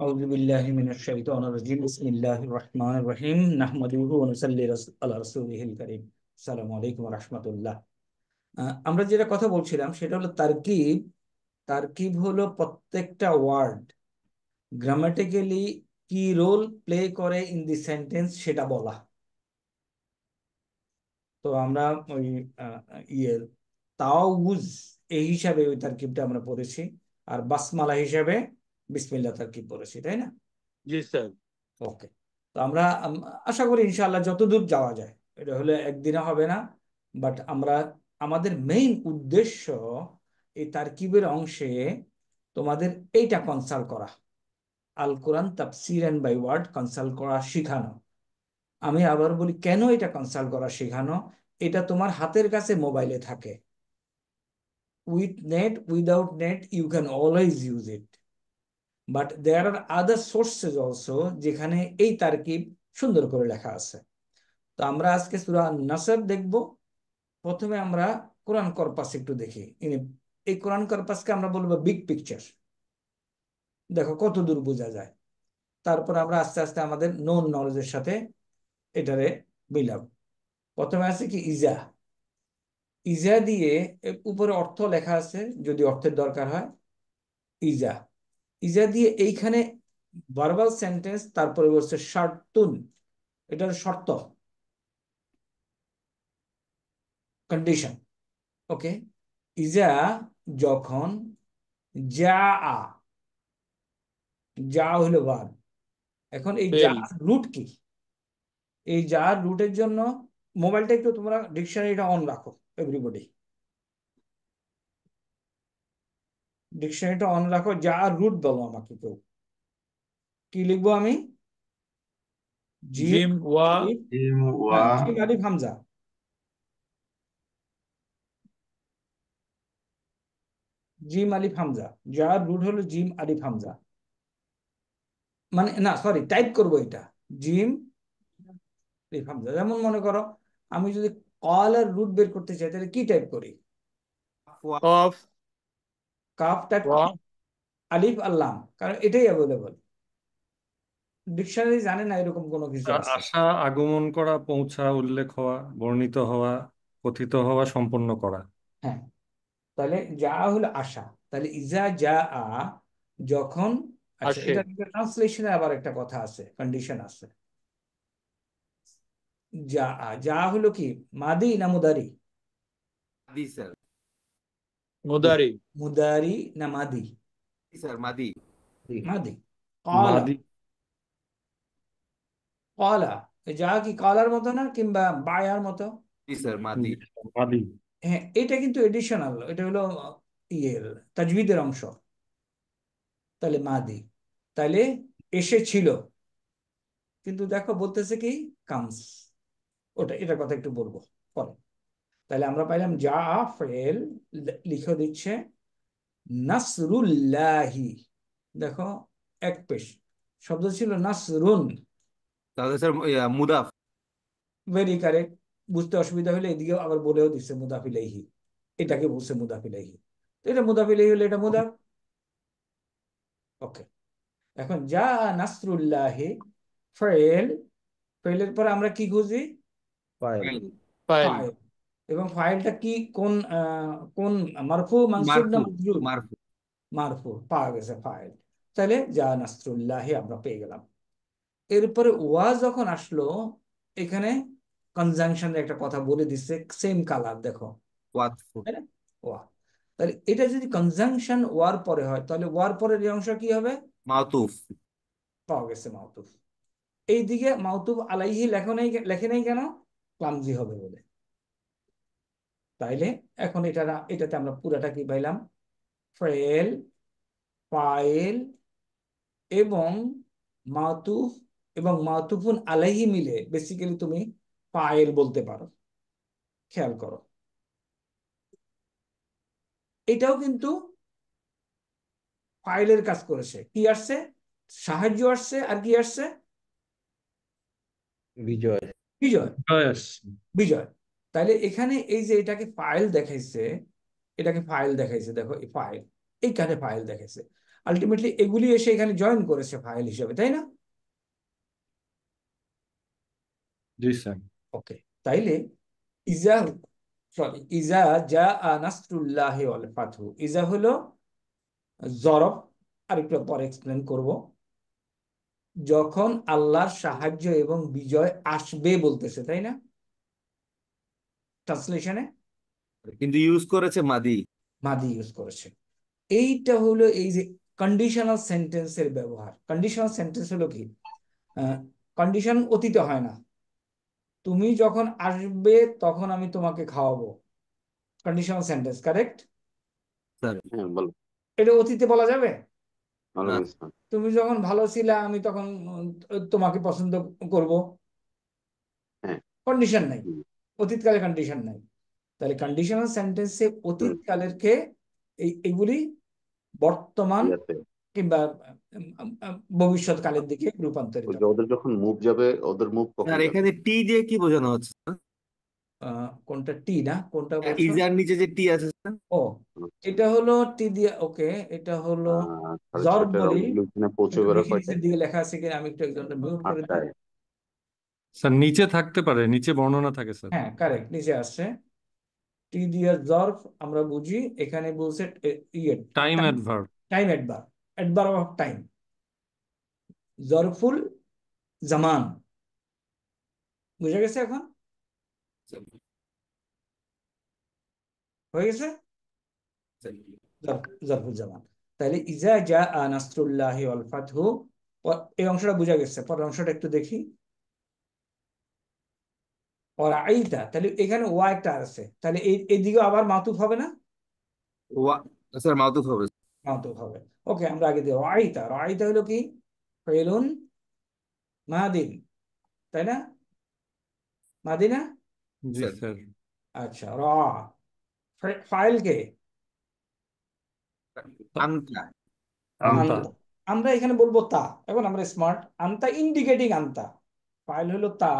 أعوذ بالله من الشيطان الرجيم بسم الله الرحمن الرحيم نحمده ونصلي على رسوله الكريم আসসালামু আলাইকুম ওয়া রাহমাতুল্লাহ। আমরা যেটা কথা বলছিলাম সেটা হলো তারকিব। তারকিব হলো প্রত্যেকটা ওয়ার্ড গ্রামাটিক্যালি কি রোল প্লে করে ইন দি সেন্টেন্স সেটা বলা। তো আমরা ওই আহ, ইয়ে তাওউজ এই হিসাবে ওই তারকিবটা আমরা পড়েছি, আর বাসমালা হিসাবে বিসমিল্লাহ তারকিব পড়েছি, তাই না? জি স্যার। ওকে। তো আমরা আশা করি ইনশাআল্লাহ যতদূর যাওয়া যায়, এটা হলে একদিনে হবে না, বাট আমরা আমাদের মেইন উদ্দেশ্য এই তারকিবের অংশে তোমাদের এইটা কনসাল্ট করা, আল কোরআন তাফসির এন্ড বাই ওয়ার্ড কনসাল্ট করা শেখানো। আমি আবার বলি কেন এটা কনসাল্ট করা শেখানো। এটা তোমার হাতের কাছে মোবাইলে থাকে, with net without net you can always use it, but there are other sources also যেখানে এই তারকিব সুন্দর করে লেখা আছে। তো আমরা আজকে সূরা নাসর দেখব। প্রথমে আমরা কোরআন কর্পাস একটু দেখি। এই কোরআন কর্পাসকে আমরা বলবো বিগ পিকচার, দেখো কত দূর বোঝা যায়। তারপর আমরা আস্তে আস্তে আমাদের নোন নলেজের সাথে এটারে মিলাব। প্রথমে আছে কি ইজা। ইজা দিয়ে উপরে অর্থ লেখা আছে যদি অর্থের দরকার হয়। ইজা ইজা দিয়ে এইখানে ভার্বাল সেন্টেন্স, তারপরে বলছে শার্তুন, এটার শর্ত, কন্ডিশন। ওকে। ইজা যখন যা আ, যা হলো ভার্ব। এখন এই যা ফেল। রুট কি? এই যা রুটের জন্য মোবাইলটা একটু তোমরা ডিকশনারিটা অন রাখো, এভরিবডি ডিকশনারিটা অন রাখো। যা রুট বলো আমাকে কেউ। কি লিখবো আমি? জিম জিম ওয়া। আলিফ। জিম ওয়া হ্যাঁ, জিম আলিফ হামজা। জিম আলিফ হামজা। যার রুট হলো জিম আলিফ হামজা। মানে না, সরি, টাইপ করবো এটা জিম আলিফ হামজা। যেমন মনে করো আমি যদি কলার রুট বের করতে চাই তাহলে কি টাইপ করি? কফ কাফ টাইপ ওয়া। করি, আলিফ আল্লাম, কারণ এটাই অ্যাভেলেবল। ডিকশনারি জানে না এরকম কোনো কিছু আছে। আসা, আগমন করা, পৌঁছা, উল্লেখ হওয়া, বর্ণিত হওয়া, কথিত হওয়া, সম্পন্ন করা। হ্যাঁ, তাহলে যা হলো আশা। তাহলে ইজা যা আ, যখন। আচ্ছা, আসে। এটা ট্রান্সলেশনে আবার একটা কথা আছে, কন্ডিশন আছে। যা আ, যা হলো কি মাদি না মুদারি? মাদি স্যার। মুদারি। মুদারি না মাদি? স্যার মাদি। মাদি। কলা। মাদি। কলা। যা কি কলার মতো না, কিংবা বায়ার মতো? জি স্যার মাদি। মাদি। হ্যাঁ, এটা কিন্তু এডিশনাল, এটা হলো ইয়ের তাজবিদের অংশ। তাহলে মাদি, তাহলে এসেছিল, কিন্তু দেখো বলতেছে কি কামস। ওটা এটার কথা একটু বলবো পরে। তাহলে আমরা পাইলাম যা ফেল, লিখে দিচ্ছে নাসরুল্লাহি। দেখো এক পেশ শব্দ ছিল নাসরুন। তাহলে স্যার মুদাফ। Very correct. বুঝতে অসুবিধা হলে এদিকেও আবার বলেও দিচ্ছে মুদাফ ইলাইহি, এটাকে বলছে মুদাফ ইলাইহি। তো এটা মুদাফ ইলাইহি হলে এটা মুদাফ। ওকে। এখন যা নাসরুল্লাহি ফেল, ফেলের পর আমরা কি খুঁজি? ফাইল। ফাইল। ফাইল। এবং ফাইলটা কি, কোন কোন মারফু মানসুব না মারফু। মাজরুর? মারফু। মারফু, পাওয়া গেছে ফাইল। তাহলে যা নাসরুল্লাহি আমরা পেয়ে গেলাম। এরপরে ওয়া যখন আসলো, এখানে কনজাংশনের একটা কথা বলে দিচ্ছে, সেম কালার দেখো, ওয়াতফু। তাই না? ওয়া। তাহলে এটা যদি কনজাংশন ওয়ার পরে হয় তাহলে ওয়ার পরের এই অংশ কি হবে? মাতুফ। পাওয়া গেছে মাউতুফ। এইদিকে মাউতুফ আলাইহি লেখে নাই কেন? ক্লামজি হবে বলে। তাইলে এখন এটাতে আমরা পুরাটা কি পাইলাম? ফেল, ফাইল এবং মাতুফ এবং মাতুফুন আলাইহি মিলে বেসিক্যালি তুমি ফাইল বলতে পারো। খেয়াল করো, এটাও কিন্তু ফাইলের কাজ করেছে। কি আসছে? সাহায্য আসছে, আর কি আসছে? বিজয়। বিজয়। Yes. বিজয়। তাহলে এখানে এই যে এটাকে ফাইল দেখাইছে, এটাকে ফাইল দেখাইছে, দেখো এই ফাইল, এইখানে ফাইল দেখাইছে। আলটিমেটলি এগুলি এসে এখানে জয়েন করেছে ফাইল হিসেবে, তাই না? জি স্যার। ওকে, তাইলে ইজা, সরি, ইজা জা নাসরুল্লাহি ওয়াল ফাতহু, ইজা হলো জরব, আরেকটু পরে এক্সপ্লেন করব। যখন আল্লাহর সাহায্য এবং বিজয় আসবে বলতেছে, তাই না ট্রান্সলেশনে? কিন্তু ইউজ করেছে মাদি। মাদি ইউজ করেছে। এইটা হলো এই যে কন্ডিশনাল সেন্টেন্সের ব্যবহার। কন্ডিশনাল সেন্টেন্স হলো কি, কন্ডিশন অতীতে হয় না, তুমি যখন আসবে তখন আমি তোমাকে খাওয়াবো, কন্ডিশনাল সেন্টেন্স, কারেক্ট? স্যার হ্যাঁ বলো। এটা অতীতে বলা যাবে? না, ওয়ালাইকুম আসসালাম। তুমি যখন ভালো ছিলে আমি তখন তোমাকে পছন্দ করব, হ্যাঁ। কন্ডিশন নাই, হুম, অতীতকালে কন্ডিশন নাই। তাহলে কন্ডিশনাল সেন্টেন্সে হুম, অতীতকালেরকে এগুলি বর্তমান ইয়াতে কিংবা ভবিষ্যৎকালের ওই দিকে রূপান্তরিত যে ওদের যখন মুভ যাবে, ওদের মুভ কখন স্যার যাবে? এখানে টি দিয়ে কি বোঝানো হচ্ছে? কোনটা টি না কোনটা বলছো? ইজার নিচে যে টি আছে স্যার। ও, আচ্ছা। এটা হলো টি দিয়ে, ওকে, এটা হলো সাড়ে জর্ব ছয়টার বলি। ওগুলো ওখানে পৌঁছে একটু বেরো দেখি নিচের কয়টায়? দিকে লেখা আছে কিনা, আমি একটু একজনটা মিউট করে দিই। 8টায়। স্যার নিচে থাকতে পারে, নিচে বর্ণনা থাকে স্যার। হ্যাঁ কারেক্ট, নিচে আসছে। টি দিয়ে জর্ব আমরা বুঝি, এখানে বলছে ইয়ে time adverb. Time adverb, adverb of time, জরফুল জামান। বুঝা গেছে এখন? হয়ে গেছে জরফুল জামান। তাহলে ইজা জা নাসরুল্লাহি ওয়াল ফাতহু, এই অংশটা বুঝা গেছে। পরের অংশটা একটু দেখি। ওরা আইতা, তাহলে এখানে ওয়া একটা আছে, তাহলে এইদিকে আবার মাতুফ হবে না? ওয়া, স্যার মাউথ হবে। মাতুফ হবে। ওকে, আমরা আগে দিই রাইতা। রাইতা হলো কি, ফেলুন মাদিন, তাই না? মাদিনা। জি স্যার স্যার। আচ্ছা, ফাইল কে? আনতা। আনতা। আনতা। আমরা এখানে বলবো তা, এখন আমরা স্মার্ট। আনতা ইন্ডিকেটিং আনতা, ফাইল হলো তা।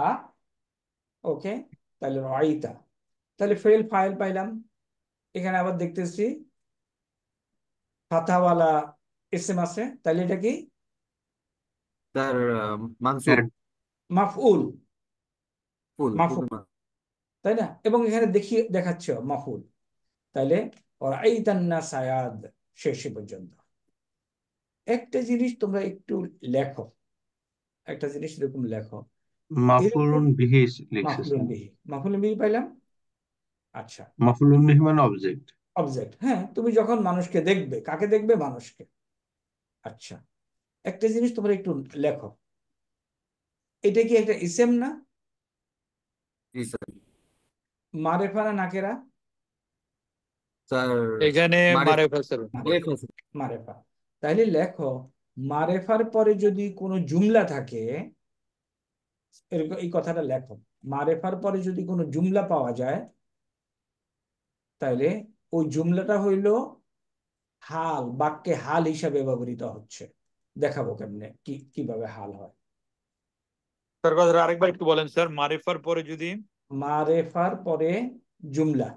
ওকে, তাহলে রাইতা, তাহলে ফেল ফাইল পাইলাম। এখানে আবার দেখতেছি ফাতাওয়ালা এসএম আছে, তাহলে এটা কি? স্যার মানসুব। মাফউল। ফুল ফুল মাফুল, তাই না? এবং এখানে দেখাচ্ছে মাফুল। তাইলে ওর আইতান্না সায়াদ, শেষে পর্যন্ত। একটা জিনিস তোমরা একটু লেখো, একটা জিনিস এরকম লেখো, এরকম মাফুলুন বিহি লিখছে মাফুলুন স্যার। বিহি। মাফুলুন বিহি পাইলাম। আচ্ছা, মাফুলুন বিহি মানে অবজেক্ট। অবজেক্ট, হ্যাঁ, তুমি যখন মানুষকে দেখবে, কাকে দেখবে? মানুষকে। আচ্ছা, একটা জিনিস তোমরা একটু লেখো, এটা কি একটা ইসেম না? জি স্যার। মারেফা না নাকেরা? স্যার এখানে মারিফা। মারেফা স্যার। মারিফা স্যার। মারেফা। তাহলে লেখো, মারেফার পরে যদি কোনো জুমলা থাকে, এরকম এই কথাটা লেখো, মারেফার পরে যদি কোনো জুমলা পাওয়া যায়, তাহলে ওই জুমলাটা হইল হাল, বাক্যে হাল হিসাবে ব্যবহৃত হচ্ছে। দেখাবো কেমনে কিভাবে হাল হয়। স্যার কথা আরেকবার একটু বলেন স্যার, মারিফার পরে যদি মারেফার পরে জুমলা,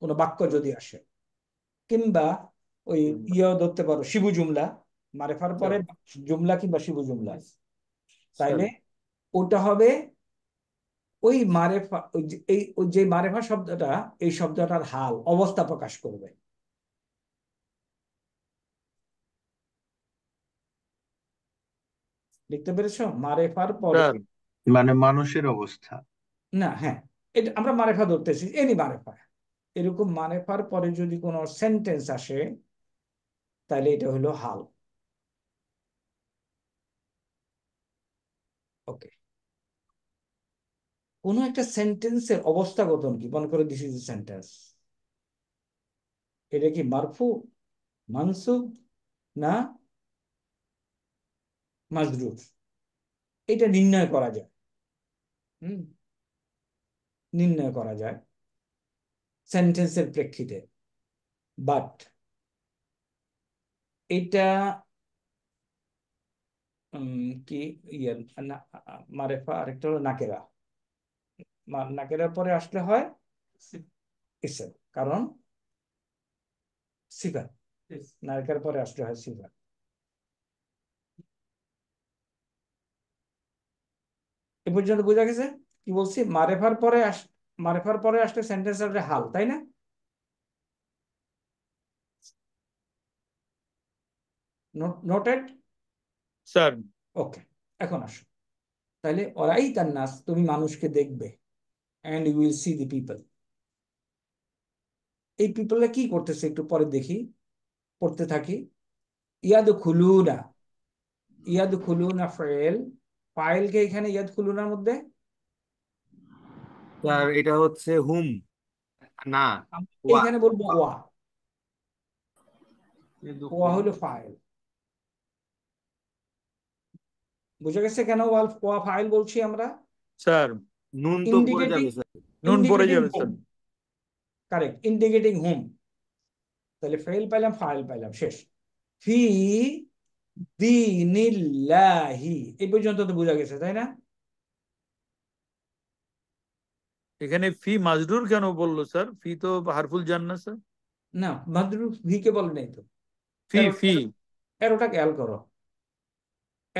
কোনো বাক্য যদি আসে, কিংবা ওই ইয়েও ধরতে পারো শিবু জুমলা, মারেফার পরে জুমলা কিংবা শিবু জুমলা, তাইলে ওটা হবে ওই মারেফা, ওই যে মারেফা শব্দটা, এই শব্দটার হাল, অবস্থা প্রকাশ করবে। লিখতে পেরেছো? মারেফার পরে, স্যার মানে মানুষের অবস্থা। না, হ্যাঁ, এটা আমরা মারেফা ধরতেছি, এনি মারেফা। এরকম মারেফার পরে যদি কোনো সেন্টেন্স আসে, তাহলে এটা হলো হাল। ওকে, কোনো একটা সেন্টেন্সের অবস্থা গঠন কি, মনে করে দিস ইজ সেন্টেন্স, এটা কি মারফু, মানসুব, না মাজরুর? এটা নির্ণয় করা যায়। হুম, নির্ণয় করা যায় সেন্টেন্সের প্রেক্ষিতে। বাট এটা কি ইয়ে, মারেফা, আরেকটা হলো নাকেরা। নাকেরার পরে আসলে হয় ইসম, কারণ সিফাত। নায়িকার পরে আসতে হয় সিফা। এ পর্যন্ত বোঝা গেছে কি বলছি? মারেফার পরে আসলে সেন্টেন্স আসলে হাল, তাই না? নোটেড? স্যার ওকে, এখন আসো। তাহলে ওরাই তার নাস, তুমি মানুষকে দেখবে, and you will see the people. এই পিপলরা কি করতেছে একটু পরে দেখি, পড়তে থাকি। ইয়াদ খুলুনা, ইয়াদ খুলুনা ফেল, ফাইলকে এখানে ইয়াদ খুলুনার মধ্যে স্যার এটা হচ্ছে হুম না ওয়া এইখানে বলবো ওয়া, ওয়া হলো ফাইল। বুঝা গেছে কেন ওয়া ওয়া ফাইল বলছি আমরা? স্যার নুন তো পড়ে ইন্ডিকেটিং, যাবে স্যার। নুন পড়ে ইন্ডিকেটিং যাবে home, sir. Correct, indicating home. তাহলে ফেল পাইলাম, ফাইল পাইলাম, শেষ। ফি দীনিল্লাহি, এই পর্যন্ত তো বোঝা গেছে, তাই না? এখানে ফি মাজরুর কেন বললো স্যার? ফি তো হারফুল জান না স্যার। না, মাদরুফ ভিকে বলে নাই তো। ফি এরো, ফি এরোটা খেয়াল করো,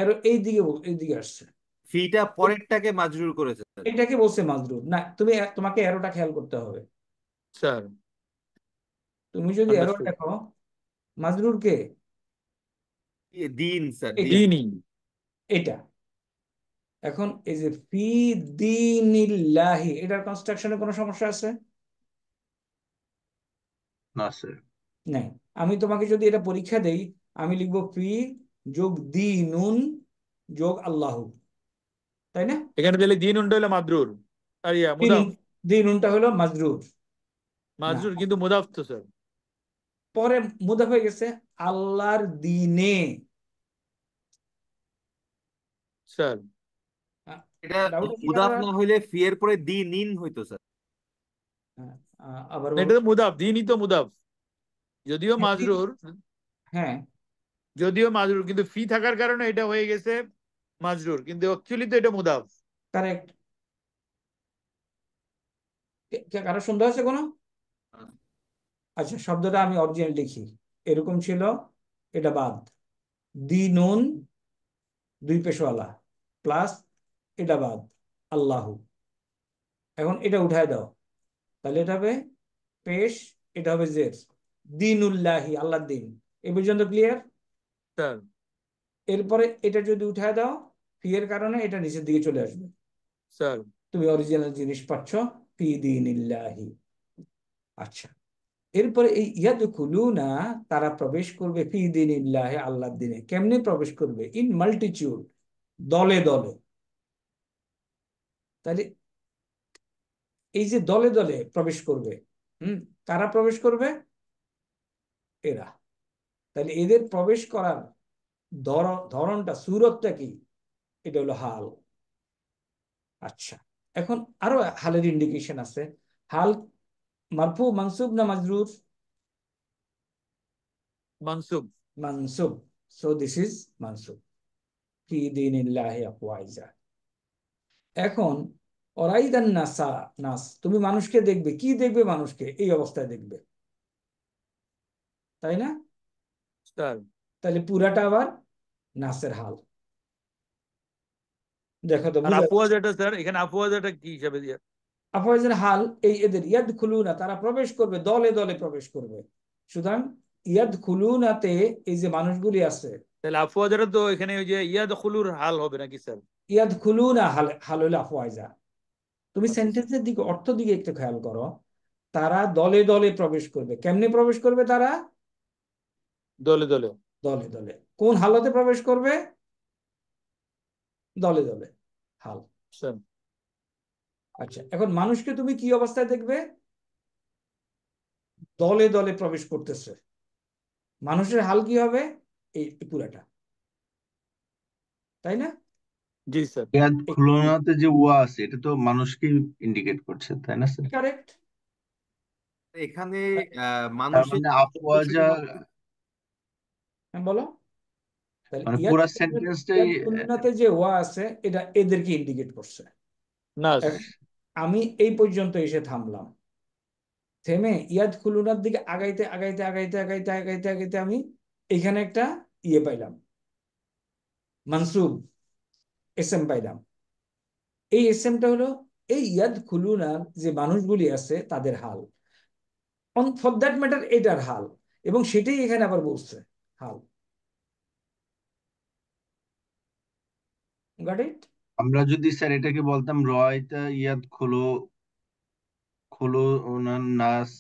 এরো এই দিকে এই দিকে আসছে, ফিটা পরেরটাকে মাজরুর করেছে স্যার। এটাকে বলছে মাজরুর না। তোমাকে এরোটা খেয়াল করতে হবে। স্যার তুমি যদি এরো আন্ডারস্টুড। দেখো, মাজরুর কে? দিন স্যার দিন। এটা, দিনই। এটা। এখন এই যে ফি দীনিল্লাহি, এটার কনস্ট্রাকশনে কোনো সমস্যা আছে? না স্যার। নাই। আমি তোমাকে যদি এটা পরীক্ষা দেই, আমি লিখবো ফি যোগ দীনুন যোগ আল্লাহু, তাই না? এখানে তাহলে দিন উনটা হলো মাদরুর, আর ইয়া দীনুন, মুদাফ। দীনুনটা হলো মাজরুর। না, মাজরুর কিন্তু মুদাফ তো স্যার। পরে মুদাফ হয়ে গেছে আল্লাহর দিনে। স্যার এটা ডাউট আছে মুদাফ কারোর? না হইলে ফি এর পরে দি নিন হইতো স্যার। আবার না, বলো। এটা তো মুদাফ, দিনই তো মুদাফ। যদিও হ্যাঁ, মাজরুর, হ্যাঁ, যদিও মাজরুর, কিন্তু ফি থাকার কারণে এটা হয়ে গেছে মাজরুর, কিন্তু অ্যাকচুয়ালি তো এটা মুদাফ। কারেক্ট। কারো সন্দেহ আছে কোনো? আচ্ছা, শব্দটা আমি অরিজিনাল লিখি, এরকম ছিল, এটা বাদ। দিনুন দুই পেশওয়ালা প্লাস এটা বাদ আল্লাহু। এখন এটা উঠায় দাও, তাহলে এটা হবে পেশ, এটা হবে জের। দিনুল্লাহি, আল্লাহর দিন। এই পর্যন্ত ক্লিয়ার? স্যার এরপরে এটা যদি উঠায় দাও, ফি এর কারণে এটা নিচের দিকে চলে আসবে, স্যার তুমি অরিজিনাল জিনিস পাচ্ছ, ফি দীনিল্লাহি। আচ্ছা, এরপরে এই ইয়াদখুলুনা, তারা প্রবেশ করবে ফি দীনিল্লাহি, আল্লাহর দিনে। কেমনে প্রবেশ করবে? ইন মাল্টিটিউড, দলে দলে। তাহলে এই যে দলে দলে প্রবেশ করবে, কারা প্রবেশ করবে? এরা। তাহলে এদের প্রবেশ করার ধরনটা, সুরতটা কি? এটা হলো হাল। আচ্ছা, এখন আরো হালের ইন্ডিকেশন আছে। হাল মারফু, মানসুব না মাজরুর? মানসুব। মানসুব। সো দিস ইজ মানসুব, ফি দীনিল্লাহি আফওয়াইজা। এখন অরাইদান নাসা, নাস, তুমি মানুষকে দেখবে। কি দেখবে? মানুষকে এই অবস্থায় দেখবে, তাই না? স্যার তাহলে পুরাটা আবার নাসের হাল। দেখো তো আর বুঝা আফওয়াজ এটা স্যার, এখানে আফওয়াজ এটা কি হিসাবে দিয়ে? আফওয়াজের হাল, এই এদের ইয়াদ খুলুনা, তারা প্রবেশ করবে, দলে দলে প্রবেশ করবে। সুতরাং ইয়াদ খুলুনাতে এই যে মানুষগুলি আছে, তাহলে আফওয়াজ এটা তো এখানে ওই যে ইয়াদ খুলুর হাল হবে নাকি স্যার? ইয়াদ খুলুনা হাল, হাল হলো আফওয়াজা। তুমি আচ্ছা স্যার। সেন্টেন্সের দিকে, অর্থ দিকে একটু খেয়াল করো। তারা দলে দলে প্রবেশ করবে। কেমনে প্রবেশ করবে তারা? দলে দলে। দলে দলে। কোন হালতে প্রবেশ করবে? দলে দলে, হাল। স্যার আচ্ছা, এখন মানুষকে তুমি কি অবস্থায় দেখবে? দলে দলে প্রবেশ করতেছে। মানুষের হাল কি হবে? এই পুরাটা, তাই না? জি স্যার। খুলনাতে যে ওয়া আছে এটা তো মানুষকে ইন্ডিকেট করছে, তাই না স্যার? কারেক্ট। এখানে তার মানুষের মানে আফওয়াজা, হ্যাঁ, বলো। তাহলে মানে ইয়াদ পুরা সেন্টেন্সটাই। ইয়াদ খুলনাতে যে ওয়া আছে, এটা এদেরকে ইন্ডিকেট করছে। নাস। এখন আমি এই পর্যন্ত এসে থামলাম। থেমে ইয়াদ খুলুনার দিকে আগাইতে আগাইতে আগাইতে আগাইতে আগাইতে আগাইতে আমি এখানে একটা ইয়ে পাইলাম, মানসুব এসএম পাইলাম। এই এসএমটা হলো এই ইয়াদ খুলুনার যে মানুষগুলি আছে তাদের হাল, ফর দ্যাট ম্যাটার এটার হাল, এবং সেটাই এখানে আবার বলছে হাল। Got it? আমরা যদি স্যার এটাকে বলতাম রয়টা ইয়াদ খোলো খোলো ওনার নাস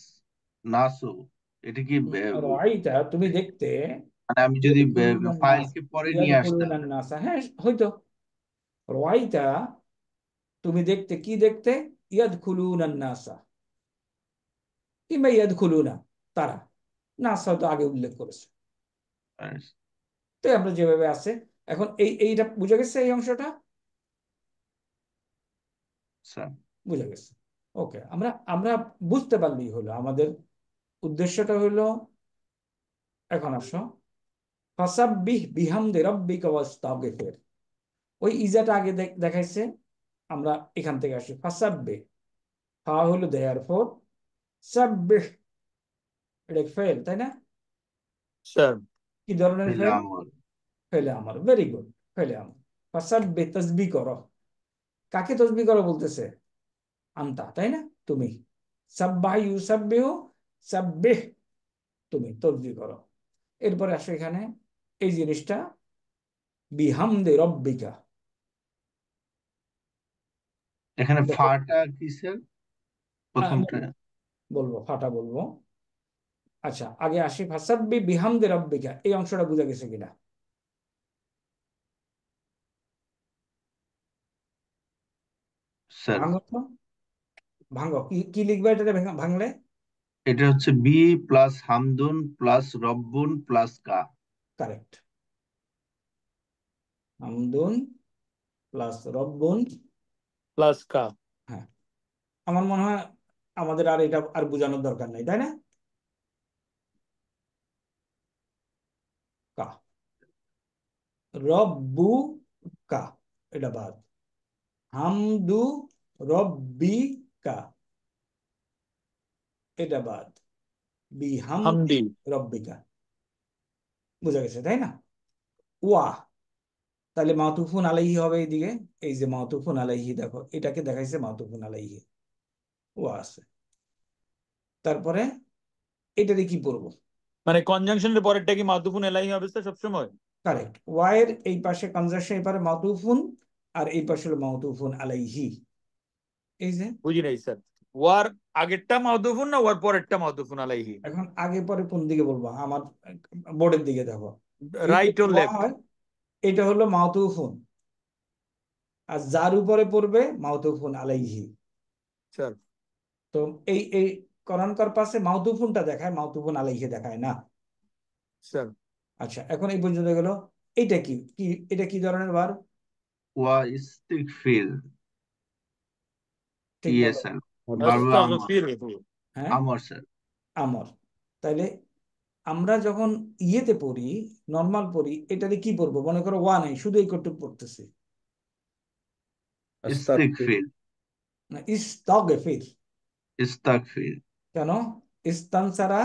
নাসো, এটা কি রাইটা তুমি দেখতে, মানে আমি যদি ফাইলকে পরে নিয়ে আসতাম? হ্যাঁ হয়তো। রাইটা তুমি দেখতে, কি দেখতে? ইয়াদ খুলুন নাসা, কিংবা ইয়াদ খুলুনা, তারা। নাসা তো আগে উল্লেখ করেছে, তো আমরা যেভাবে আছে এখন এইটা বুঝে গেছে, এই অংশটা স্যার বুঝে গেছে। ওকে, আমরা আমরা বুঝতে পারলেই হলো, আমাদের উদ্দেশ্যটা হলো। এখন আসো, ফাসাব্বিহ বিহামদি রাব্বিকা ওয়াস্তাগফির। ওই ইজাটা আগে দেখাইছে, আমরা এখান থেকে আসি। ফাসাব্বিহ, ফা হলো দেয়ার ফোর, সাব্বিহ এটা ফেল, তাই না? স্যার কি ধরনের ফেলে ফেল? আমল। ফেলে আমার, ভেরি গুড, ফেলে আমার। ফাসাব্বিহ তাসবিহ করো, কাকে তসবিহ করো বলতেছে? আনতা, তাই না? তুমি। সাব্বাহ ইউসাব্বিহু, সাব্বিহ তুমি তসবিহ করো। এরপরে আসো এখানে এই জিনিসটা, বিহামদি রব্বিকা। এখানে দেখো, ফাটা কি স্যার প্রথমটা? বলবো ফাটা বলবো। আচ্ছা, আগে আসি ফাসাব্বি বিহামদি রব্বিকা, এই অংশটা বুঝা গেছে কিনা? স্যার ভাঙো তো, ভাঙো, কি কি লিখবে এটাতে ভাঙলে? এটা হচ্ছে বি প্লাস হামদুন প্লাস রব্বুন প্লাস কা। কারেক্ট, হামদুন প্লাস রব্বুন। প্লাস কা। হ্যাঁ, আমার মনে হয় আমাদের আর এটা আর বোঝানোর দরকার নেই, তাই না? কা, রব্বু কা, এটা বাদ। হামদু রব্বি কা, এটা বাদ। বিহামদি হামদি। রব্বিকা, বুঝা গেছে তাই না? ওয়া, তাহলে মাতুফুন আলাইহি হবে এইদিকে। এই যে মাতুফুন আলাইহি, দেখো এটাকে দেখাইছে মাতুফুন আলাইহি, ওয়া আছে। তারপরে এটারে কি পড়বো? মানে কনজাংশনের পরেরটা কি মাতুফুন এলাহি হবে স্যার সবসময়? কারেক্ট, ওয়াইয়ের এই পাশে কনজাংশন, এই পারে মাতুফুন, আর এই পাশে হলো মাতুফুন আলাইহি। এই যে বুঝি নাই স্যার, ওয়ার আগেরটা মাতুফুন না ওয়ার পরেরটা মাতুফুন আলাইহি? এখন আগে পরে কোন দিকে বলবো? আমার বোর্ডের দিকে দেখো, এই যে রাইট ও ওয়া লেফট? হয়, এটা হলো মাতুফুন, আর যার উপরে পড়বে মাতুফুন আলাইহি। স্যার তো এই এই কোরআন পাশে মাতুফুনটা দেখায়, মাতুফুন আলাইহি দেখায় না। স্যার আচ্ছা, এখন এই পর্যন্ত গেল। এইটা কি কি, এটা কি ধরনের ভার্ব? ওয়া ইস্তিগফির। ঠিক ইয়ে বলো। স্যার, বারবার আমর। আস্তাগফিরু। হ্যাঁ, আমর স্যার। আমর। তাইলে আমরা যখন ইয়েতে পড়ি, নর্মাল পড়ি, এটাতে কি পড়বো? মনে করো ওয়া নাই, শুধু এই কটুক পড়তেছি, আস্তাগফির। ইস্তিগফির। না ইস্তাগফির। ইস্তাগফির। কেন? ইস্তানসারা,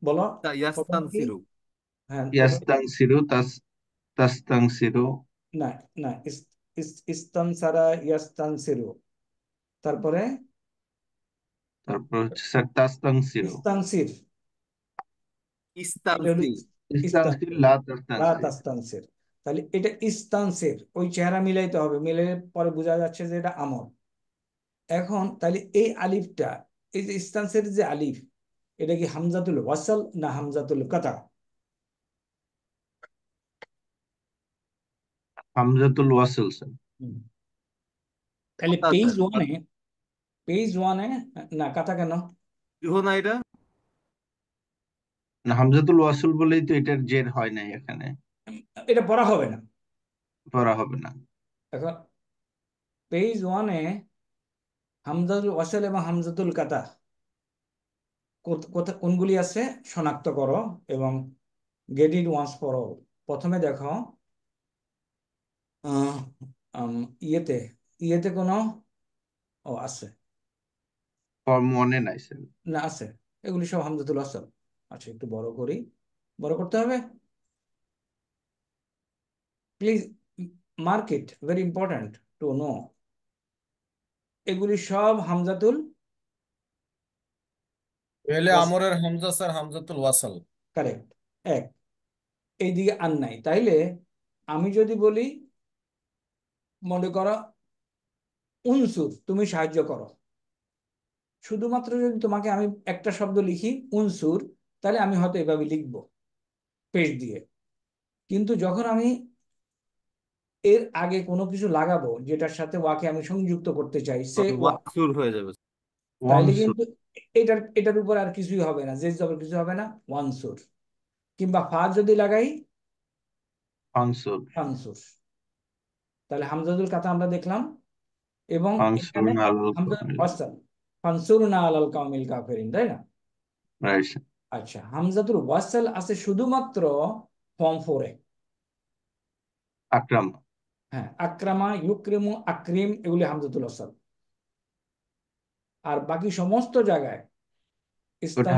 বলো প্রথমে কি? ইয়াস্তানসিরু। হ্যাঁ প্রথমে কি? ইয়াস্তানসিরু তাস্তানসিরু। না না, ইস্তানসারা ইয়াস্তানসিরু, তারপরে তারপর হচ্ছে স্যার তাস্তানসিরু। ইস্তানসির, এটা হলো ইস্তানসির। ইস্তানসির ইস্তানসির, লা লা তাস্তানসির। তাস্তানসির। তাহলে এটা ইস্তানসির, ওই চেহারা মিলাইতে হবে, মিলে পরে বোঝা যাচ্ছে যে এটা আমর। এখন তাহলে এই আলিফটা, এই যে ইস্তানসির যে আলিফ, এটা কি হামজাতুল ওয়াসাল না হামজাতুল কাতা? হামজাতুল ওয়াসল স্যার। হুম। তাহলে কথা পেজ স্যার। ওয়ানে, পেজ ওয়ানে, না কাতা কেন? কি হলো না এটা? না, হামজাতুল ওয়াসল বলেই তো এটার জের হয় নাই এখানে, এটা পড়া হবে না। পড়া হবে না। এখন পেজ ওয়ানে হামজাতুল ওয়াসাল এবং হামজাতুল কাতা কোনগুলি আছে শনাক্ত করো, এবং get it once for all. প্রথমে দেখো, আহ, ইয়েতে ইয়েতে কোনো, ও আছে, মনে নাই স্যার। না আছে, এগুলি সব হামজাতুল ওয়াসল। আচ্ছা একটু বড় করি, বড় করতে হবে please, mark it, very important to know. এগুলি সব হামজাতুল এলে ওয়াসল। আমরের হামজা স্যার হামজাতুল ওয়াসাল। কারেক্ট। এক, এইদিকে আর নাই, তাইলে আমি যদি বলি মনে করো উনসুর, তুমি সাহায্য করো, শুধুমাত্র যদি তোমাকে আমি একটা শব্দ লিখি উনসুর, তাহলে আমি হয়তো এভাবে লিখবো পেশ দিয়ে। কিন্তু যখন আমি এর আগে কোনো কিছু লাগাবো যেটার সাথে ওয়াকে আমি সংযুক্ত করতে চাই, সে ওয়া, ওয়াকসুর হয়ে যাবে। তাইলে ওয়ানসুর। কিন্তু এটার উপর আর কিছুই হবে না, জের জবর কিছু হবে না, ওয়ানসুর। কিংবা ফা যদি লাগাই ফাংসুর। ফানসুর। তাহলে হামজাতুল কাতা আমরা দেখলাম, এবং ফাংসুর এখানে আল হামজাতুল ওয়াসল, ফানসুরনা আলাল কাউমিল কাফিরিন, তাই না? Right sir. আচ্ছা, হামজাতুল ওয়াসল আছে শুধুমাত্র ফর্ম 4 এ। আকরাম। হ্যাঁ, আক্রামা, ইউক্রিমু, আক্রিম, এগুলি হামজাতুল ওয়াসল। আর বাকি সমস্ত জায়গায় ওটা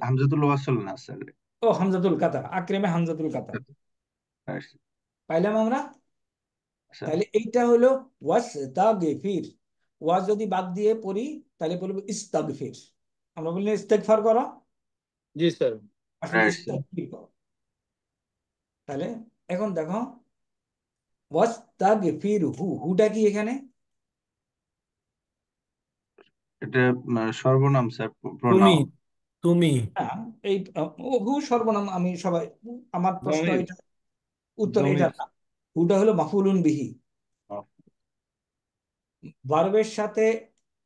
হামজাতুল ওয়াসল না স্যার। ও হামজাতুল কাতা, আক্রিমে হামজাতুল কাতা। রাইট পাইলাম আমরা। স্যার। তাহলে এইটা হলো ওয়াস্তাগফির। ওয়াজ যদি বাদ দিয়ে পড়ি তাহলে বলবো ইস্তাগফির। আমরা বলি ইস্তেগফার করো, জি স্যার। আসলে রাইট স্যার। ইস্তাগফির করো। তাহলে এখন দেখো ওয়াস্তাগফির হুটা কি এখানে? এটা সর্বনাম স্যার, তুমি প্রোনাউন। তুমি হ্যাঁ, এই হু সর্বনাম। আমি সবাই, আমার প্রশ্ন জমির এটা, উত্তর এটা জমির না। হুটা হলো মাফুলুন বিহি, ভার্বের সাথে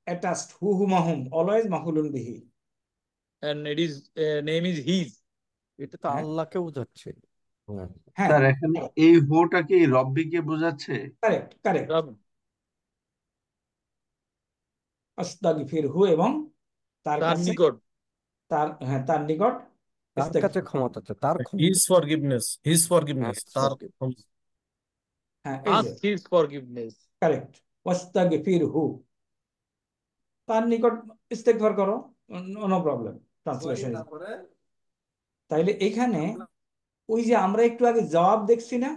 অ্যাটাচড, হু হুমাহুম, অলওয়েজ মাফুলুন বিহি। and it is name is his. এটা তো হ্যাঁ আল্লাহকে বোঝাচ্ছে। হ্যাঁ। হ্যাঁ, স্যার এখানে এই হোটা কি রব্বিকে বোঝাচ্ছে? Correct correct. রব আস্তাগফির হু, এবং তার তার কাছে, নিকট, হ্যাঁ তার নিকট তার কাছে ইস্তেগফার। ক্ষমতা আছে, তার হিজ ক্ষমতা। ফরগিভনেস, হিজ ফরগিভনেস হ্যাঁ, তার। হ্যাঁ এই যে ask his forgiveness. কারেক্ট, ওয়াস্তাগফির হু, তার নিকট ইস্তেগফার করো, নো প্রবলেম ট্রান্সলেশন। তাইলে এখানে ওই যে আমরা একটু আগে জবাব দেখছি না,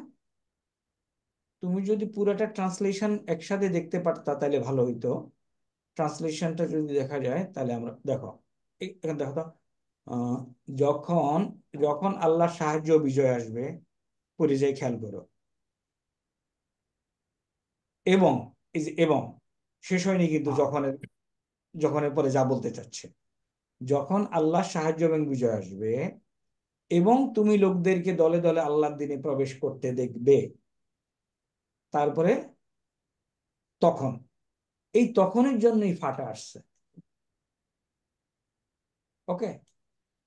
তুমি যদি পুরোটা ট্রান্সলেশন একসাথে দেখতে পারতা তাহলে ভালো হইতো। ট্রান্সলেশনটা যদি দেখা যায় তাহলে আমরা দেখো, এখানে দেখো তো, আহ, যখন যখন আল্লাহর সাহায্য ও বিজয় আসবে, পরিযায়ী খেয়াল করো, এবং এই যে এবং শেষ হয়নি কিন্তু, যখনের পরে যা বলতে চাচ্ছে, যখন আল্লাহর সাহায্য এবং বিজয় আসবে এবং তুমি লোকদেরকে দলে দলে আল্লাহর দিনে প্রবেশ করতে দেখবে, তারপরে তখন, এই তখনের জন্যই ফাটা আসছে। ওকে,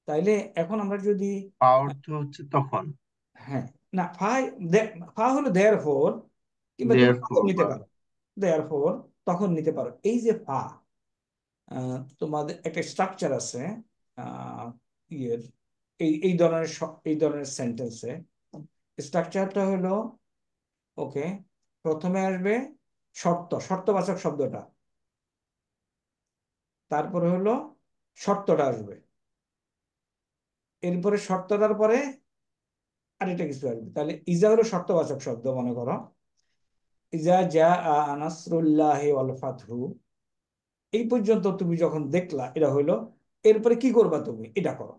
তাইলে এখন আমরা যদি, অর্থ হচ্ছে তখন। হ্যাঁ, না ফা, ফা হলো দেয়ার ফোর, কিংবা তুমি তখন দেয়ারফর নিতে পারো, দেয়ার ফোর তখন নিতে পারো। এই যে ফা, তোমাদের একটা স্ট্রাকচার আছে ইয়ের, এই ধরনের এই ধরনের সেন্টেন্সে স্ট্রাকচারটা হলো, ওকে, প্রথমে আসবে শর্তবাচক শব্দটা, তারপরে হলো শর্তটা আসবে, এরপরে শর্তটার পরে আরেকটা কিছু আসবে। তাহলে ইজা হলো শর্তবাচক শব্দ, মনে করো ইজা জা নাসরুল্লাহি ওয়াল ফাতহু, এই পর্যন্ত তুমি যখন দেখলা এটা হইলো, এরপরে কি করবা তুমি, এটা করো,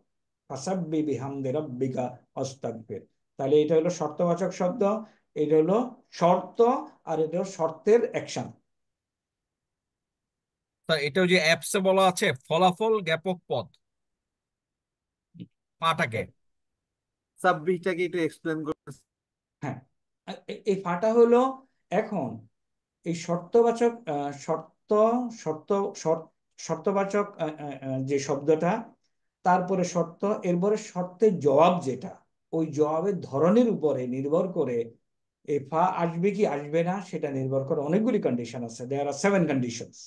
ফাসাব্বি বিহামদি রাব্বিকা ওয়াস্তাগফির। তাহলে এটা হলো শর্তবাচক শব্দ, এটা হলো শর্ত, আর এটা হলো শর্তের অ্যাকশন। এটা ওই যে অ্যাপসে বলা আছে ফলাফল জ্ঞাপক পদ পাটাকে। সাব্বিহটাকে একটু এক্সপ্লেন করতে। হ্যাঁ, এই ফাটা হলো এখন এই শর্তবাচক শর্ত শর্ত শর্তবাচক যে শব্দটা, তারপরে শর্ত, এরপরে শর্তের জবাব যেটা, ওই জবাবের ধরনের উপরে নির্ভর করে এই ফা আসবে কি আসবে না সেটা নির্ভর করে অনেকগুলি কন্ডিশন আছে, দেয়ার আর 7 কন্ডিশনস।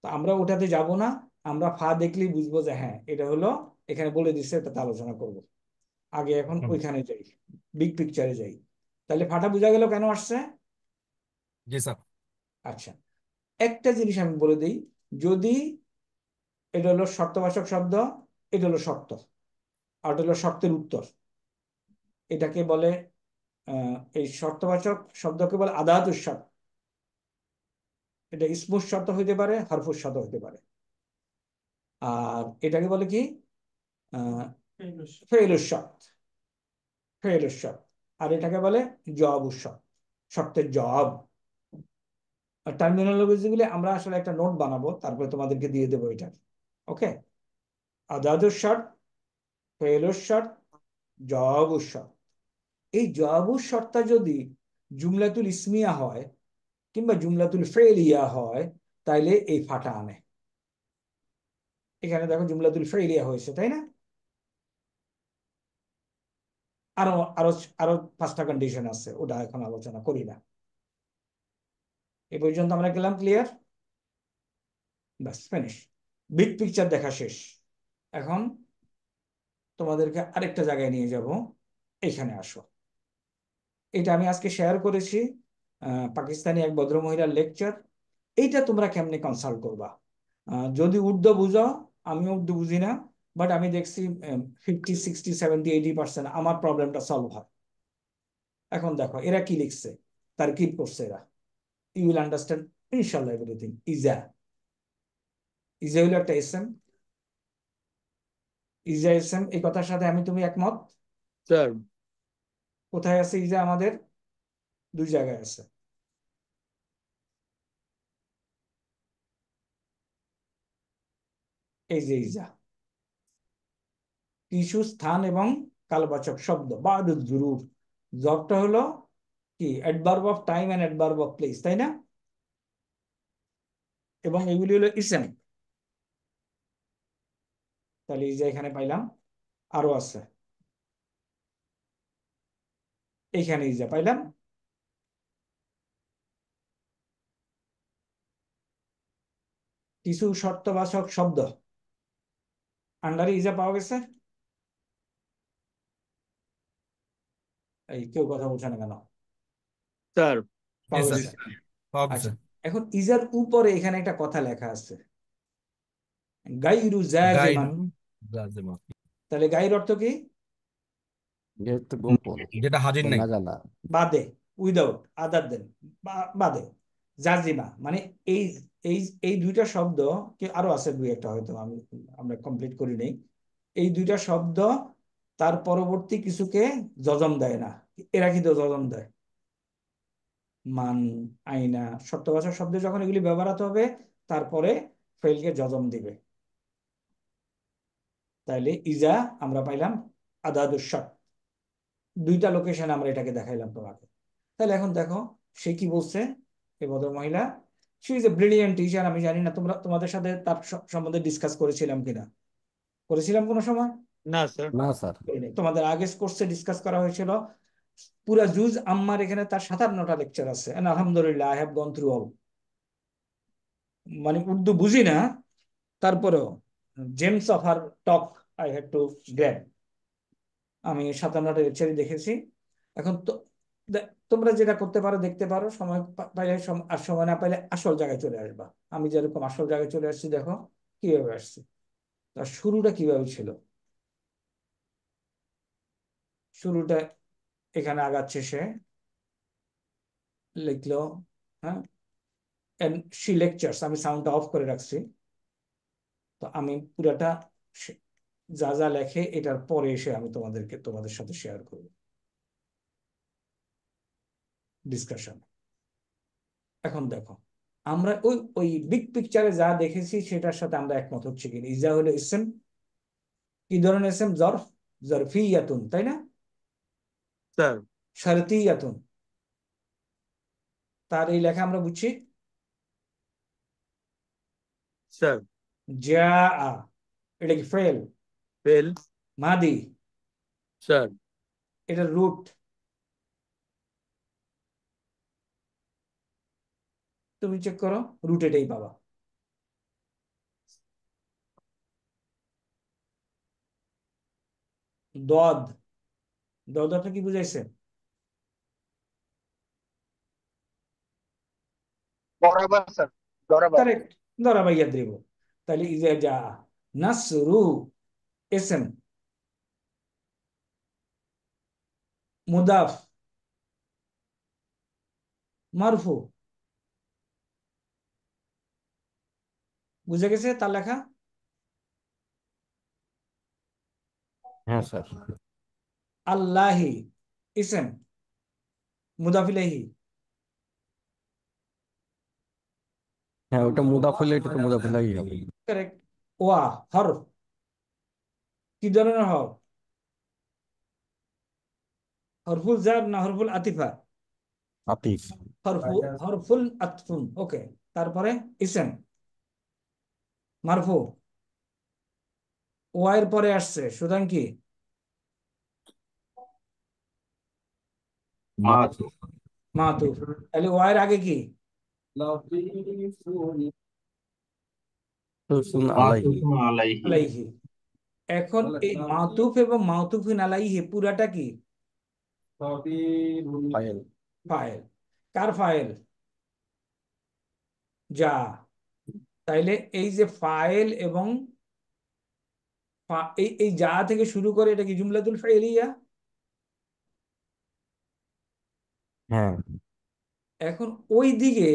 তো আমরা ওটাতে যাব না, আমরা ফা দেখলেই বুঝবো যে হ্যাঁ এটা হলো, এখানে বলে দিচ্ছে, এটাতে আলোচনা করব। আগে এখন ওইখানে যাই, বিগ পিকচারে যাই। তাহলে ফাটা বোঝা গেল কেন আসছে। জি স্যার। আচ্ছা, একটা জিনিস আমি বলে দিই, যদি এটা হলো শর্তবাচক শব্দ, এটা হলো শর্ত, আর এটা হলো শর্তের উত্তর। এটাকে বলে এই শর্তবাচক শব্দকে বলে আদাতুস শর্ত। এটা ইসমুস শর্ত হইতে পারে, হরফুস শর্ত হইতে পারে। আর এটাকে বলে কি ফেইলুস শর্ত, ফেইলুস শর্ত। আর এটাকে বলে জবাবুস শর্ত, শর্তের জবাব। টার্মিনোলজি গুলি আমরা আসলে একটা নোট বানাবো, তারপরে তোমাদেরকে দিয়ে দেবো এটা। ওকে, আদাতুস শর্ত, ফেইলুস শর্ত, জবাবুস শর্ত। এই জবাবুস শর্তটা যদি জুমলাতুল ইসমিয়া হয় কিংবা জুমলাতুল ফেইলিয়া হয়, তাইলে এই ফাটা আনে। এখানে দেখো জুমলাতুল ফেইলিয়া হয়েছে, তাই না? আরো আরো আরো 5টা কন্ডিশন আছে, ওটা এখন আলোচনা করি না। এই পর্যন্ত আমরা গেলাম, ক্লিয়ার? ব্যাস, ফিনিশ। বিগ পিকচার দেখা শেষ। এখন তোমাদেরকে আরেকটা জায়গায় নিয়ে যাব। এইখানে আসো। এটা আমি আজকে শেয়ার করেছি পাকিস্তানি এক ভদ্রমহিলার লেকচার। এইটা তোমরা কেমনে কনসাল্ট করবা? যদি উর্দু বুঝো, আমি উর্দু বুঝি না, বাট আমি দেখছি 50, 60, 70, 80% আমার প্রবলেমটা সলভ হয়। এখন দেখো এরা কি লিখছে, তার কি করছে এরা। ইউ উইল আন্ডারস্ট্যান্ড ইনশাল্লাহ এভরিথিং। ইজা, ইজা হলো একটা এসএম। ইজা এসএম, এই কথার সাথে তুমি একমত? স্যার। কোথায় আছে ইজা? আমাদের 2 জায়গায় আছে। এই যে ইজা, কিছু স্থান এবং কালবাচক শব্দ বাদুল জুরুর। জবটা হলো কি adverb of time and adverb of place, তাই না? এবং এগুলি হলো ইসেম। তাহলে ইজা এখানে পাইলাম, আরো আছে এইখানে ইজা পাইলাম। কিছু শর্তবাচক শব্দ আন্ডারে ইজা পাওয়া গেছে। এই কেউ কথা বলছে না কেন? স্যার। পাওয়া স্যার, গেছে। পাওয়া গেছে। আচ্ছা, এখন ইজার উপরে এখানে একটা কথা লেখা আছে, গাইরু জাজিমান। গাইরু জাজিমা, তাহলে গাইর অর্থ কি? যেহেতু গোপন যেটা হাজির নাই। না জানা। বাদে, উইদাউট, আদার দেন, বাদে। জাজিমা মানে এই এই এই 2টা শব্দ, কি আরো আছে 2-1টা হয়তো আমরা কমপ্লিট করি নেই। এই 2টা শব্দ তার পরবর্তী কিছুকে জজম দেয় না। এরা কিন্তু জজম দেয়। মান, আইনা, শর্তবাচক শব্দে যখন এগুলি ব্যবহৃত হবে, তারপরে ফেলকে জজম দিবে। তাইলে ইজা আমরা পাইলাম আদাদুস শর্ত। 2টা লোকেশন আমরা এটাকে দেখাইলাম তোমাকে। তাহলে এখন দেখো সে কি বলছে, এই ভদ্র মহিলা। She is a brilliant teacher. আমি জানি না তোমাদের সাথে তার সম্বন্ধে ডিসকাস করেছিলাম কিনা। করেছিলাম কোনো সময়? না স্যার। না স্যার। করিনি। তোমাদের আগের কোর্সে ডিসকাস করা হয়েছিল। পুরা জুজ আম্মার এখানে তার 57টা লেকচার আছে, and আলহামদুলিল্লাহ I have gone through all. মানে উর্দু বুঝি না, তারপরেও James of her talk I had to grab. আমি 57টা লেকচারই দেখেছি। এখন তো তোমরা যেটা করতে পারো, দেখতে পারো, সময় পাইলে আর সময় না পাইলে আসল জায়গায় চলে আসবা। আমি যেরকম আসল জায়গায় চলে আসছি, দেখো কিভাবে আসছি। তার শুরুটা কিভাবে ছিল। শুরুটা এখানে আগাচ্ছে সে, লিখলো, হ্যাঁ, এন্ড শি লেকচার্স। আমি সাউন্ডটা অফ করে রাখছি। তো আমি পুরাটা যা যা লেখে এটার পরে এসে আমি তোমাদের সাথে শেয়ার করব ডিসকাশন। এখন দেখো আমরা ওই ওই বিগ পিকচারে যা দেখেছি সেটার সাথে আমরা একমত হচ্ছে কিনা। ইজা হলো ইসেম। কি ধরনের ইসেম? জরফ, জরফিয়াতুন, তাই না? স্যার। শারতিয়াতুন। তার এই লেখা আমরা বুঝছি। স্যার। জা, এটা কি ফেল? ফেল। মাদি, স্যার। এটা রুট। তুমি চেক করো, রুট এটাই পাবা। দদ, দদটা কি বুঝাইছে? বরাবর স্যার, বরাবর। কারেক্ট, দরাবা ইয়াদ্রিবু। তাহলে ইজা জা, নাসরু ইসম, মুদাফ মারফু। বুঝে গেছে তার লেখা? হ্যাঁ স্যার। আল্লাহি ইসম, মুদাফ ইলাইহি। হ্যাঁ, ওটা মুদাফ হলে এটা তো মুদাফ ইলাইহি হবে। কারেক্ট। ওয়া হরফ, কি ধরনের হরফ? হরফুল জার না হরফুল আতিফা? আতিফ। হরফুল আতফুন। ওকে, তারপরে ইসম মারফু, ওয়া এর পরে আসছে, সুতরাং কি মাতুফ। মাতুফ। তাহলে ওয়া এর আগে কি? মাতুফুন আলাইহি। মাতুফুন আলাইহি। আলাইহি। এখন এই মাতুফ এবং মাতুফিন আলাইহি পুরাটা কি? ফাইল। ফাইল। কার ফাইল? যা। তাইলে এই যে ফাইল এবং এই এই যা থেকে শুরু করে এটা কি জুমলাতুল ফাইলিয়া? হ্যাঁ এখন ওই দিকে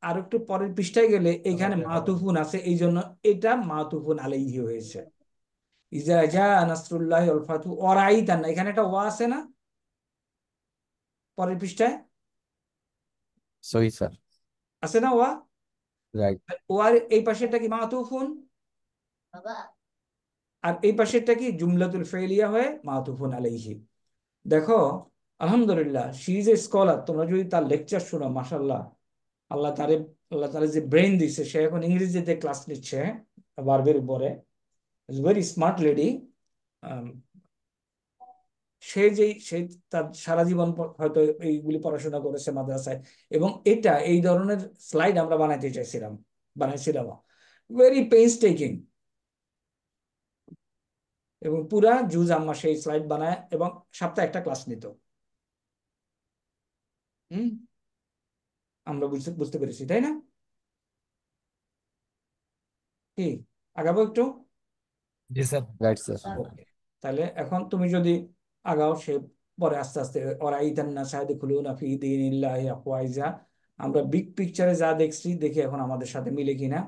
আর একটু পরের পৃষ্ঠায় গেলে এখানে মাতুফুন আছে, এই জন্য এটা মাতুফুন আলাইহি হয়েছে। ইজা জা নাসরুল্লাহ ওয়াল ফাতহু ওয়ারাইতান, এখানে একটা ওয়া আছে না পরের পৃষ্ঠায়? সহি স্যার। আছে না ওয়া? রাইট। ওয়ার এই পাশেরটা কি মাতুফুন, আর এই পাশেরটা কি জুমলাতুল ফাইলিয়া হয়ে মাতুফুন আলাইহি। দেখো, আলহামদুলিল্লাহ, শি ইজ এ স্কলার। তোমরা যদি তার লেকচার শোনো, মাশাআল্লাহ, আল্লাহ তারে আল্লাহ তারে যে ব্রেন দিছে, সে এখন ইংরেজিতে ক্লাস নিচ্ছে ভার্বের উপরে। Very smart lady. সে তার সারা জীবন হয়তো এইগুলি পড়াশোনা করেছে মাদ্রাসায়, এবং এটা এই ধরনের স্লাইড আমরা বানাইছিলাম ভেরি পেইন্স টেকিং, এবং পুরা জুজ আম্মা সেই স্লাইড বানায় এবং সপ্তাহে একটা ক্লাস নিত। হুম, আমরা বুঝতে বুঝতে পেরেছি, তাই না? কি আগাবো একটু? জি স্যার। Right sir. ওকে, তাহলে এখন তুমি যদি আগাও, সে পরে আস্তে আস্তে ওরাইতান না সাইদুখুলুনা ফি দীনিল্লাহি আফওয়াইজা, আমরা বিগ পিকচারে যা দেখছি, দেখি এখন আমাদের সাথে মিলে কিনা।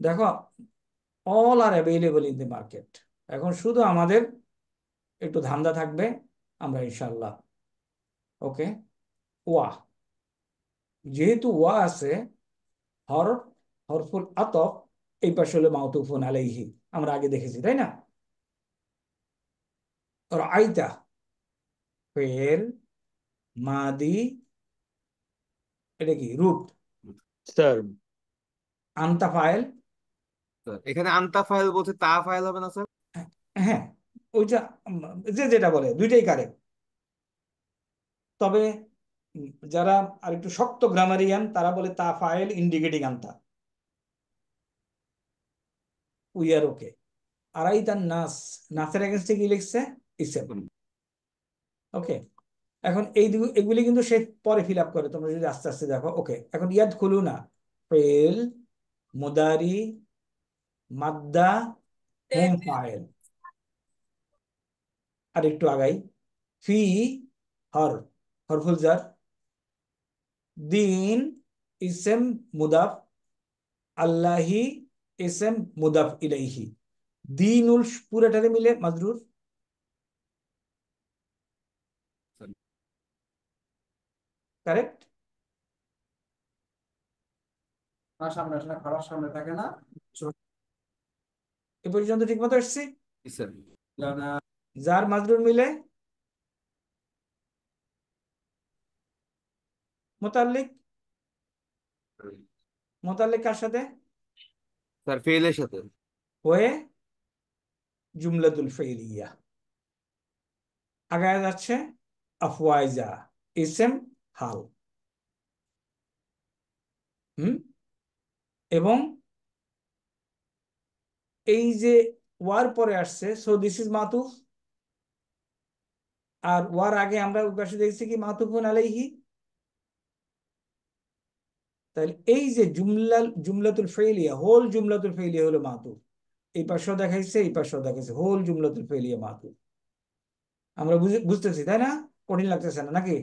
দেখো, all R available in the market. এখন শুধু আমাদের একটু ধান্দা থাকবে, আমরা ইনশাল্লাহ। ওকে, ওয়া, যেহেতু ওয়া আছে, হরফ, হরফুল আতফ এই পাশে হলো মাউতুফুন আলাইহি, আমরা আগে দেখেছি, তাই না? রাআইতা ফেল, মাদি, এটা কি রুট, স্যার আনতা ফাইল। এখানে আনতা ফাইল বলতে তা ফাইল হবে না স্যার? হ্যাঁ, ওইটা যে যেটা বলে দুইটাই কারেক্ট। তবে যারা আর একটু শক্ত গ্রামারিয়ান তারা বলে তা ফাইল ইন্ডিকেটিং আনতা। উই আর ওকে। আরাইতান নাস, নাসের এগেনস্টে কি লিখছে? ইসেম। ওকে, এখন এগুলি কিন্তু সে পরে ফিল আপ করে, তোমরা যদি আস্তে আস্তে দেখো। ওকে, এখন ইয়াদ খুলু না, ফেল, মুদারি, মাদ্দা, হুম ফাইল। আর একটু আগাই, ফি হর, হরফুল জার, দিন ইসেম মুদাফ, আল্লাহি ইসেম মুদাফ ইলাইহি। দিনুল পুরাটারে মিলে মাজরুর। কারেক্ট? এ পর্যন্ত ঠিক মতো এসছি? যার মাজরুর মিলে মোতাল্লিক, মোতাল্লিক কার সাথে? স্যার ফেলের সাথে। হয়ে জুমলাতুল ফাইলিয়া। আগায় যাচ্ছে আফওয়াইজা ইসেম হাল। হুম, এবং এই যে ওয়ার পরে আসছে, সো দিস ইজ মাতুফ, আর ওয়ার আগে আমরা ওই পাশে দেখছি কি মাতুফুন আলাইহি। তাহলে এই যে জুমলাতুল ফাইলিয়া, হোল জুমলাতুল ফাইলিয়া হলো মাতুফ। এই পাশেও দেখাইছে, এই পাশেও দেখাইছে, হোল জুমলাতুল ফাইলিয়া মাতুফ। আমরা বুঝতেছি তাই না? কঠিন লাগতেছে না নাকি?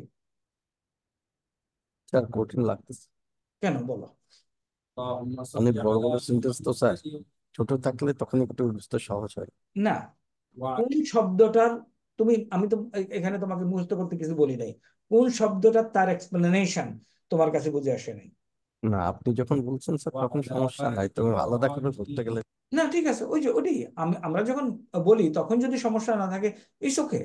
স্যার কঠিন লাগতেছে, কেন বলো? অনেক বড় বড় সেন্টেন্স তো স্যার, ছোট থাকলে তখন একটু বুঝতে সহজ হয়। না, কোন শব্দটার আমি তো এখানে তোমাকে মুখস্থ করতে কিছু বলি নাই। কোন শব্দটার তার এক্সপ্লেনেশন তোমার কাছে বুঝে আসে নাই? না, আপনি যখন বলছেন স্যার তখন সমস্যা নাই, তবে আলাদা করে বলতে গেলে না ঠিক আছে, ওই যে ওটাই আমরা যখন বলি তখন যদি সমস্যা না থাকে, ইটস ওকে।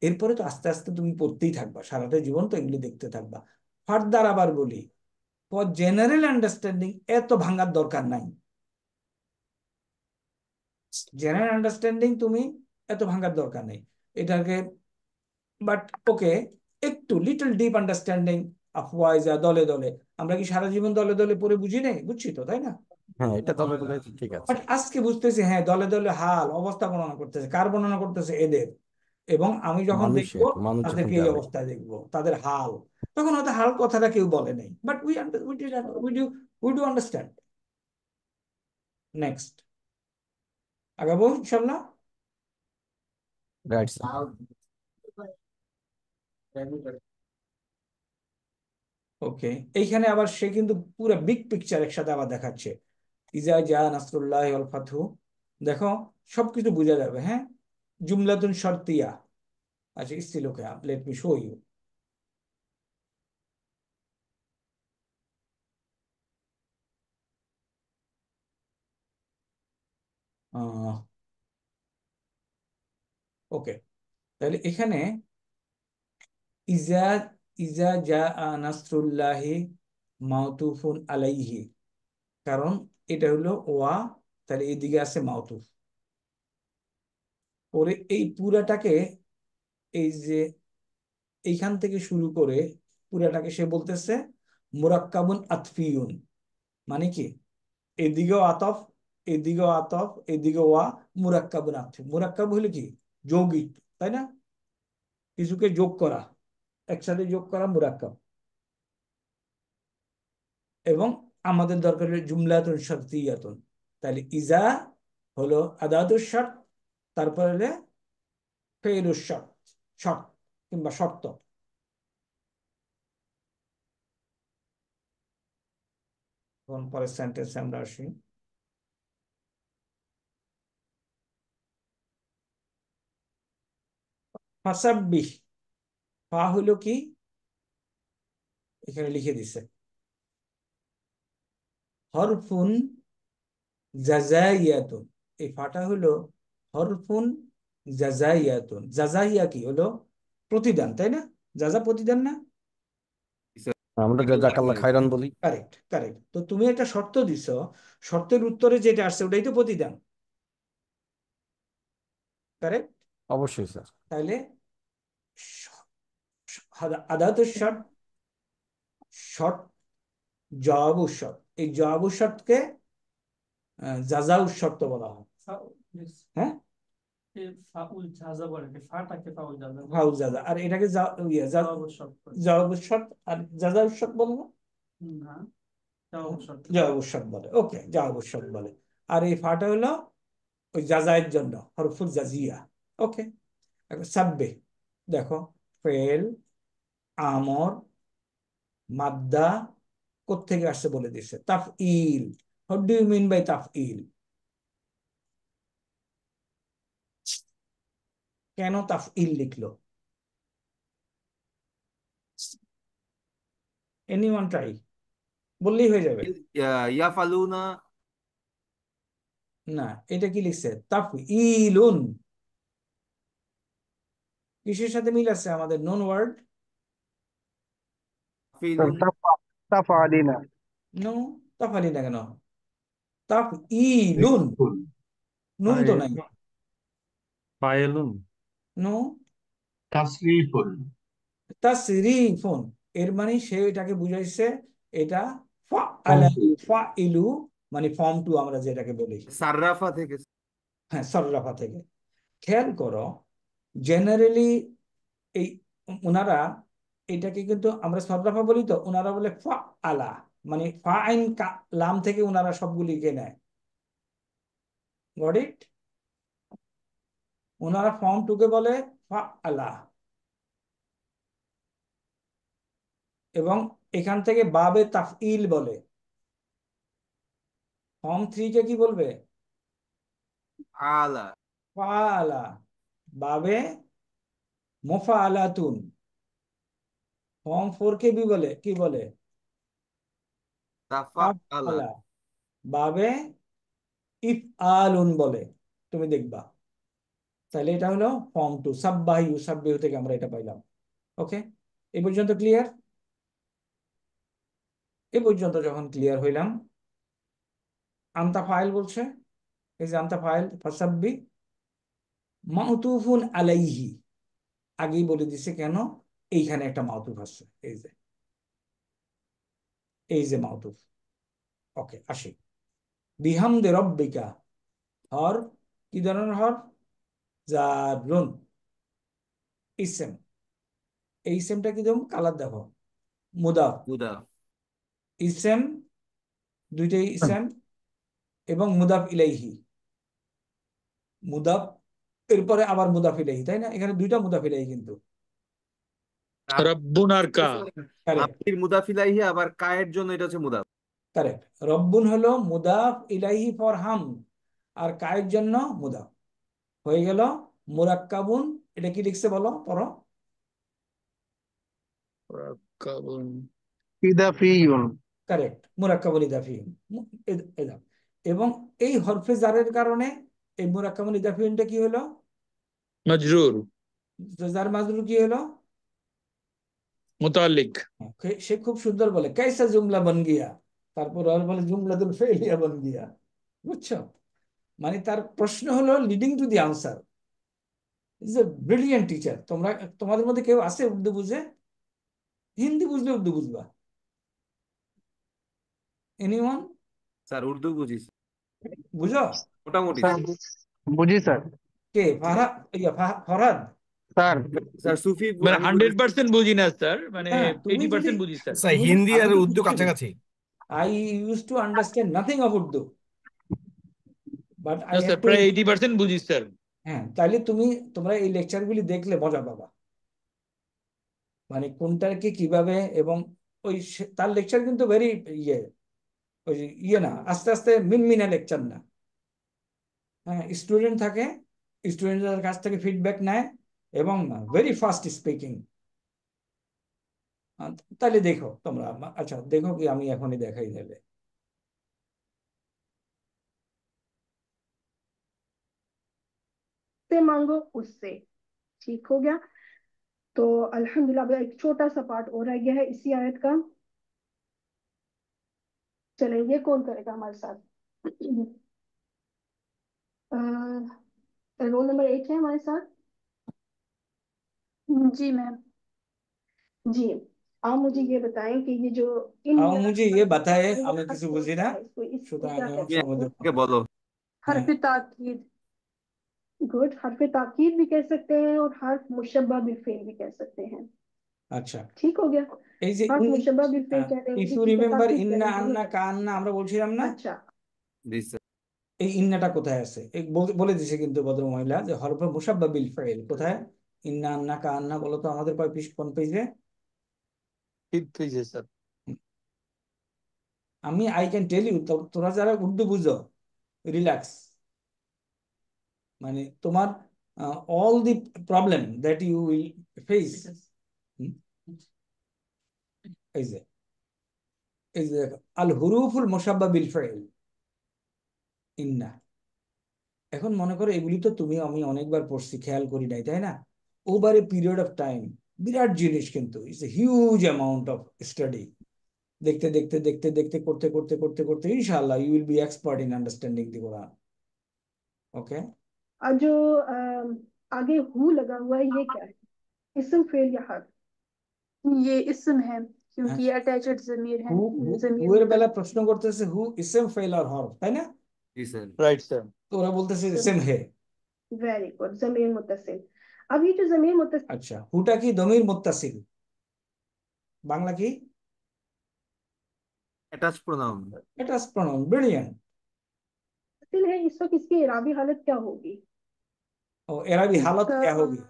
এরপরে তো আস্তে আস্তে তুমি পড়তেই থাকবা, সারাটা জীবন তো এগুলি দেখতে থাকবা। ফার্দার আবার বলি, ফর জেনারেল আন্ডারস্ট্যান্ডিং এত ভাঙার দরকার নাই। জেনারেল আন্ডারস্ট্যান্ডিং তুমি এত ভাঙার দরকার নেই এটাকে। বাট ওকে, একটু little deep understanding of wise দলে দলে। আমরা কি সারা জীবন দলে দলে পড়ে বুঝি নাই? বুঝছি তো, তাই না? হ্যাঁ, এটা তবে বলে ঠিক আছে। বাট আজকে বুঝতেছি, হ্যাঁ, দলে দলে হাল অবস্থা বর্ণনা করতেছে। কার বর্ণনা করতেছে? এদের। এবং আমি যখন দেখবো মানুষ যখন তাদেরকে এই যাবে অবস্থায় দেখবো, তাদের হাল, তখন হয়তো হাল কথাটা কেউ বলে নাই, but we do understand. Next, আগাবো ইনশাল্লাহ। Right sir. ওকে, এইখানে আবার সে কিন্তু পুরো বিগ পিকচার একসাথে আবার দেখাচ্ছে। ইজা জা নাসরুল্লাহ ওয়াল ফাতহু, দেখো সবকিছু বোঝা যাবে। হ্যাঁ, জুমলাতুন শর্তিয়া। আচ্ছা, still okay, let me show you. Okay, তাহলে এখানে ইজা ইজা জা নাসরুল্লাহি মাউতুফুন আলাইহি, কারণ এটা হলো ওয়া, তাহলে এইদিকে আছে মাউতুফ। পরে এই পুরাটাকে, এই যে এইখান থেকে শুরু করে পুরাটাকে সে বলতেছে মুরাক্কাবুন আতফিউন। মানে কি? এদিকেও আতফ, এদিকেও আতফ, এদিকে ওয়া, মুরাক্কাবুন আতফি। মুরাক্কাব হলো কি? যৌগিক, তাই না? কিছুকে যোগ করা, একসাথে যোগ করা মুরাক্কাব। এবং আমাদের দরকার হলো জুমলাতুন শর্তিয়াতুন। তাহলে ইজা হলো আদাতুস শর্ত, তারপরে হলে ফেইলুস শর্ত, শর্ত কিংবা শর্ত। এখন পরের সেন্টেন্সে আমরা আসি। ফাসাব্বিহ, ফা হলো কি? এখানে লিখে দিছে হরফুন জাজাইয়াতুন। এই ফাটা হলো হরফুন জাজাইয়াতুন। জাজাইয়া কি হলো? প্রতিদান, তাই না? জাজা প্রতিদান না? আমরা জাজাকাল্লাহ খাইরান বলি। Correct, correct. তো তুমি একটা শর্ত দিছো, শর্তের উত্তরে যেটা আসছে ওটাই তো প্রতিদান, কারেক্ট? অবশ্যই স্যার। তাইলে আদাতুস শর্ত, শর্ত, জবাবু শর্ত। এই জবাবু শর্তকে জাজাউ শর্ত বলা হয়। হ্যাঁ, ফাউল জাজা। আর এটাকে জবাবু শর্ত আর জাজাউ শর্ত বলে না? জবাবু শর্ত বলে। ওকে, জবাবু শর্ত বলে। আর এই ফাটা হলো ওই জাজায়ের জন্য, হরফুল জাজিয়া। ওকে, এখন সাব্বে, দেখো ফেল, আমর, মাদ্দা কোত্থেকে আসছে বলে দিছে। তাফইল। What do you mean by তাফইল? কেন তাফইল লিখলো? এনিওয়ান ট্রাই, বললেই হয়ে যাবে। ইয়াফালুনা। না, এটা কি লিখছে? তাফইলুন। কিসের সাথে মিল আছে আমাদের? নন ওয়ার্ড। ফিলুন। তাফালিনা। নো, তাফালি না কেন? তাফইলুন, নুন তো নাই। পায়েলুন। নো, তাসরিফুন। তাসরিফুন। এর মানে সে এটাকে বুঝাইছে এটা ফর্ম টু। ফাইলু, মানে ফর্ম টু আমরা যেটাকে বলি। সাররাফা থেকে। হ্যাঁ, সররাফা থেকে। খেয়াল করো, জেনারেলি এই ওনারা এটাকে কিন্তু আমরা সররাফা বলি, তো ওনারা বলে ফা আলা, মানে ফা আইন লাম থেকে ওনারা সবগুলিকে নেয়। Got it? ওনারা ফর্ম টুকে বলে ফা আলা, এবং এখান থেকে বাবে তাফইল বলে। ফর্ম 3 কে কি বলবে? আলা ফা আলা, বাবে মোফা আলাতুন। ফর্ম 4 কে কি বলে? কি বলে? তাফা আলা আলা, বাবে ইফ আলুন বলে। তুমি দেখবা। তাহলে এটা হলো ফর্ম 2, সাব্বাহ ইউসাব্বিহু থেকে আমরা এটা পাইলাম। ওকে, এই পর্যন্ত ক্লিয়ার? এই পর্যন্ত যখন ক্লিয়ার হইলাম, আনতা ফাইল বলছে, এই যে আনতা ফাইল ফাসাব্বি মাউতুফুন আলাইহি, আগেই বলে দিছে কেন এইখানে একটা মাউতুফ আছে, এই যে মাউতুফ। ওকে, আসি। বিহামদে রব্বিকা, হর কি ধরনের হর? জারুন, ইসেম। এই ইসেমটা কি দেব? কালার দেখো, মুদাফ। মুদা ইসেম, দুইটাই ইসেম, এবং মুদাফ ইলাইহি। মুদাফ এরপরে আবার মুদাফ ইলাইহি, তাই না? এখানে দুইটা মুদাফ ইলাইহি কিন্তু। রব্বুন আর কা। কারেক্ট, আপনির মুদাফিলাইহি, আবার কায়ের জন্য এটা হচ্ছে মুদাফ। কারেক্ট। রব্বুন হলো মুদাফ ইলাইহি ফর হাম, আর কায়ের জন্য মুদাফ হয়ে গেল মুরাক্কাবুন। এটা কি লিখছে বলো, পড়ো। মুরাক্কাবুন ইদাফিউন। কারেক্ট, মুরাক্কাবুল ইদাফি। এবং এই হরফে জারের কারণে এই মুরাক্কাবুল ইদাফিটা কি হলো? মজরুর জার মাজরুর কি হলো? মুতাল্লিক। সে খুব সুন্দর বলে কাইসা জুমলা বন গিয়া, তারপর আর বলে জুমলাতুল ফেলিয়া বন গিয়া। বুঝছো? মানে তার প্রশ্ন হলো leading to the answer. Is a brilliant teacher. তোমাদের মধ্যে কেউ আছে উর্দু বুঝে? হিন্দি বুঝলে উর্দু বুঝবা? এনিওয়ান? স্যার উর্দু বুঝিস বুঝো? মোটামুটি। স্যার বুঝি স্যার। কে? ফরহাদ? স্যার স্যার সুফি মানে আমি বুঝি। 100% বুঝি না স্যার, মানে হ্যাঁ, তুমি যদি 80% বুঝি স্যার। স্যার তুমি হিন্দি আমি আর তো উর্দু বুঝছি না। কাছাকাছি। I used to understand nothing of Urdu, but I না had স্যার, to. প্রায় 80% বুঝি স্যার। হ্যাঁ, তাহলে তোমরা এই লেকচারগুলি দেখলে মজা পাবা, মানে কোনটাকে কিভাবে। এবং তার লেকচার কিন্তু ভেরি ইয়ে, ওই যে ইয়ে না, আস্তে আস্তে মিনমিনা লেকচার না। হ্যাঁ, স্টুডেন্ট থাকে, স্টুডেন্টদের কাছ থেকে ফিডব্যাক নেয়, এবং ভেরি ফাস্ট স্পিকিং। তাহলে দেখো তোমরা। আচ্ছা, দেখো কি আমি এখনই দেখাই দেবে। से मांगो उससे। ठीक हो गया। तो अल्हम्दुलिल्लाह, अब एक छोटा सा पार्ट और रह गया है इसी आयत का। चलें, ये कौन करेगा हमारे साथ? रोल नंबर 8 है हमारे साथ। जी मैम। जी, आप मुझे ये बताएं कि ये जो इन आओ मुझे ये बताए, ये আমি हर्फ কিছু कौन বুঝি सा না, है? इसको সুতরাং क्या আমি कहते সময় हैं? দেব। আমাকে বলো। हर्फ ताकीद। गुड, हर्फ ताकीद भी कह सकते हैं और हर्फ मुशब्बह बिल फेल भी कह सकते हैं। আচ্ছা, ठीक हो गया। এই যে हर्फ मुशब्बह बिल फेल कहते हैं ইফ ইউ जिसकी রিমেম্বার ताकीद ইন্না करने की আন্না जरूरत কান্না আমরা বলছিলাম না? है। अच्छा, জি স্যার। এই ইন্নাটা কোথায় আছে? বলে দিছে কিন্তু ভদ্র মহিলা, যে হরফে মুসাব্বা বিল ফাইল কোথায়? ইন্না আন্না কান্না বলো তো আমাদের কয় পিস, কোন পেজে? ঠিক পেয়েছে স্যার। আমি আই ক্যান টেল ইউ, তোরা যারা উর্দু বুঝো, রিল্যাক্স। মানে তোমার all the problem that you will face, এই যে দেখো, আল হুরুফুল মুসাব্বা বিল ফাইল ইন্না। এখন মনে করো এগুলি তো তুমি আমি অনেকবার পড়ছি, খেয়াল করি নাই, তাই না? Over a period of time বিরাট জিনিস, কিন্তু it's a huge amount of study. দেখতে দেখতে দেখতে দেখতে করতে করতে করতে করতে ইনশাআল্লাহ you will be expert in understanding the Quran. Okay, और जो आगे हु लगा हुआ है, ये क्या है? इस्म फेल या हर्फ? ये इस्म है क्योंकि ये अटैच्ड जमीर है। হু এর বেলা প্রশ্ন করতেছে হু ইসম ফেল আর হরফ, তাই না? জি স্যার। Right sir. তো ওরা বলতেছে ইসম হে। वेरी गुड, जमीर मुत्तसिल। अब ये जो जमीर मुत्तसिल, আচ্ছা, হুটা কি দমির মুত্তাসিল? বাংলা কি? Attach pronoun. এটা প্রনাউন, ব্রিলিয়ান্ট। मुश्किल है इस वक्त इसकी इराबी हालत क्या होगी? ও এরাবি হালত इसका क्या होगी,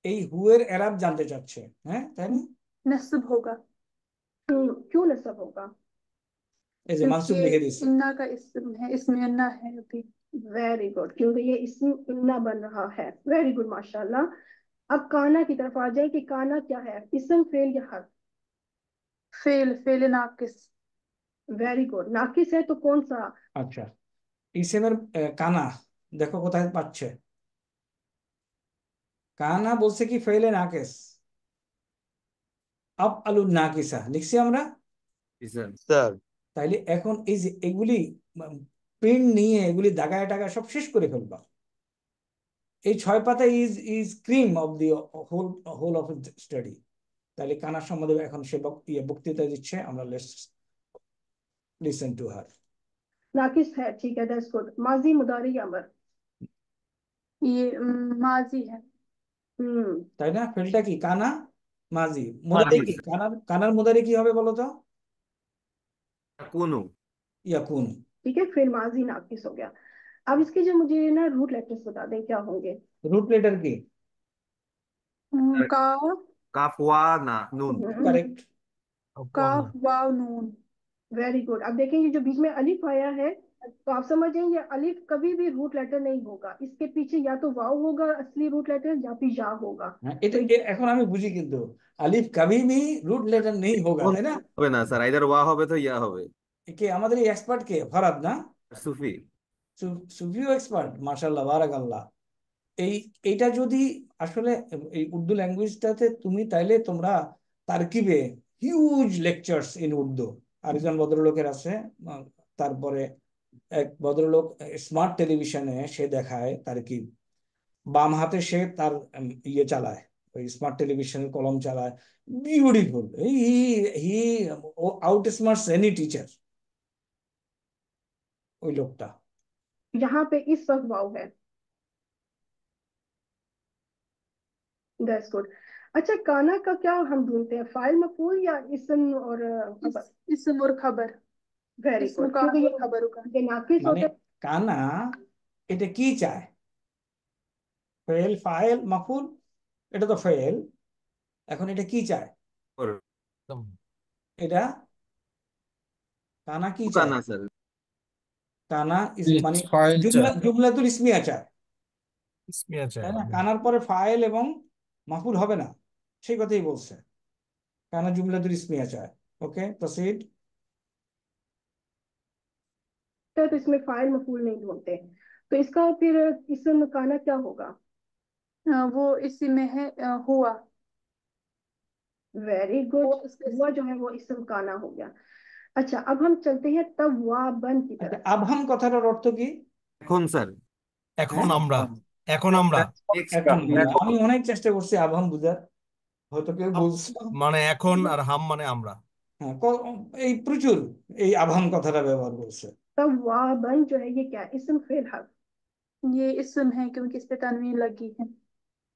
এই হুয়ের এরাব জানতে চাচ্ছে, হ্যাঁ তাই না? नस्ब होगा। क्यों नस्ब होगा? এই যে মানসুব क्योंकि লিখে দিচ্ছে। इन्ना का इस्म है, इसमें अन्ना है अभी। वेरी गुड, क्योंकि ये इस्म इन्ना बन रहा है। वेरी गुड, माशाल्लाह। अब काना की तरफ आ जाए कि काना क्या है, इस्म, फेल या हर्फ? फेल, फेल नाकिस। वेरी गुड, नाकिस है तो कौन सा? আচ্ছা, ইসেমের কানা দেখো কোথায় পাচ্ছে। কানা বলছে কি ফেলে নাকেস, আপ আলু নাকিসা লিখছি আমরা। স্যার তাইলে এখন এই যে এগুলি প্রিন্ট নিয়ে এগুলি দাগায় টাগায় সব শেষ করে ফেলবা। এই 6 পাতা is is cream of the whole whole of study. তাহলে কানার সম্বন্ধে এখন সে বক্তৃতা দিচ্ছে, আমরা লিসেন টু হার। नाकिस है, ठीक है, दैट्स गुड। माजी, मुदारी, अमर? ये माजी है। তাই না? ফেলটা কি কানা, মাজি। মুদারি কি কানার মুদারি কি হবে বলো তো? কোনো ইয়াকুন। ठीक है, फिर माजी नाकिस हो गया। अब इसके जो मुझे ना रूट लेटर्स बता दें क्या होंगे। রুট লেটার কি? का, কাফ ওয়া না নুন। करेक्ट। काफ, वाव, नून। Very good. अब देखेंगे जो बीच में अलिफ आया है, तो आप समझ जाएंगे ये अलिफ कभी भी रूट लेटर नहीं होगा, इसके पीछे या तो वाव होगा असली रूट लेटर, या फिर या होगा। হ্যাঁ, এটা এখন আমি বুঝি, কিন্তু আলিফ কবি ভি রুট লেটার নেই হোগা, তাই না? হবে না স্যার, আইদার ওয়া হবে তো ইয়া হবে। কে আমাদের এই এক্সপার্ট কে? ফরাদ না? সুফি। সুফিও এক্সপার্ট, মাশাআল্লাহ, বারাকাল্লাহ। এইটা যদি আসলে এই উর্দু ল্যাঙ্গুয়েজটাতে তুমি তাইলে তোমরা তারকিবে হিউজ লেকচার্স ইন উর্দু। আরেকজন ভদ্রলোকের আছে, তারপরে এক ভদ্রলোক স্মার্ট টেলিভিশনে সে দেখায় তারকিব, বাম হাতে সে তার ইয়ে চালায়, ওই স্মার্ট টেলিভিশনের কলম চালায়, বিউটিফুল। হি ও আউট স্মার্টস এনি টিচার, ওই লোকটা। यहाँ पे इस वक्त वाव है। That's good. अच्छा, काना का क्या हम ढूंढते हैं, फाइल मफूल या इसम और खबर? इसम और खबर। वेरी गुड, क्योंकि ये खबर होगा, ये नाकिस মানে होता है। কানা এটা কি চায়? ফেল, ফাইল, মাফুল, এটা তো ফেল। এখন এটা কি চায়? এটা কানা কি চায়? কানা স্যার। কানা মানে ফাইল চায়, জুমলাতুল ইসমিয়া চায়, ইসমিয়া চায়। তাই না? কানার পরে ফাইল এবং মাফুল হবে না, সেই কথাই বলছে। কানা জুমলাতুল ইসমিয়া চায়। ওকে, প্রসিড। तो इसमें फाइल मफूल नहीं ढूंढते, तो इसका फिर इसम काना क्या होगा? वो इसी में है हुआ। वेरी गुड, हुआ जो है वो इसम काना हो गया। अच्छा, अब हम चलते हैं तवाबन की আচ্ছা, तरफ। আবহাম কথাটার অর্থ কি? এখন স্যার এখন হ্যাঁ, আমরা, এখন আমরা, এখন আমি অনেক চেষ্টা করছি আবহাম বুঝার, হয়তো কেউ বলছে। মানে এখন, আর হাম মানে আমরা। হ্যাঁ, এই প্রচুর এই আবহাম কথাটা ব্যবহার করছে। तवाबन जो है ये क्या, इसम फेल हर्फ? ये इसम है क्योंकि इस पे तनवीन लगी है।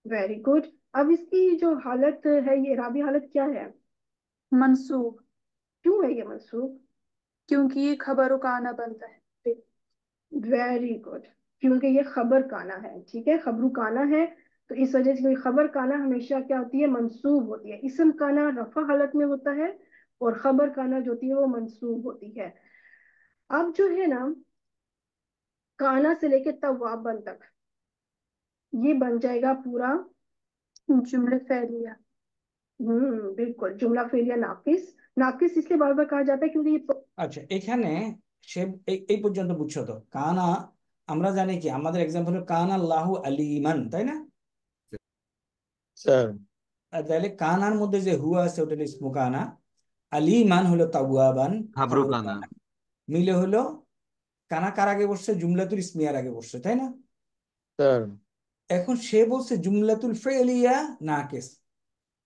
Very good. अब इसकी जो हालत है, ये इराबी हालत क्या है? मंसूब। क्यों है ये मंसूब? क्योंकि ये खबर का आना बनता है। वेरी गुड, क्योंकि ये खबर काना है। ठीक है, खबरू काना है, तो इस वजह से खबर काना हमेशा क्या होती है, मंसूब होती है। इसम काना रफा हालत में होता है, और खबर काना जो होती है वो मंसूब होती है। अब जो है ना, काना से लेके तवाबन तक ये बन जाएगा पूरा जुमले फेलिया। बिल्कुल, जुमला फेलिया नाकिस। नाकिस इसलिए बार बार कहा जाता है क्योंकि ये আচ্ছা, এখানে সে এই পর্যন্ত বুঝছো তো? কানা আমরা জানি কি, আমাদের এক্সাম্পল কানা আল্লাহু আলিমান, তাই না? স্যার তাহলে কানার মধ্যে যে হুয়া আছে ওটা হলো ইসমু কানা, আলিমান হলো তাওয়াবান, খাবরু কানা। মিলে হলো কানা কার আগে বসছে? জুমলাতুল ইসমিয়ার আগে বসছে, তাই না? স্যার এখন সে বলছে জুমলাতুল ফেলিয়া নাকিস,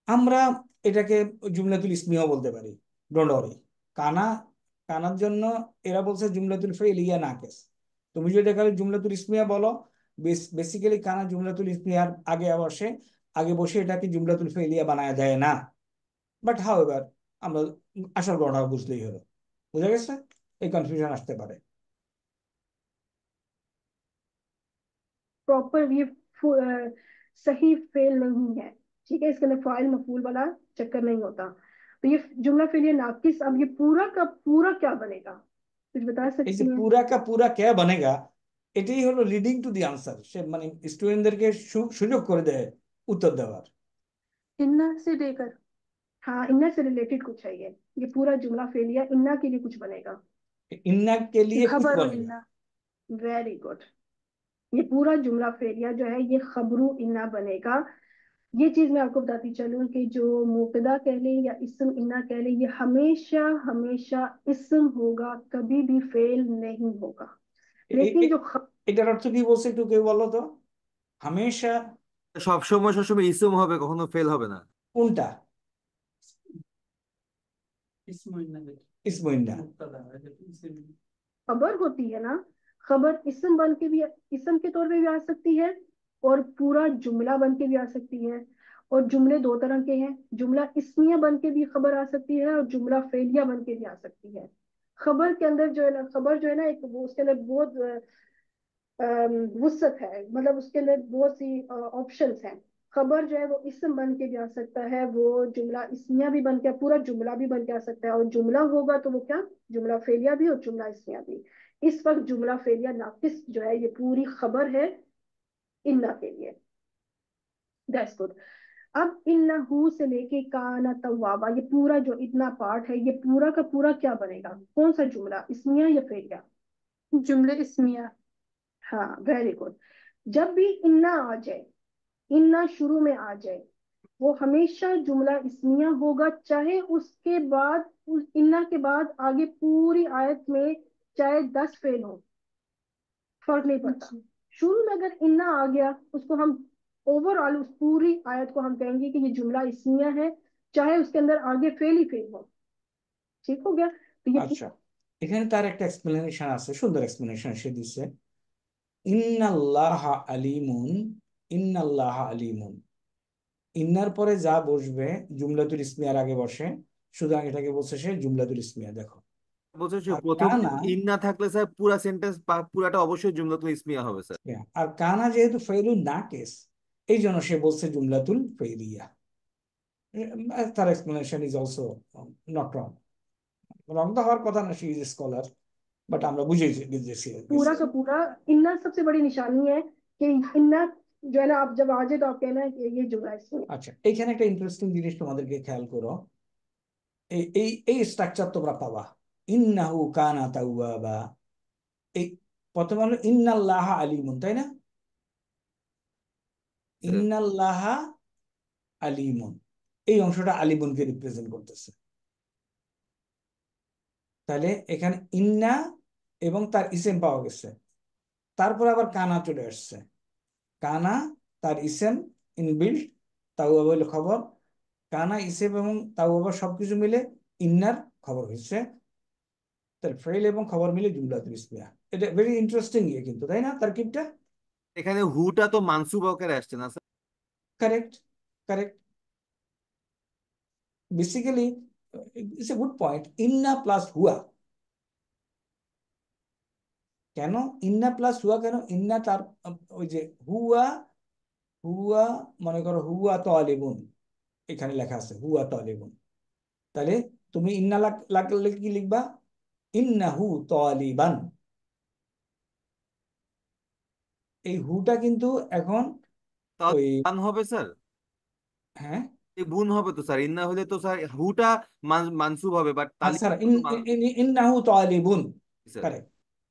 আমরা এটাকে জুমলাতুল ইসমিয়াও বলতে পারি, ডোন্ট ওয়ারি। কানা কানার জন্য এরা বলছে জুমলাতুল ফেলিয়া নাকিস। তুমি যদি এটাকে জুমলাতুল ইসমিয়া বলো, বেসিক্যালি কানা জুমলাতুল ইসমিয়ার আগে বসে এটাকে জুমলাতুল ফেলিয়া বানায় দেয় না। বাট হাউ এভার আমরা আসল ঘটনা বুঝলেই হলো। বুঝা গেছে? এই কনফিউশন আসতে পারে। प्रॉपर ये सही फेल नहीं है, ठीक है, इसके अंदर फाइल मफूल वाला चक्कर नहीं होता। तो ये जुमला फेल ये नाकिस, अब ये पूरा का पूरा क्या बनेगा, कुछ बता এই যে सकती हैं? পুরা কা পুরা কে বনেগা, এটাই হলো লিডিং টু দি আনসার। সে মানে স্টুডেন্টদেরকে সুযোগ করে দেয় উত্তর দেওয়ার। इन्ना से लेकर, हाँ इन्ना से रिलेटेड कुछ है ये पूरा जुमला फेल या इन्ना के लिए कुछ बनेगा। इन्ना के ये लिए कुछ खबर बनेगा। इन्ना, वेरी गुड। ये पूरा जुमला फेलिया जो है ये खबरू इन्ना बनेगा। ये चीज मैं आपको बताती चलूं कि जो मुब्तदा कह लें या इस्म इन्ना कह लें, ये हमेशा हमेशा इस्म होगा, कभी भी फेल नहीं होगा। लेकिन जो এটার অর্থ কি বলছে একটু কেউ বলো তো? হামেশা সবসময় ইসম হবে, কখনো ফেল হবে না। কোনটা? ইসমো ইন্না खबर होती है ना, खबर इस्म बन के भी, इस्म के तौर पे भी आ सकती है और पूरा जुमला बन के भी आ सकती है। और जुमले दो तरह के हैं, जुमला इस्मिया बन के भी खबर आ सकती है और जुमला फेलिया बन के भी आ सकती है। खबर के अंदर जो है ना, खबर जो है ना एक उसके अंदर बहुत वुसअत है, मतलब उसके अंदर बहुत सी ऑप्शंस हैं। खबर जो है वो इस्म बन के भी आ सकता है, वो जुमला इस्मिया भी बन के, पूरा जुमला भी बन के आ सकता है, और जुमला होगा तो वो क्या, जुमला फेलिया भी और जुमला इस्मिया भी। इस वक्त जुमला फेलिया नाकिस जो है ये पूरी खबर है इन्ना के लिए। That's good. अब इन्नहू से लेके काना तव्वाबा, ये पूरा जो इतना पार्ट है ये पूरा का पूरा क्या बनेगा, कौन सा जुमला, इस्मिया या फेलिया? जुमले इस्मिया। हाँ वेरी गुड। जब भी इन्ना आ जाए, इन्ना शुरू में आ जाए, वो हमेशा जुमला इस्मिया होगा, चाहे उसके बाद उस इन्ना के बाद आगे पूरी आयत में चाहे 10 फेल हो, फर्क नहीं पड़ता। शुरू में अगर इन्ना आ गया उसको हम ओवरऑल उस पूरी आयत को हम कहेंगे कि ये जुमला इस्मिया है, चाहे उसके अंदर आगे फेल ही फेल हो। ठीक हो गया? तो ये আচ্ছা, এখানে তার একটা এক্সপ্লেনেশন আছে, সুন্দর এক্সপ্লেনেশন সে দিচ্ছে। ইন্নাল্লাহা আলিমুন, ইন্নাল্লাহা আলিমুন, ইন্নার পরে যা বসবে জুমলাতুল ইসমিয়ার আগে বসে, সুতরাং এটাকে বলছে সে জুমলাতুল ইসমিয়া। দেখো, বলছে আর প্রথম কানা, ইন না থাকলে স্যার পুরা সেন্টেন্স পুরাটা অবশ্যই জুমলাতুল ইসমিয়া হবে স্যার। আর কানা যেহেতু ফেলুন না কেস, এই জন্য সে বলছে জুমলাতুল ফেলিয়া। তার explanation is also not wrong. Wrong তো হওয়ার কথা না, শি ইজ স্কলার, বাট আমরা বুঝেছি বুঝেছি। पूरा का पूरा इन्ना सबसे बड़ी निशानी है कि इन्ना जो है ना, आप जब आ जाए तो आप कहना है कि ये जुमला इसमें। আচ্ছা, এখানে একটা ইন্টারেস্টিং জিনিস তোমাদেরকে খেয়াল করো। এই এই এই স্ট্রাকচার তোমরা পাবা, ইন্নাহু কানা তাওয়াবা। এই প্রথমে হলো ইন্নাল্লাহা আলিমুন, তাই না? ইন্নাল্লাহা আলিমুন, এই অংশটা আলিমুনকে রিপ্রেজেন্ট করতেছে। তাহলে এখানে ইন্না এবং তার ইসেম পাওয়া গেছে। তারপর আবার কানা চলে আসছে, কানা তার ইসেম ইনবিল্ট, তাওয়াবা হলো খবর। কানা ইসেম এবং তাওয়াবা সবকিছু মিলে ইন্নার খবর হয়েছে। তাহলে ফেল এবং খবর মিলে জুমলাতুল ইসমিয়া। এটা ভেরি ইন্টারেস্টিং ইয়ে কিন্তু, তাই না তারকিবটা? এখানে হুটা তো মানসুব আকারে আসছে না sir? Correct, correct. Basically it's a good point. ইন্না প্লাস হুয়া, কেন ইন্না প্লাস হুয়া, কেন ইন্না তার ওই যে হুয়া, হুয়া মনে করো হুয়া তালিবুন, এখানে লেখা আছে হুয়া তালিবুন। তাহলে তুমি ইন্না লাগলে কি লিখবা? ইন্নাহু তালিবান। এই হুটা কিন্তু এখন তাহলে ওই, বান হবে স্যার? হ্যাঁ এই বুন হবে তো স্যার, ইন্না হলে তো স্যার হুটা মানসুব হবে, বাট হ্যাঁ তালিব স্যার, ইন্নাহু তালিবুন, কারেক্ট,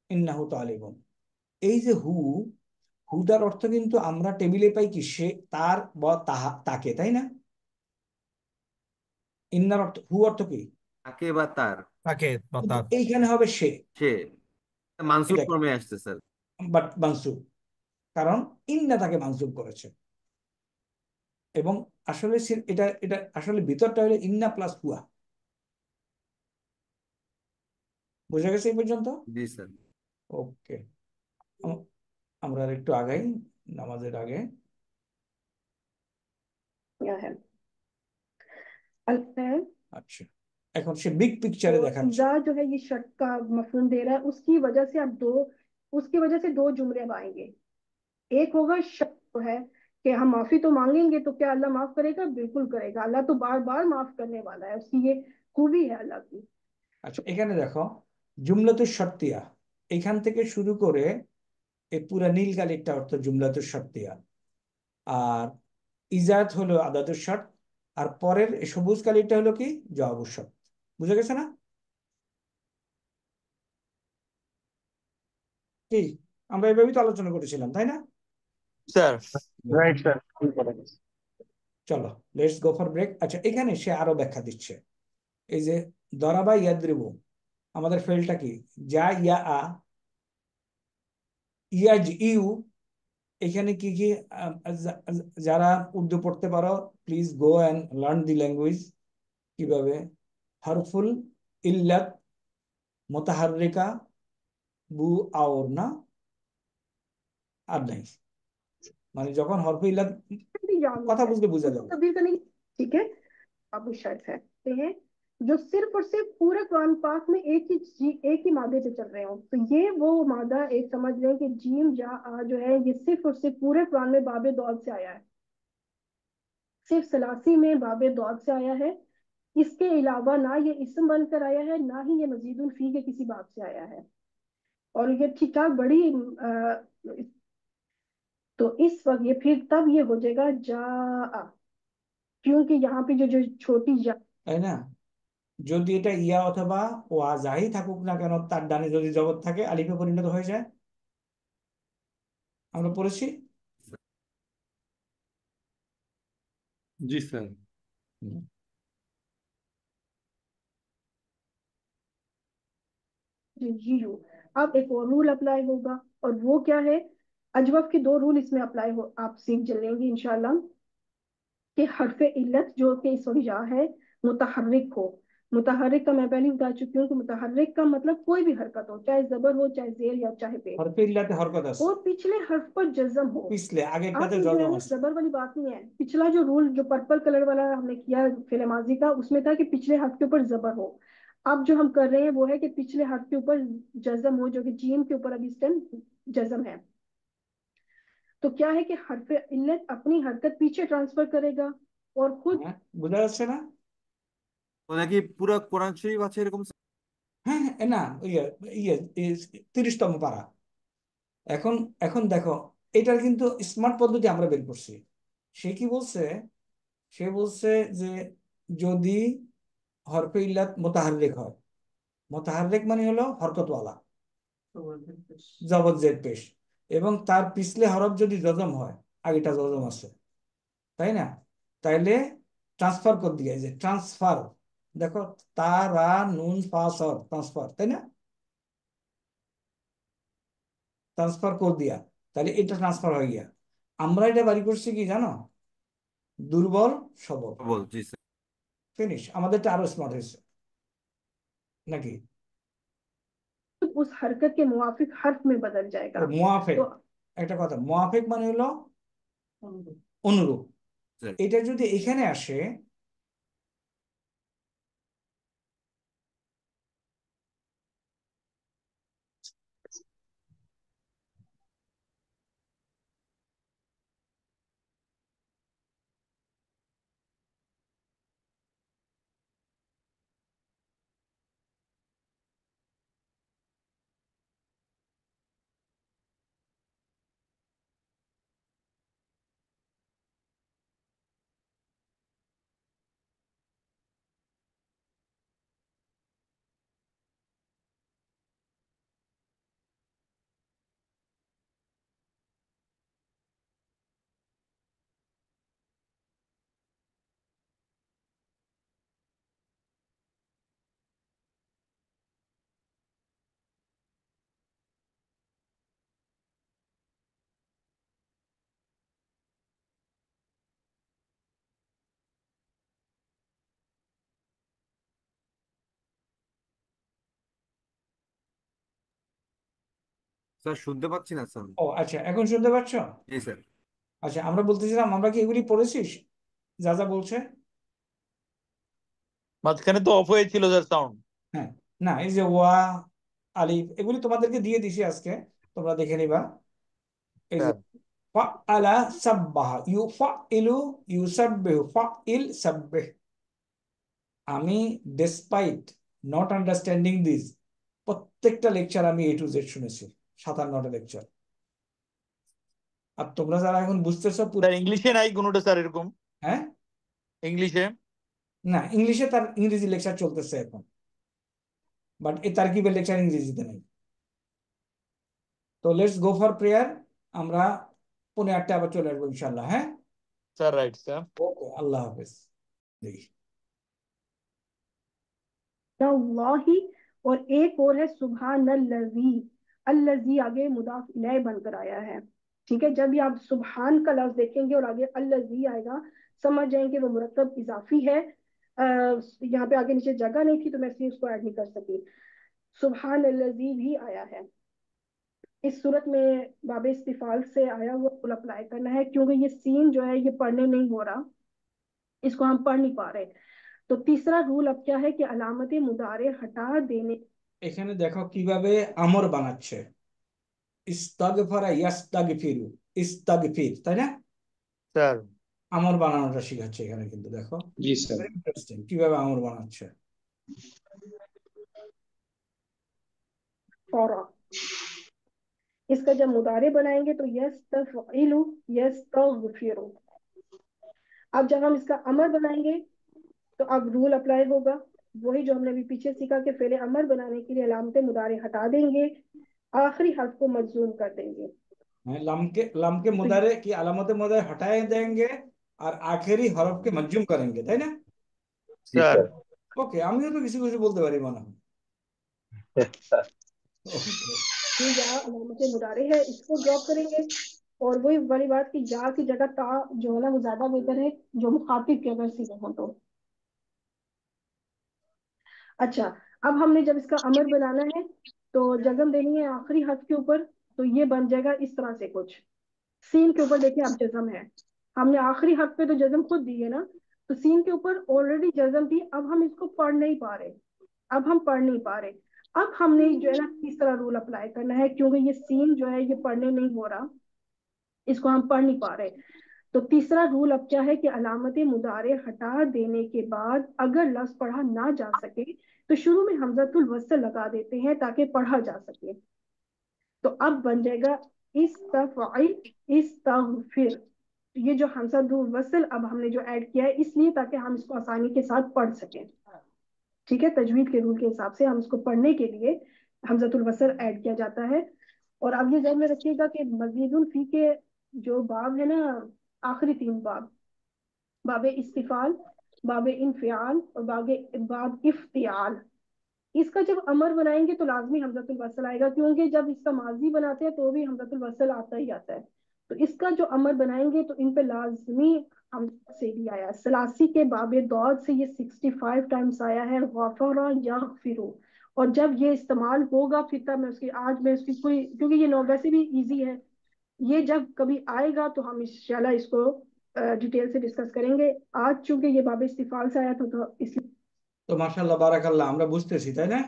ইন্নাহু তালিবুন। এই যে হুটার অর্থ কিন্তু আমরা টেবিলে পাই কি, সে, তার বা তাহা, তাকে, তাই না? ইন্নার অর্থ, হু অর্থ কি? তাকে বা তার। তাকে বা কিন্তু তার। এইখানে হবে সে, সে মানসুব এটা ফর্মে আসছে স্যার। বাট মানসুব, কারণ ইন্না তাকে মানসুব করেছে। এবং আসলে এটা এটা আসলে ভিতরটা হলো ইন্না প্লাস হুয়া। বোঝা গেছে এই পর্যন্ত? জি স্যার। ওকে, আমরা আর একটু আগাই নামাজের আগে। क्या है अल्फैन? আচ্ছা, এখন সে বিগ পিকচারে तो দেখাচ্ছে। इज़ा जो है ये शर्त का मफहूम दे रहा है, उसकी वजह से दो जुमले अब आएंगे। एक होगा शर्त तो है कि हम माफी तो मांगेंगे तो क्या अल्लाह माफ करेगा? बिल्कुल करेगा, अल्लाह तो बार बार माफ करने वाला है, उसकी ये खूबी है अल्लाह की। আচ্ছা, এখানে দেখো জুমলাতুশ শর্তিয়া, এখান থেকে শুরু করে এই পুরা নীল কালিরটা অর্থ জুমলাতুশ শর্তিয়া, আর ইজাত হলো আদাতুশ শর্ত, আর পরের এই সবুজ কালিরটা হলো কি জবাবুশ শর্ত। বুঝা গেছে না? কি আমরা এভাবেই তো আলোচনা করেছিলাম, তাই না? Sir right sir. চলো লেটস গো ফর ব্রেক। আচ্ছা, এখানে সে আরো ব্যাখ্যা দিচ্ছে। এই যে দরাবা ইয়াদ্রিবু, আমাদের ফেলটা কি যা ইয়া আ ইয়াজ ইউ, এখানে কি কি যারা উর্দু পড়তে পারো please go and learn the language. কিভাবে হরফুল ইল্লাত মুতাহাররিকা বু আওর না, আর নাই, মানে যখন হরফুল ইল্লাত, भी जाम কথা है বুঝলে বোঝা उसको যাবে। तब्दील करने की, ठीक है। अब शर्त है ते हैं जो सिर्फ और सिर्फ पूरे कुरान पाक में एक ही मादे पे चल रहे हो, तो ये वो मादा एक समझ रहे हैं कि जीम जा आ जो है ये सिर्फ और सिर्फ पूरे कुरान में बाबे दौद से आया है, सिर्फ सलासी में बाबे दौद से आया है। इसके अलावा ना ये इसम बनकर आया है, ना ही ये मजीदुल फी के किसी बाब से आया है। और ये ठीक ठाक बड़ी तो इस वक्त ये फिर तब ये हो जाएगा जा, क्योंकि यहाँ पे जो जो छोटी जा, তাই না? যদি এটা ইয়া অথবা ওয়া যাই থাকুক না কেন, তার ডানে যদি জবর থাকে আলিফে পরিণত হয়ে যায়। আমরা পড়েছি। জি স্যার। जीरो। अब एक और रूल अप्लाई होगा, और वो क्या है? अजवफ के दो रूल इसमें अप्लाई हो, आप सीख चलेंगे इंशाल्लाह। कि हरफ इल्लत जो कि इस वक्त जा है मुतहर्रिक हो। मुतहर्रिक का मैं पहले बता चुकी हूँ कि मुतहर्रिक का मतलब कोई भी हरकत हो, चाहे जबर हो, चाहे जेर, या चाहे पेश, হরফে ইল্লাতে হরকত আছে, और पिछले हर्फ पर जज्म हो। পিছলে अब আগেরটাতে ये जो জজম है আছে। जबर वाली बात नहीं है, पिछला जो रूल जो पर्पल कलर वाला हमने किया फिल माजी का, उसमें था कि पिछले हर्फ के ऊपर जबर हो। अब जो हम कर रहे हैं वो है कि पिछले हर्फ के ऊपर जज्म हो, जो कि जीम के ऊपर अभी इस टाइम जज्म है। तो क्या है कि हर्फ इल्लत अपनी हरकत पीछे ट्रांसफर करेगा और खुद হ্যাঁ, বোঝা যাচ্ছে না? ওটা কি পুরো কোরআন শরীফ আছে এরকম? হ্যাঁ হ্যাঁ, না ইয়ে ইয়ে 30তম পারা। এখন এখন দেখো, এটার কিন্তু স্মার্ট পদ্ধতি আমরা বের করছি। সে কি বলছে? সে বলছে যে যদি হরফে ইল্লাত মোতাহাররিক হয়, মোতাহাররিক মানে হলো হরকতওয়ালা, জবর জের পেশ, এবং তার পিছলে হরফ যদি জজম হয়, আগেটা জজম আছে, তাই না? তাইলে ট্রান্সফার করে দিয়ে, যে ট্রান্সফার, দেখো তারা নুন ফাসর ট্রান্সফার, তাই না? ট্রান্সফার করে দিয়া, তাহলে এটা ট্রান্সফার হয়ে গিয়া আমরা এটা বাড়ি করছি কি জানো? দুর্বল সবল। বল জি স্যার। ফিনিশ। আমাদেরটা আরো স্মার্ট হয়েছে নাকি? उस हरकत के मुवाफिक हर्फ में बदल ও जाएगा। মুআফেক, तो একটা কথা, মুআফেক মানে হলো অনুরূপ। স্যার এটা যদি এখানে আসে, স্যার শুনতে পাচ্ছি না স্যার। ও আচ্ছা, এখন শুনতে পাচ্ছ? জি স্যার। আচ্ছা, আমরা বলতেছিলাম আমরা কি এগুলি পড়েছিস যা যা বলছে? মাঝখানে তো অফ হয়েছিল যার সাউন্ড। হ্যাঁ, না এই যে ওয়া, আলিফ, এগুলি তোমাদেরকে দিয়ে দিছি আজকে, তোমরা দেখে নিবা। এই যে স্যার ফাআলা সাব্বাহা, ইউফাইলু, ইউসাব্বিহু, ফাইল সাব্বিহ। আমি ডেসপাইট নট আন্ডারস্ট্যান্ডিং দিস, প্রত্যেকটা লেকচার আমি A to Z শুনেছি, 57টা লেকচার। আর তোমরা যারা এখন বুঝতেছো স্যার ইংলিশে নাই কোনোটা স্যার এরকম? হ্যাঁ, ইংলিশে? না ইংলিশে তার ইংরেজি লেকচার চলতেছে এখন, বাট এই তারকিবের লেকচার ইংরেজিতে নেই। তো লেটস গো ফর প্রেয়ার। আমরা 8:45 আবার চলে আসবো ইনশাল্লাহ। হ্যাঁ, স্যার রাইট স্যার। ওকে, আল্লাহ হাফেজ। দেখি अल्लाही, और एक और है सुबहान अल्लज़ी। अल्लज़ी आगे मुदाफ इलैह बनकर आया है। ठीक है, जब भी आप सुबहान का लफ्ज देखेंगे और आगे अल्लज़ी आएगा, समझ जाएंगे वो मुरक्कब इजाफी है। यहाँ पे आगे नीचे जगह नहीं थी तो मैं इसलिए उसको ऐड नहीं कर सकी। सुबहान अल्लज़ी भी आया है इस सूरत में, बाब इस्तिफाल से आया हुआ फुल अप्लाई करना है, क्योंकि ये सीन जो है ये पढ़ने नहीं हो रहा, इसको हम पढ़ नहीं पा रहे। तो तीसरा रूल अब क्या है कि अलामत मुदारे हटा देने। এখানে দেখো কিভাবে আমর বানাচ্ছে, ইস্তাগফারা ইয়াস্তাগফিরু, ইস্তাগফির, তাই না? স্যার আমর বানানোটা শিখাচ্ছে এখানে, কিন্তু দেখো জি স্যার। ইন্টারেস্টিং কিভাবে আমর বানাচ্ছে। और इसका जब मुदारे बनाएंगे तो यस्तफ़इलु, यस्तग़फिरु। अब जब हम इसका अमर बनाएंगे तो अब रूल अप्लाई होगा, वही जो हमने अभी पीछे सीखा कि फेले अमर बनाने के लिए अलामत मुदारे हटा देंगे, आखिरी हर्फ को मजूम कर देंगे। लाम के मुदारे की अलामत मुदारे हटाए देंगे और आखिरी हरफ के मज्जूम करेंगे, তাই না? জি স্যার স্যার। ওকে, আমিও তো কিছু কিছু বলতে পারি মনে হয়। ओके, ये या अलामत मुदारे है, इसको ड्रॉप करेंगे। और वही वाली बात कि या की जगह ता जो है ना वो ज्यादा बेहतर है, जो मुखातिब के अगर सीधे हो तो। अच्छा, अब हमने जब इसका अमर बनाना है तो जगम देनी है आखिरी हर्फ के ऊपर, तो ये बन जाएगा इस तरह से कुछ। सीन के ऊपर देखिए अब जजम है, हमने आखिरी हर्फ पे तो जजम खुद दी है ना, तो सीन के ऊपर ऑलरेडी जजम थी, अब हम इसको पढ़ नहीं पा रहे, अब हम पढ़ नहीं पा रहे। अब हमने जो है ना तीसरा रूल अप्लाई करना है, क्योंकि ये सीन जो है ये पढ़ने नहीं हो रहा, इसको हम पढ़ नहीं पा रहे। तो तीसरा रूल अब क्या है कि अलामत मुदारे हटा देने के बाद अगर लफ्ज पढ़ा ना जा सके तो शुरू में हमजतुल वस्ल लगा देते हैं ताकि पढ़ा जा सके। तो अब बन जाएगा इस्तफ़इल, इस्तग़फिर। ये जो हमजतुल वस्ल अब हमने जो ऐड किया है इसलिए ताकि हम इसको आसानी के साथ पढ़ सकें। ठीक है, तजवीद के रूल के हिसाब से हम इसको पढ़ने के लिए हमजतुल वस्ल ऐड किया जाता है। और अब ये ध्यान में रखिएगा कि मजीदुल फी के जो बाब है ना, आखिरी 3 बाब, बाब इस्तिफाल, बाब इनफियाल और बाब इफ्तियाल, इसका जब अमर बनाएंगे तो लाजमी हमजतुल वसल आएगा, क्योंकि जब इसका माजी बनाते हैं तो भी हमजतुल वसल आता ही आता है। तो इसका जो अमर बनाएंगे तो इन पे लाजमी हम से भी आया, सलासी के बाबे दौद से ये 65 टाइम्स आया है, गफरा यगफिरु। और जब ये इस्तेमाल होगा फिर तब मैं उसकी, आज मैं उसकी कोई, क्योंकि ये वैसे भी इजी है, ये जब कभी आएगा तो हम इंशाल्लाह इसको डिटेल से डिस्कस करेंगे। आज चूंकि ये बाब इस्तिफाल से आया था तो इसलिए। তো মাশাআল্লাহ বারাকাল্লাহ, আমরা বুঝতেছি, তাই না?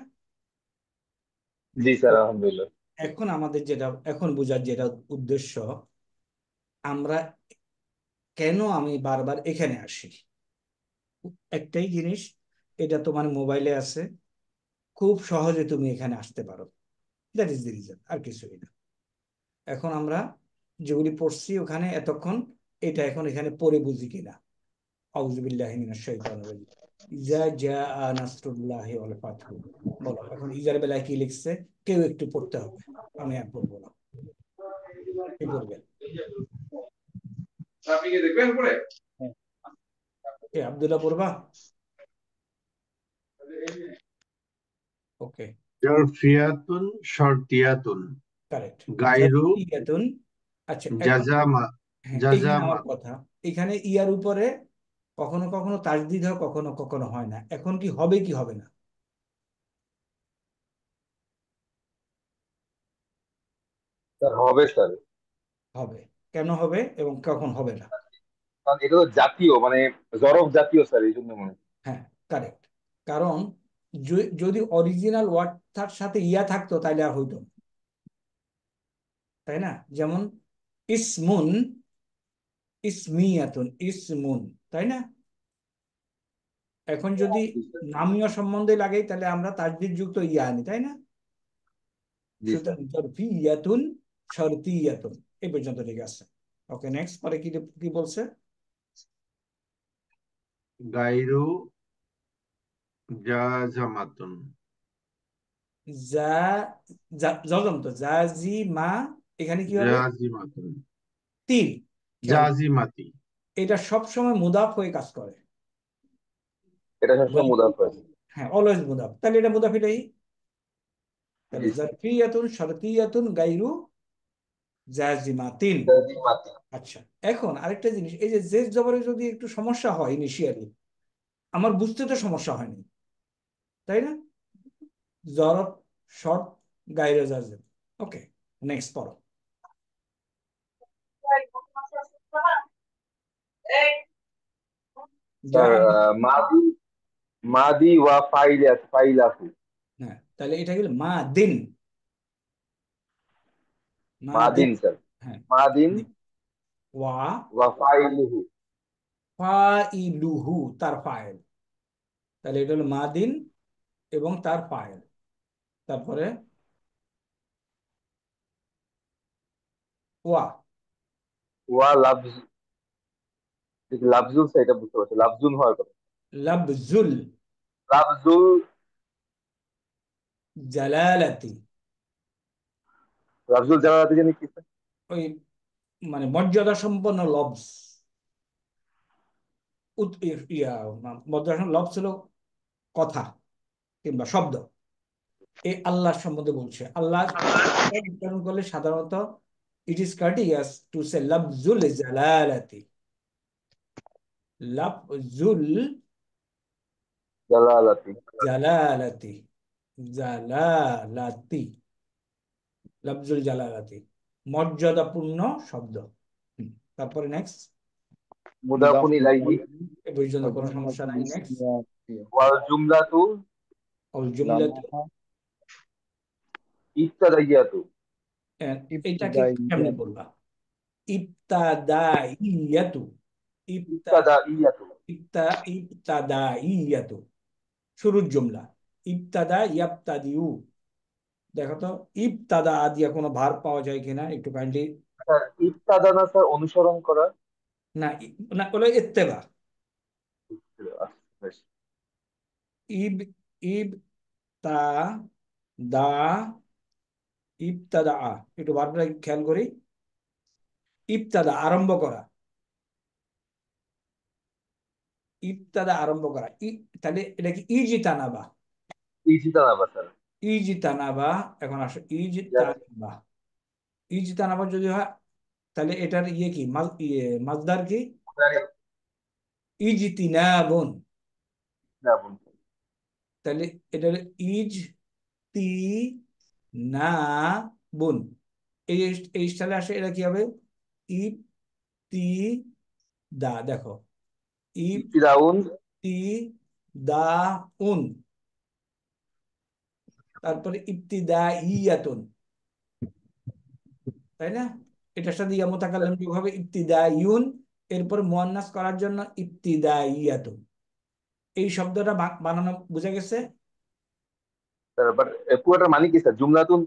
জি স্যার, তো আলহামদুলিল্লাহ। এখন আমাদের যেটা এখন বোঝার যেটা উদ্দেশ্য, আমরা কেন আমি বারবার এখানে আসি, একটাই জিনিস, এটা তোমার মোবাইলে আছে, খুব সহজে তুমি এখানে আসতে পারো, দ্যাট ইজ দি রিজন, আর কিছুই না। এখন আমরা যেগুলি পড়ছি ওখানে এতক্ষণ, এটা এখন এখানে পড়ে বুঝি কিনা। আউযু বিল্লাহি মিনাশ শাইতানির রাজিম, ইজা জাআ নাসরুল্লাহি ওয়াল ফাতহু। বলো এখন ইজার বেলায় কি লিখছে, কেউ একটু পড়তে হবে, আমি আর পড়বো না, কি পড়বেন? আপনি কি দেখবেন পরে? কে, আব্দুল্লাহ পড়বা? ওকে, জরফিয়াতুন, শর্তিয়াতুন, কারেক্ট, গায়রু, জাযাতুন। আচ্ছা এখন জাজামা, হ্যাঁ, এইখানে জাজামা। আমার কথা, এখানে ইয়ার উপরে কখনো কখনো তাসদিদ হয়, কখনো কখনো হয় না। এখন কি হবে কি হবে না? স্যার হবে স্যার, হবে। কেন হবে এবং কখন হবে না? কারণ এটা তো জাতীয়, মানে জরফ জাতীয় স্যার, এই জন্য মনে হয়। হ্যাঁ, কারেক্ট। কারণ যদি অরিজিনাল ওয়ার্ডটার সাথে ইয়া থাকতো তাহলে আর হইতো না, তাই না? যেমন ইসমুন, ইসমিয়াতুন, ইসমুন, তাই না? এখন যদি জি স্যার। নামীয় সম্বন্ধে লাগাই তাহলে আমরা তাসদিদ যুক্ত ইয়া আনি, তাই না? জি স্যার। সুতরাং জরফিয়াতুন, শর্তিয়াতুন, এই পর্যন্ত ঠিক আছে। ওকে, নেক্সট, পরে কি কি বলছে? গাইরু জাজামাতুন। যা জজম তো জাজি মা, এখানে কি হবে? জাজিমাতুন। তিন। খেয়াল, জাজিমাতি। এটা সবসময় মুদাফ হয়ে কাজ করে। এটা সবসময় মুদাফ হয়। হ্যাঁ, অলওয়েজ মুদাফ, তাহলে এটা মুদাফ এটাই। তাহলে জি স্যার। জারফিয়াতুন শর্তিয়াতুন গাইরু জাজিমাতিন। জাজিমাতি। আচ্ছা, এখন আরেকটা জিনিস, এই যে জের জবরে যদি একটু সমস্যা হয় ইনিশিয়ালি, আমার বুঝতে তো সমস্যা হয়নি, তাই না? জরফ, শর্ট, গাইরে জাজেম। ওকে, নেক্সট পড়ো। যা, স্যার মাদি, মাদি ওয়া ফাইলাতু। হ্যাঁ, তাহলে এটা কি মা দিন, মা দিন, মাদিন স্যার। হ্যাঁ, মাদিন দিন। ওয়া ওয়া ফাইলুহু। ফাইলুহু, তার ফাইল। তাহলে এটা হলো মা দিন এবং তার ফাইল। তারপরে ওয়া, ওয়া লাফজ, লাফজুল স্যার, এটা বুঝতে পারছি, লাফজুল হওয়ার কথা। লাফজুল লাফজুল জালালাতি, লাফজুল জালালাতি জানি কি স্যার? ওই মানে মর্যাদা সম্পন্ন লফজ। ইয়া মর্যাদা সম্পন্ন লফজ হলো কথা কিংবা শব্দ। এই আল্লাহর সম্বন্ধে বলছে, আল্লাহ উচ্চারণ করলে সাধারণত ইট ইজ কার্টিয়াস টু সে লাফজুল জালালাতি, লাফজুল জালালাতি। জালালাতি, জালালাতি, লাফজুল জালালাতি, মর্যাদাপূর্ণ শব্দ। তারপরে নেক্সট, মুদাফুন ইলাইহি। এই পর্যন্ত কোনো সমস্যা নাই। নেক্সট, ওয়াল জুমলাতু অল জুমলাত, ইবতাদাইয়াতু। এইটাকে কেমনে বলবা? ইবতাদাইয়াতু, ইবতা ইবতাদাইয়াতু। ইবতাদাইয়াতু, শুরুর জুমলা। ইবতাদা ইয়াবতাদিউ, দেখো তো ইবতাদা দিয়া কোনো ভার পাওয়া যায় কিনা, একটু কাইন্ডলি। স্যার ইবতাদা না স্যার, অনুসরণ করা। না, না হলো ইত্তেবা। আচ্ছা, ইব, ইব তা দা, ইবতাদা, একটু ভার্বটা খেয়াল করি। ইবতাদা আরম্ভ করা, ইবতাদা আরম্ভ করা, তাহলে এটা কি ইজিতানাবা? ইজতানাবা স্যার। ইজিতানাবা, এখন আসো ইজিতানাবা। ইজিতানাবা যদি হয় তাহলে এটার ইয়ে কি, মাজদার কি? ইজতিনাবুন। তাহলে এটা হলো ইজ তি না বুন। এই এই স্টাইলে আসে, এটা কি হবে? ইব তি দা, দেখো ইব ইবতিদাউন। তি দা উন, তারপরে ইবতিদা ইয়াতুন, তাই না? এটার সাথে ইয়া মুতাকাল্লিম যোগ হবে ইবতিদা ইউন, এরপর মুয়ান্নাস করার জন্য ইবতিদা ইয়াতুন। এই শব্দটা বানানো বুঝা গেছে? স্যার বাট পুরোটার মানে কি স্যার? জুমলাতুন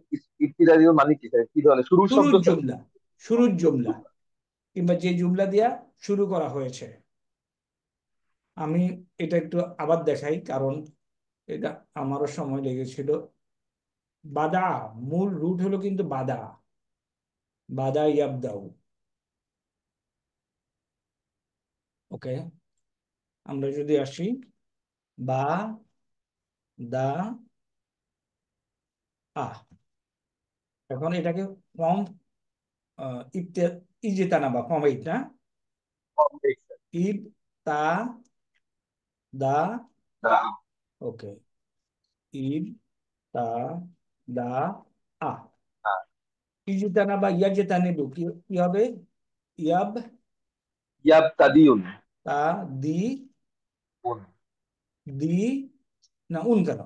ইবতিদাইয়ুন মানে কি স্যার? কি ধরনের শুরুর শব্দ শুরুর স্যার? জুমলা, শুরুর জুমলা কিংবা যে জুমলা দিয়া শুরু করা হয়েছে। আমি এটা একটু আবার দেখাই, কারণ এটা আমারও সময় লেগেছিল। বাদা, মূল রুট হলো কিন্তু বাদা, বাদা ইয়াবদাউ। ওকে, আমরা যদি আসি বা দা আহ, এখন এটাকে ফর্ম ইবতে, ইজেতানা বা ফর্ম এইট না, ইব তা দা, ওকে, ইব তা দা আ, ইজেতানা বা ইয়াজেতানে দু কি কি হবে? ইয়াব ইয়াবতাদিউন। তা দি, দি না উন কেন,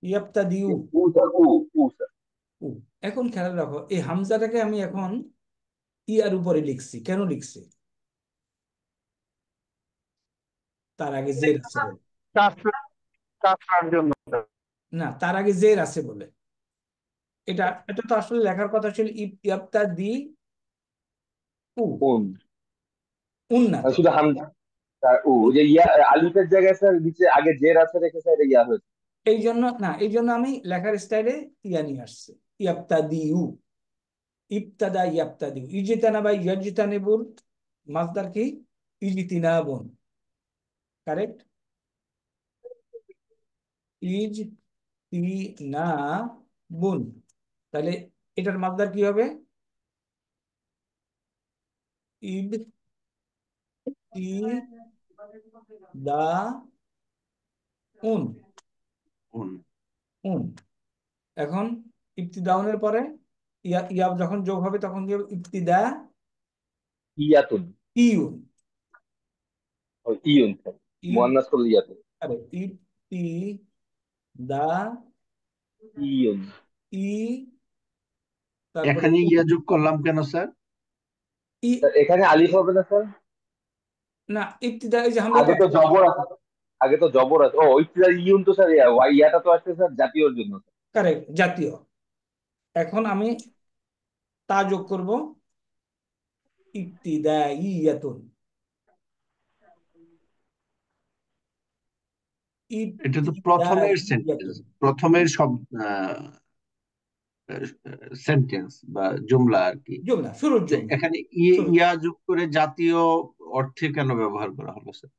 ইয়াবতাদিউ উ স্যার, উ স্যার। উ। এখন খেয়াল রাখো, এই হামজাটাকে আমি এখন ইয়ার উপরে লিখছি, কেন লিখছি? তার আগে জের আছে বলে। কাজটার জন্য না, তার আগে জের আছে বলে। এটা এটা তো আসলে লেখার কথা ছিল ইয়াবতাদি উ, কোন উন না তো। শুধু হামজা স্যার, ওই যে ইয়া আলিফের জায়গায় স্যার নিচে আগে জের আছে রেখে স্যার এটা ইয়া হয়েছে। এই জন্য না, এই জন্য আমি লেখার স্টাইলে ইয়া নিয়ে আসছি, ইয়াবতাদিউ, ইবতাদা ইয়াবতাদিউ। ইজতানা বা ইয়াজতানিবুর মাসদার কি? ইজতিনাবুন, কারেক্ট? ইজতিনাবুন। তাহলে এটার মাসদার কি হবে? ইবতিদাউন, উন। উন। এখন ইবতিদাউনের পরে ইয়া ইয়া যখন যোগ হবে তখন কি হবে? ইবতিদা ইয়াতুন, ইউন, ইউন স্যার, ইব, মুয়ান্নাস করলে ইয়াতুন, আরে ইবতিদা ইউন। ই, তারপরে এখানে ইয়া যোগ করলাম কেন স্যার? ই, স্যার এখানে আলিফ হবে না স্যার? না ইবতিদা, এই যে হামজা আগে তো জবর আছে, আগে তো জবর আছে। ও ইবতিদা ইউন তো স্যার, ইয়াটা তো আসছে স্যার জাতীয়র জন্য। কারেক্ট, জাতীয়। এখন আমি তা যোগ করব, ইবতিদাইয়াতুন, এটা তো প্রথমের সেন্টেন্স, ইবতিদাইয়াতুন। প্রথমের সব সেন্টেন্স বা জুমলা আর কি। জুমলা, শুরুর তো জুমলা, এখানে শুরু। ইয়া যোগ করে জাতীয় অর্থে কেন ব্যবহার করা হলো স্যার?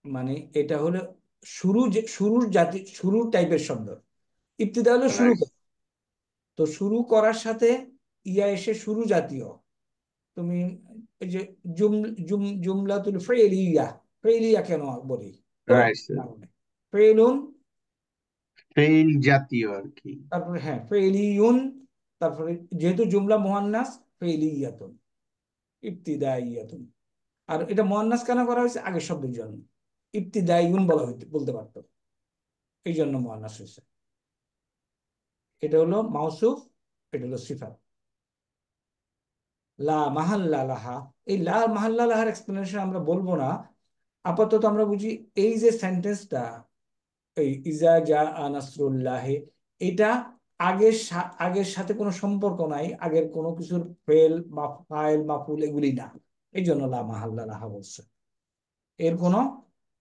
মানে এটা হলো শুরু, যে শুরুর জাতি, শুরুর টাইপের শব্দ। ইবতিদা হলো শুরু রাইট। করা। তো শুরু করার সাথে ইয়া এসে শুরু জাতীয়। তুমি এই যে জুমলাতুল ফেলিয়া, ফেলিয়া কেন বলি? রাইট স্যার, কারণে ফেলুন, ফেইল জাতীয় আর কি। তারপরে হ্যাঁ ফেলিউন, তারপরে যেহেতু জুমলা মুয়ান্নাস, ফেলিয়াতুন, ইবতিদাইয়াতুন। আর এটা মুয়ান্নাস কেন করা হয়েছে? আগের শব্দের জন্য। ইবতিদাইউন বলা হইতে বলতে পারতো, এই জন্য মুয়ান্নাস হয়েছে। এটা হলো মাউসুফ, এটা হলো সিফাত। লা মাহাল্লা লাহা, এই লা মাহাল্লা লাহার এক্সপ্লেনেশন আমরা বলবো না। আপাতত আমরা বুঝি এই যে সেন্টেন্সটা, এই ইজা জা নাসরুল্লাহ, এটা আগের সাথে কোনো সম্পর্ক নাই, আগের কোনো কিছুর ফেল বা ফাইল মাফুল এগুলি না। এই জন্য লা মাহাল্লা লাহা বলছে। এর কোনো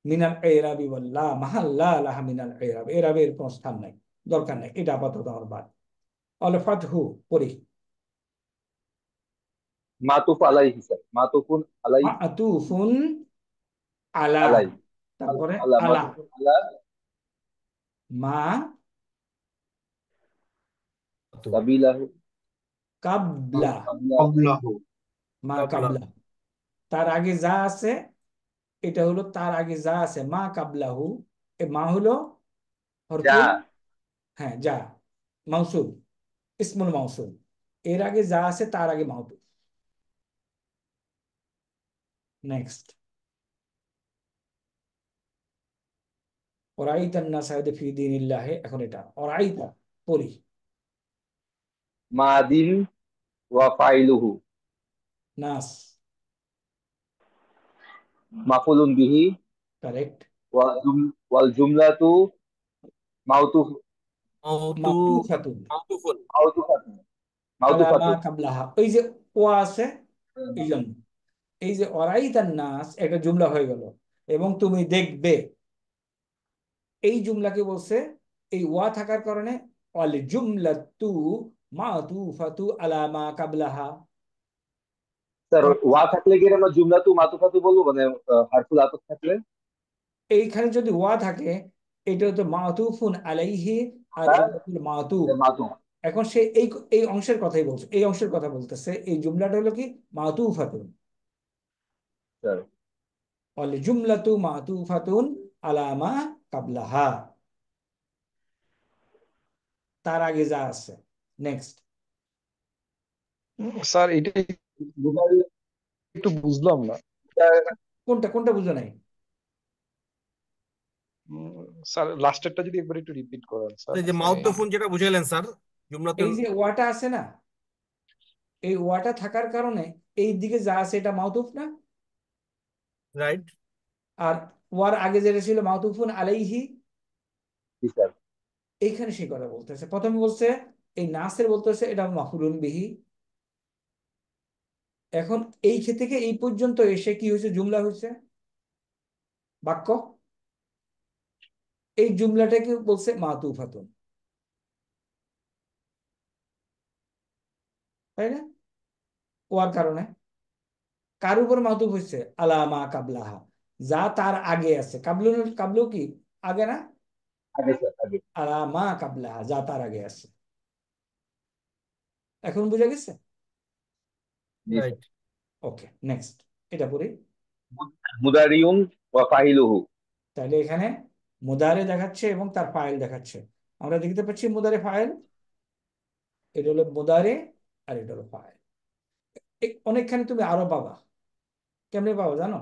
মিনাল এরাবি লা মাহাল্লা লাহা মিনাল এরাব, এরাবের কোনো স্থান নাই, দরকার নাই। এটা আপাতত আমার বাদ। অল ফাতহু পড়ি। মাতুফ আলাইহি স্যার, মাতুফুন আলাই, মাতুফুন আলা, আলাই, তারপরে আলা, আলা, মাতুফুন আলা মা সাবিলাহু, কাবলা, আল্লাহ, কবলাহ। মা কাবলা। তার আগে যা আছে, এটা হলো তার আগে যা আছে, মা কাবলাহু। এ মা হলো যা হরফুল, হ্যাঁ যা, মাউসুল, ইসমুল মাউসুল। এর আগে যা আছে তার আগে মাউসুল। নেক্সট, অরাইতান নাস ফি দীনিল্লাহ। এখন এটা অরাইতা পড়ি। মাদিন ওয়া ফাইলুহু, নাস, মাফুলুন বিহি, কারেক্ট। ওয়াল জুমলাতু মাউতুফ, মাতুফাতুন মাউতুফাতুন, আলা মা মাউতুফাতুন। কাবলাহা, ওই যে ও আছে, এই জন্য এই যে অরাইতান নাস একটা জুমলা হয়ে গেল। এবং তুমি দেখবে, এই জুমলাকে বলছে, এই ওয়া থাকার কারণে অল জুমলাতু মাতুফাতু আলা মা কাবলাহা। স্যার ওয়া থাকলে কি আমরা জুমলাতু মাতুফাতু বলবো, মানে হারফুল আতফ থাকলে? এইখানে যদি ওয়া থাকে, এটা হতো মাতুফুন আলাইহি, আর হ্যাঁ, এটা হলো মাতুফ। মাতুফ এখন সে এই এই অংশের কথাই বলছে, এই অংশের কথা বলতেছে। এই জুমলাটা হলো কি? মাতুফাতুন, স্যার। অল জুমলাতু মাতুফাতুন আলা মা কাবলাহা, তার আগে যা আছে। নেক্সট, স্যার এটা বুখারী, একটু বুঝলাম না। কোনটা কোনটা বুঝো নাই? স্যার লাস্টেরটা যদি একবার একটু রিপিট করেন স্যার। এই যে মাউতফুন যেটা বুঝাইলেন স্যার, এই জুমলাতুল যে ওয়াটা আছে না, এই ওয়াটা থাকার কারণে এই দিকে যা আছে এটা মাউতুফ না, রাইট। আর ওয়ার আগে যেটা ছিল মাউতুফুন আলাইহি, জি স্যার। এইখানে সেই কথা বলতেছে। প্রথমে বলছে এই নাসের বলতেছে এটা মাফউলুন বিহি। এখন এই থেকে এই পর্যন্ত এসে কি হয়েছে, জুমলা হয়েছে, বাক্য। এই জুমলাটাকে বলছে মাতুফাতুন, তাই না? ওয়ার কারণে কার উপর মাতুফ হয়েছে, আলামা কাবলাহা, যা তার আগে আছে। কাবলু, কাবলু কি আগে না, আগে স্যার, আগে। আলামা কাবলাহা, যা তার আগে আছে। এখন বুঝা গেছে? জি স্যার। রাইট। ওকে, নেক্সট এটা পড়ি। মুদারিউন ওয়া ফাইলুহু। তাহলে এখানে মুদারে দেখাচ্ছে এবং তার ফাইল দেখাচ্ছে। আমরা দেখতে পাচ্ছি মুদারে ফাইল, এটা হলো মুদারে আর এটা হলো ফাইল। অনেকখানি তুমি আরো পাবা। কেমনে পাবো জানো?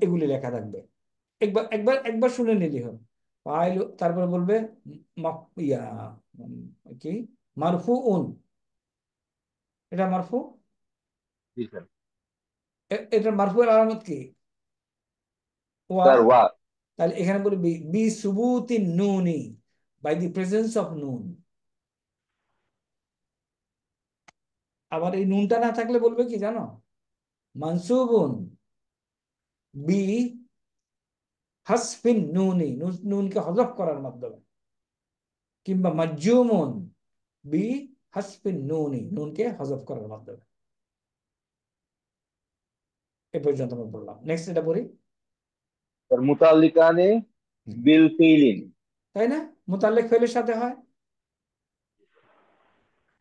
এগুলি লেখা থাকবে, একবার একবার একবার শুনে নিলি হবে। ফাইল, তারপরে বলবে ইয়া কি, মারফু উন, এটা মারফু। জি স্যার। এটা মারফু এর আলামত কি, ওয়া। স্যার ওয়া। তাহলে এখানে বলবি বি সুবুতি নুনি, বাই দি প্রেজেন্স অফ নুন। আবার এই নুনটা না থাকলে বলবে কি জানো, মানসুবুন বি হাসফিন নুনি, নুনকে হযফ করার মাধ্যমে, কিংবা মাজুমুন বি হাসফিন নুনি, নুনকে হযফ করার মাধ্যমে। এ পর্যন্ত আমরা বললাম। নেক্সট এটা পড়ি। স্যার মুতাল্লিকানে বিল ফিলিন। তাই না, মুতাল্লিক ফেলের সাথে হয়,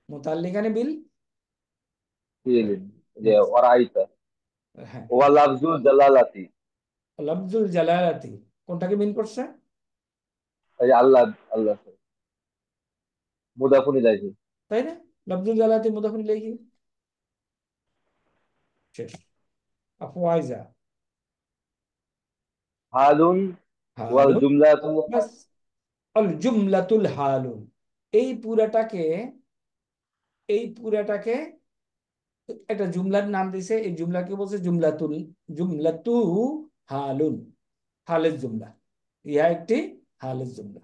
মুতাল্লিকানে বিল। ফিলিন, যে নেক্সট, ওরাইতা। হ্যাঁ, ওয়া লাফজুল জালালাতি। লফজুল জালালাতি কোনটাকে মিন করছে, এই যে আল্লাহ, আল্লাহ স্যার। মুদাফুন ইলাইহি। তাই না? লফজুল জালালাতি মুদাফুন ইলাইহি, শেষ। আফওয়াইজা, হালুন ওয়াল হালুন, জুমলাতু। বাস। আল জুমলাতুল হালুন, এই পুরাটাকে, এই পুরাটাকে একটা জুমলার নাম দিছে। এই জুমলাকে বলছে জুমলাতুল, জুমলাতু হালুন, হালের জুমলা। ইহা একটি হালের জুমলা,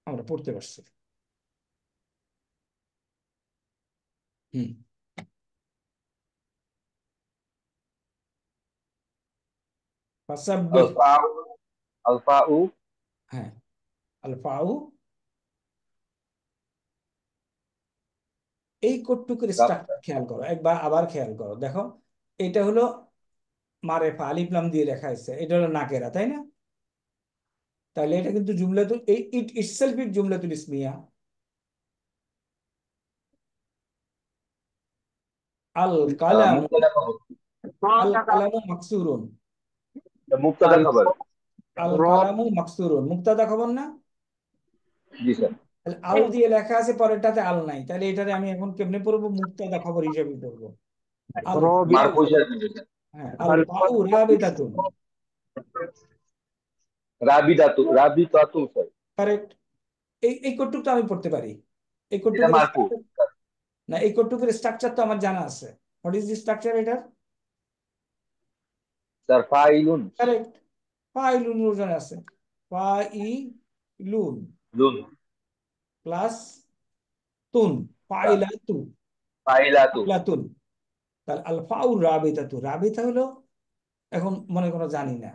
আমরা পড়তে পারছি। হুম, ফাসাব্বিহ, আলফাউ, আলফাউ। হ্যাঁ, আলফাউ। এই কোটটুকুর স্ট্রাকচার খেয়াল করো, একবার আবার খেয়াল করো, দেখো। এটা হলো মারেফা, আলিফ লাম দিয়ে লেখা আছে, এটা হলো নাকেরা, তাই না? তাহলে এটা কিন্তু জুমলাতুল, এই ইট ইটসেলফ ইট জুমলাতুল ইসমিয়া। আল কালামু, মুক্তাদা খবর। আল কালামু মাকসুরুন, মুক্তাদা খবর। আল কালামু মাকসুরুন মুক্তাদা খবর না? জি স্যার। তাহলে আল দিয়ে লেখা আছে, পরেরটাতে আল নাই, তাহলে এটারে আমি এখন কেমনে পড়বো, মুক্তাদা খবর হিসেবে পড়বো। আল ফাউ, মারফু হিসাবে। হ্যাঁ, আল ফাউ রাবিতাতুন, রাবিদাতু, রাবিতাতু স্যার। কারেক্ট। এই কোটটুকটা আমি পড়তে পারি। এই এটা কোটটুকুর মারফু। না, এই কোটটুকুর স্ট্রাকচার তো আমার জানা আছে। হোয়াট ইজ দি স্ট্রাকচার এটার? স্যার ফাইলুন। কারেক্ট, ফাইলুন জানা আছে, ফাইলুন লুন। প্লাস তুন, ফাইলাতু, ফাইলাতু। ফাইলাতুন। তাহলে আল ফাউ রাবিতাতু, রাবিতা হলো, এখন মনে করো জানি না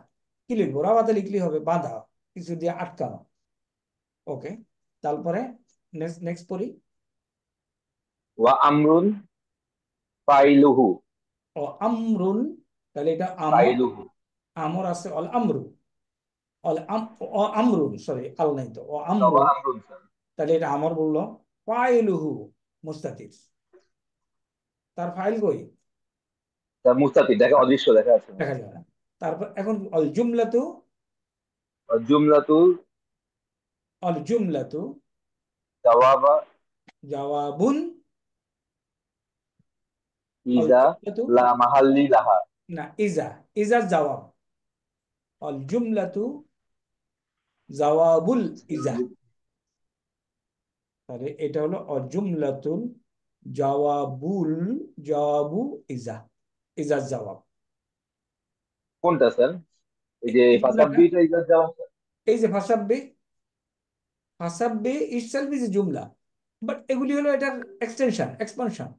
কি লিখবো, রাবাতে লিখলে হবে বাঁধা, কিছু দিয়ে আটকানো। ওকে, তারপরে নেক্সট নেক্সট পড়ি। ওয়া আমরুন ফাইলুহু। ও আমরুন, তাহলে এটা আমর, ফাইলুহু। আমর আছে অল আমরু, অল ও আমরুন, সরি আল নাই তো, ও ওয়া আমরুন, আমরুন স্যার। তাহলে এটা আমর বললো। ফাইলুহু মুস্তাতির, তার ফাইল কই, স্যার মুস্তাতির দেখা, অদৃশ্য দেখা আছে। দেখা যায় না। তারপর এখন অল জুমলাতু, জুমলাতু অল জুমলাতু জাওয়াবা জওয়াবুন, অল ইজা জুমলাতু, লা মাহাল্লি লাহা। না ইজা, ইজা জবাব, আল জুমলাতু জাওয়াবুল ইজা। তাহলে এটা হলো আল জুমলাতুল জাওয়াবু ইজা, ইজার জবাব। কোনটা স্যার? এই এই যে এই জুমলাটা, ফাসাব্বিটা ইজাজ জবাব স্যার? এই যে ফাসাব্বে, ফাসাব্বে ইটসেলফ ইজ এ জুমলা, বাট এগুলি হলো এটার এক্সটেনশন, এক্সপানশন,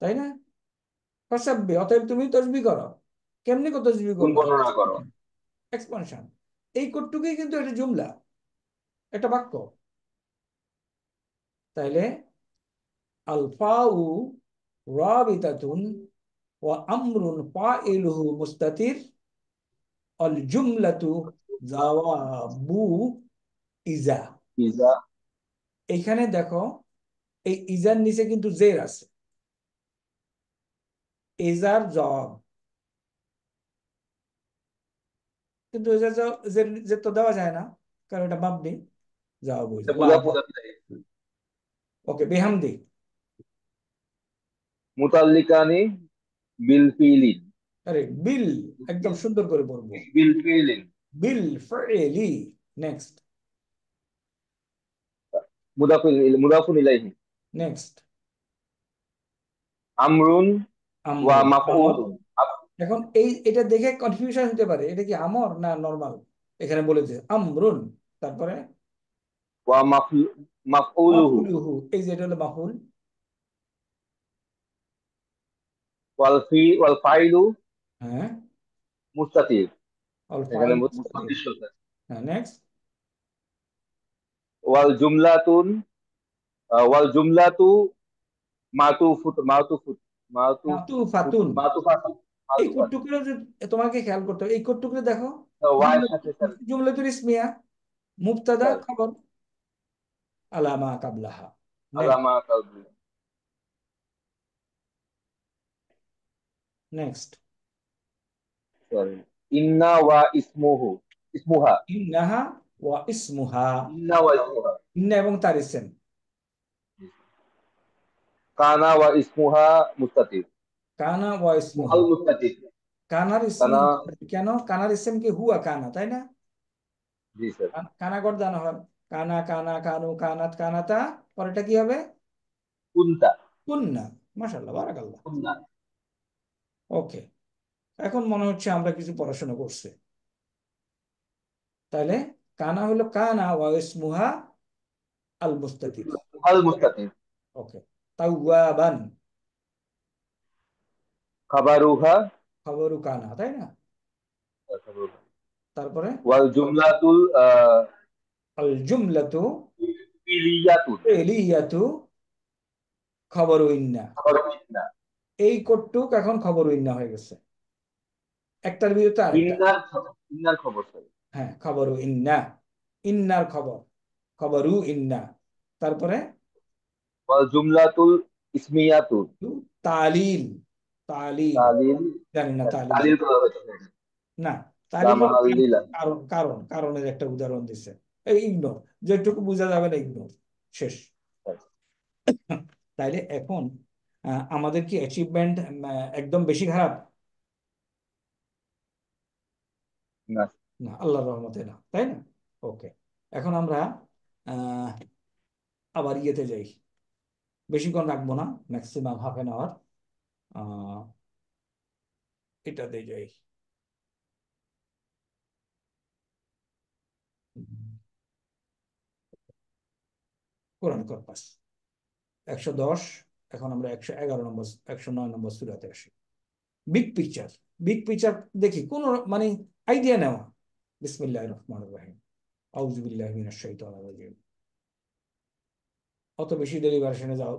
তাই না? ফাসাব্বে, অতএব তুমি তসবিহ করো। কেমনি কত তসবিহ গুণ করবা? বর্ণনা করো। এক্সপানশন। এই কোটটুকুই কিন্তু এটা জুমলা, একটা বাক্য। তাইলে আল ফাউ রাবিতাতুন ওয়া আমরুন ফাইলুহু মুস্তাতির, আল জুমলাতু জাওয়াবু ইজা। ইজা। এইখানে দেখো, এই ইজার নিচে কিন্তু জের আছে, ইজার জবাব। কিন্তু ইজার জবাব জের তো দেওয়া যায় না, কারণ এটা মাবনি। জবাব ইজা লা। মুদাফ মুদাফ ইলাইহি। ওকে, বেহামদি। মুতাল্লিকানি বিল ফিলিন। আরে বিল, একদম সুন্দর করে বলবো, বিল ফিলিন। বিল ফাইলি। নেক্সট, মুদাফুন ইলাইহি। নেক্সট। আমরুন ওয়া আমর, আমর। মাফউলুন। এখন এটা দেখে কনফিউশন হতে পারে, এটা কি আমর না নরমাল। এখানে বলেছে আমরুন, তারপরে ওয়া মাফউলুহু। মাফউলুহু, এই যে এটা হলো মাফউল। ওয়াল ফাইলু হ্যাঁ, মুস্তাতির। অল এখানে ফাইল মুস্তাতির। মুস্তাতির স্যার। হ্যাঁ, নেক্সট। ওয়াল জুমলাতুন ওয়াল জুমলাতু মাতুফুত মাতুফুত মাতুফাতুন। মাতুফাতুন। এই কোটটুকুলো যে তোমাকে খেয়াল করতে হবে, এই কোটটুকুলো দেখো, ওয়ার সাথে স্যার। জুমলাতুল ইসমিয়া, মুবতাদা স্যার খবর, আলামা কাবলাহা। নেক্সট, আলামা কালবি। নেক্সট। স্যার ইন্না ওয়া ইসমুহা। ইন্নাহা ওয়া ইসমুহা, ইন্না ওয়া ইসমুহা। ইন্না এবং তার ইসম। কানা ওয়া ইসমুহা মুস্তাতির। কানা ওয়া ইসমুহা, মুহাল মুস্তাতির। কানার ইসম কানা। কেন? কানার ইসম কি হুয়া কানা, তাই না? জি স্যার। কানা গর্দান হয়, কানা কানা কানু কানাত কানাতা, পরেরটা কি হবে? কুনতা। কুন্না। মাশাআল্লাহ, বারাকাল্লাহ। কুননা। ওকে, এখন মনে হচ্ছে আমরা কিছু পড়াশোনা করছি। তাহলে কানা হলো কানা ওয়া ইসমুহা আল মুস্তাতির। মুহাল মুস্তাতির। ওকে, তাওয়াবান, খাবারুহা। খবরু কানা, তাই না? তারপরে ওয়াল জুমলাতুল আল জুমলাতু ফিলিয়াতুন। এলিয়াতু খবরু ইন্না। খাবারুন্না। এই কোটটুক এখন খবরু ইন্না হয়ে গেছে, একটার বিরুদ্ধে আরেকটা। ইন্নার খবর স্যার। হ্যাঁ, খবরু ইন্না, ইন্নার খবর, খবরু ইন্না। তারপরে ওয়াল জুমলাতুল ইসমিয়াতুন। তালিল, তালিল, তালিল। জানি না তালিল তালিল করা হয়েছে না। লা তালিল হলো মাহাল্লিলা। কারণ, কারণ, কারণের একটা উদাহরণ দিছে। এই ইগনোর, যেটুকু বোঝা যাবে না ইগনোর, শেষ। তাইলে এখন আমাদের কি অ্যাচিভমেন্ট একদম বেশি খারাপ? না। না, আল্লাহর রহমতে না, তাই না? ওকে, এখন আমরা আহ, আবার ইয়েতে যাই, বেশিক্ষণ রাখবো না, ম্যাক্সিমাম হাফ এন আওয়ার। এটাতে যাই। কোরআন কর্পাস 110, এখন আমরা 111 নম্বর, 109 নম্বর সূরাতে আসি। বিগ পিকচার, বিগ পিকচার দেখি, কোন মানে আইডিয়া নেওয়া। বিসমিল্লাহির রহমানির রহিম, আউযু বিল্লাহি মিনাশ শাইতানির রাজিম। অত বেশি ডেলিভারেশনে যাও।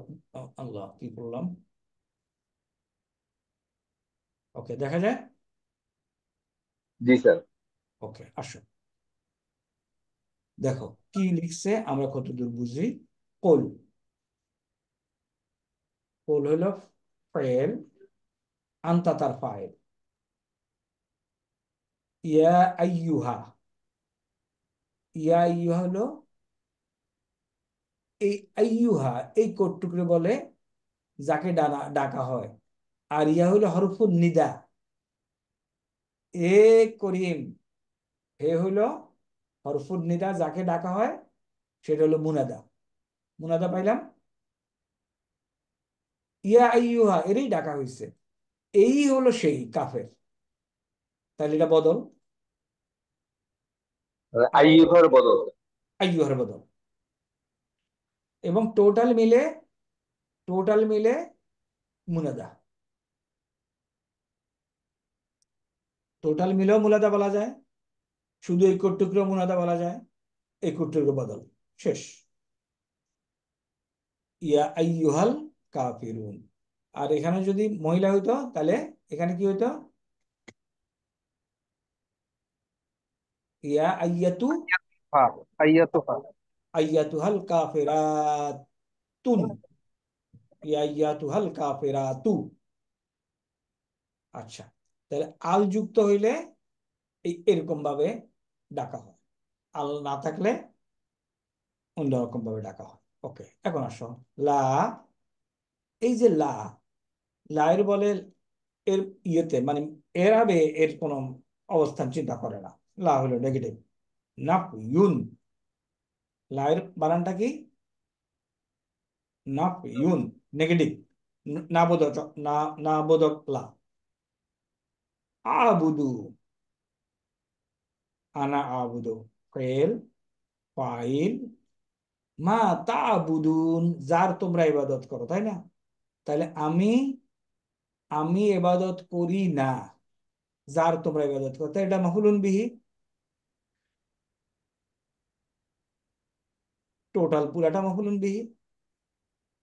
আল্লাহ, কি করলাম? ওকে, দেখা যায়। জি স্যার। ওকে, আসো, দেখো কি লিখছে, আমরা কতদূর বুঝি। কোল, কোল হলো ফাইল, আনতা তার ফাইল। ইয়া আইয়ুহা, ইয়া আইয়ুহা হলো এই আইয়ুহা, এই কোটটুকরে বলে যাকে ডাকা হয়। আর ইয়া হলো হরফুন নিদা। এ করিম, হে হলো হরফুন নিদা, যাকে ডাকা হয় সেটা হলো মুনাদা। মুনাদা পাইলাম। ইয়া আইয়ুহা, এরই ডাকা হয়েছে, এই হলো সেই কাফের। তাহলে এটা বদল, আইয়ুহার বদল। আইয়ুহার বদল। এবং টোটাল মিলে মুনাদা। টোটাল মিলেও মুনাদা বলা যায়, শুধু এই টুকরো মুনাদা বলা যায়, এই টুকরো বদল। শেষ। ইয়া আইয়ুহাল কাফিরুন। আর এখানে যদি মহিলা হইতো তাহলে এখানে কি হইতো? ইয়া আইয়াতু, হ্যাঁ, আইয়াতুহা। আইয়াতুহাল কাফিরাতুন, ইয়া আইয়াতুহাল কাফিরাতু। আচ্ছা, তাহলে আল যুক্ত হইলে এরকম ভাবে ডাকা হয়, আল না থাকলে অন্যরকম ভাবে ডাকা হয়। ওকে, এখন আসো লা। এই যে লা, লা এর বলে এর ইয়েতে মানে এর আবে এর কোনো অবস্থান চিন্তা করে না। লা হলো নেগেটিভ। নাফইউন, লা এর বানানটা কি? নাফইউন, নেগেটিভ। না বোধক, না, না বোধক লা। আবুদু, আনা আবুদু, ফেল, ফাইল, মা তাবুদুন, যার তোমরা ইবাদত করো, তাই না? তাহলে আমি ইবাদত করি না, যার তোমরা ইবাদত করো, তাই এটা মাফুলুন বিহি। টোটাল পুরাটা মাফুলুন বিহি,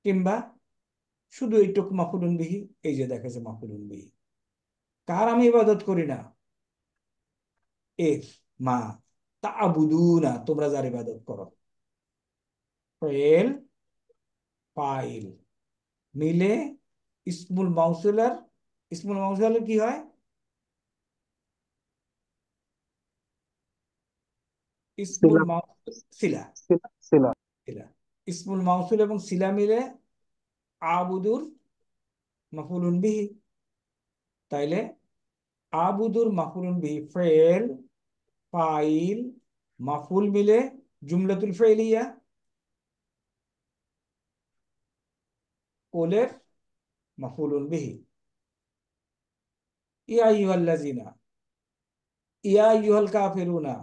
কিংবা শুধু এইটুকু মাফুলুন বিহি। এই যে দেখেছে মাফুলুন বিহি, কার আমি ইবাদত করি না? এর, মা তাবুদুনা, তোমরা যার ইবাদত করো। ফেল, ফাইল মিলে ইসমুল মাউসুলার। ইসমুল মাউসুলার কি হয়? ইসমুল সিলা মাউসুল, সিলা, সিলা সিলা। সিলা। ইসমুল মাউসুল এবং সিলা মিলে আবুদুর মাফুলুন বিহি। তাইলে আবুদুর মাফুলুন বিহি, ফেল, ফাইল, মাফুল মিলে জুমলাতুল ফেলিয়া, কোলের মাফুলুন বিহি। ইয়া আইয়ুহাল্লাযিনা, ইয়া আইয়ুহাল কাফিরুনা,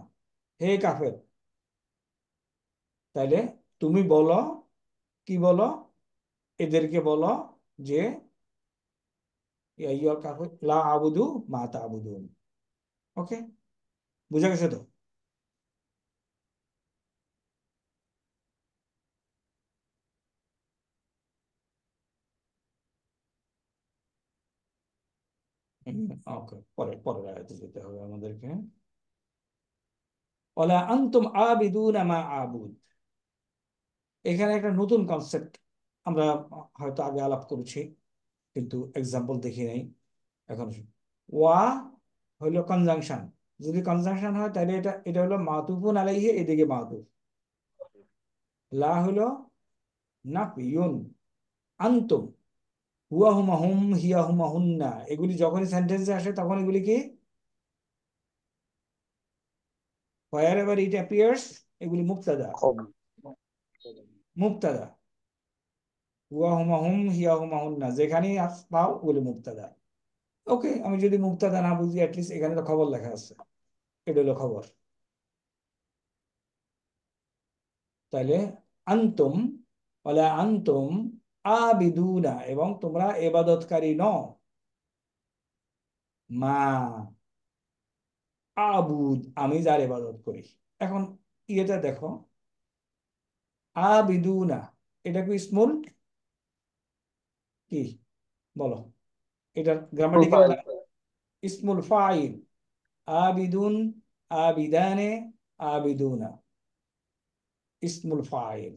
হে কাফের। তাইলে তুমি বলো, কি বলো? এদেরকে বলো যে ইয়া আইয়ুহাল কাফির লা আবুদু মা তা'বুদুন। ওকে, বুঝা গেছে তো? ওকে, পরের আয়াতে যেতে হবে আমাদেরকে। ওয়ালা আনতুম আবিদুনা মা আবুদ। এখানে একটা নতুন কনসেপ্ট আমরা হয়তো আগে আলাপ করেছি, কিন্তু এক্সাম্পল দেখি নাই এখন। ওয়া হইলো কনজাংশন। যদি কনজাংশন হয় তাহলে এটা এটা হলো মাতুফুন আলাইহি, এদিকে মাতুফ। লা হলো নাফিয়ুন। আনতুম, হুয়া হুমা হুম, হিয়া হুমা হুন্না, এগুলি যখনই সেন্টেন্সে আসে তখন এগুলি কি? wherever it appears, এগুলি মুবতাদা। খবর। মুবতাদা, হুয়া হুমা হুম, হিয়া হুমা হুন্না, যেখানেই পাও ওগুলি মুবতাদা। ওকে, আমি যদি মুবতাদা না বুঝি, অ্যাটলিস্ট এখানে তো খবর লেখা আছে, এটা হলো খবর। তাইলে আনতুম, ওয়ালা আনতুম আবিদুনা, এবং তোমরা ইবাদতকারী নও, মা আবুদ, আমি যার ইবাদত করি। এখন ইয়েটা দেখো, আবিদুনা, এটা কি ইসমুল কি? বলো, এটার গ্রামাটিক্যাল ফাইল। নাম ইসমুল ফাইল। আবিদুন, আবিদানে, আবিদুনা, ইসমুল ফাইল।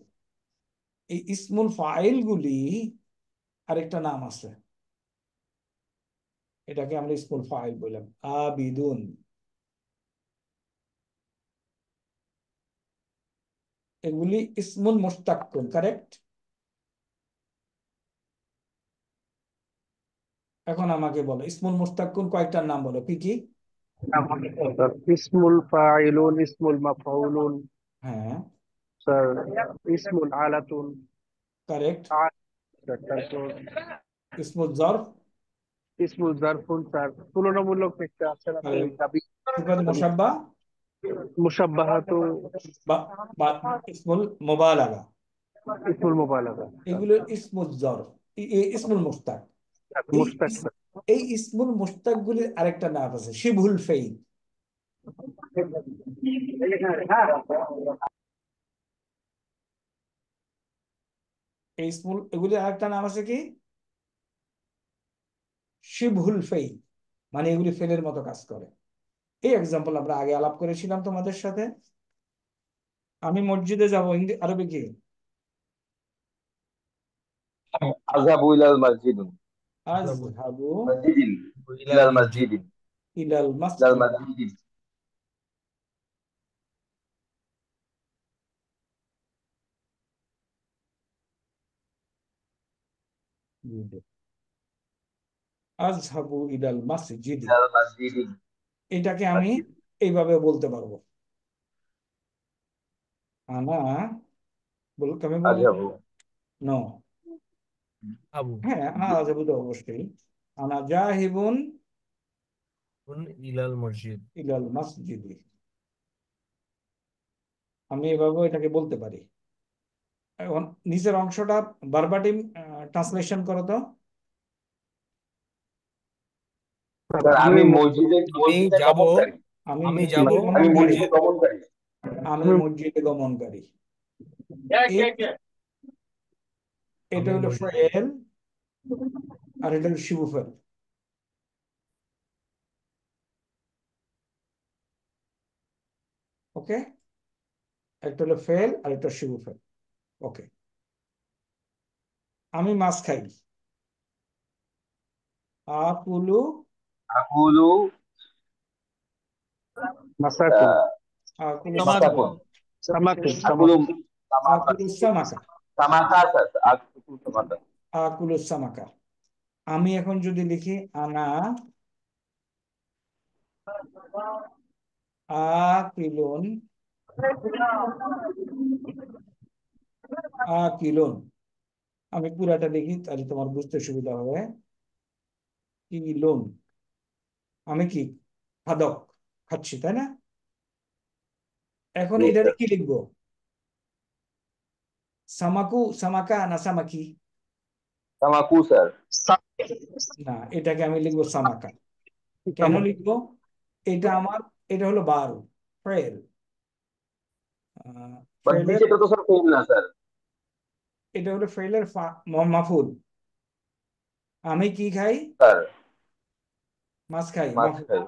এই ইসমুল ফাইল গুলি আরেকটা নাম আছে, এটাকে আমরা ইসমুল ফাইল বললাম, আবিদুন। এগুলি ইসমুল মুশতাক্কুন, কারেক্ট? এখন আমাকে বলো ইসমুল মুস্তাকুন কয়েকটার নাম বলো, কি কি? স্যার ইসমুল ফাইলুন, ইসমুল মাফউলুন, হ্যাঁ, স্যার ইসমুল আলাতুন, কারেক্ট। তারপর ইসমুল জরফ, ইসমুল জারফুন, স্যার তুলনামূলক একটা আছে না স্যার, কারেক্ট। দাবি সিফাত মুশাব্বা মুশাব্বাহাতু, বা বা ইসমুল মুবালাগা, ইসমুল মুবালাগা, এগুলো ইসমুল জরফ, ইসমুল মুস্তাক। এই মুশতাক স্যার। এই ইসমুল মুস্তাক গুলির আরেকটা নাম আছে শিবহুল ফেইল। এই ইসমুল এগুলির আরেকটা নাম আছে কি? শিবহুল ফেইল, মানে এগুলি ফেলের মতো কাজ করে। এই এক্সাম্পল আমরা আগে আলাপ করেছিলাম তোমাদের সাথে। আমি মসজিদে যাবো, আরবি কি? আযহাবু ইলাল মসজিদ, আযহাবু মসজিদিন, ইলাল মসজিদিন, ইলাল ইলাল মাসজিদ। মসজিদিন। আযহাবু ইলাল মাসজিদ, ইলাল মসজিদিন, এটাকে আমি মসজিদ। এইভাবে বলতে পারবো। আনা আমি বলবো আযহাবু, নো। আবু হ্যাঁ, আনা আযহাবু তো অবশ্যই। আনা জাহিবুন ইলাল মসজিদ। ইলাল মাসজিদ, আমি এভাবে এটাকে বলতে পারি। এখন নিচের অংশটা ভার্বাটিম ট্রান্সলেশন করো তো। স্যার আমি মসজিদে আমি মসজিদে যাব গমনকারী, আমি আমি যাব মসজিদে আমি গমনকারী। মসজিদে গমনকারী। আমি মসজিদে গমনকারী। এটা আমি হলো মসজিদে ফেল, আর এটা হলো শিবু ফেল। ওকে, একটা হলো ফেল আর একটা শিবু ফেল। ওকে, আমি মাছ খাই। আকুলু, আকুলু মাসাকুন, আকুলু মাসাকুন, সামাকুন, আকুলু Samaka, আকুলু Samaka, Samaka sir, আকুলু Samaka. আকুলু Samaka. আমি এখন যদি লিখি আনা আকিলুন, আকিলুন, আমি পুরাটা লিখি তাহলে তোমার বুঝতে সুবিধা হবে। কিলুন, আমি কি খাদক, খাচ্ছি, তাই না? এখন জি এটারে স্যার। কি লিখবো? সামাকু, সামাকা না সামাকি? সামাকু স্যার। না, এটাকে আমি লিখবো সামাকা। কেন লিখবো? এটা আমার, এটা হলো বার, ফেল। বাট ফেলের, নিচেটা তো স্যার ফেল না স্যার। এটা হলো ফেলের মাফুল। আমি কি খাই? স্যার মাছ খাই, মাছ মাফুল। খাই।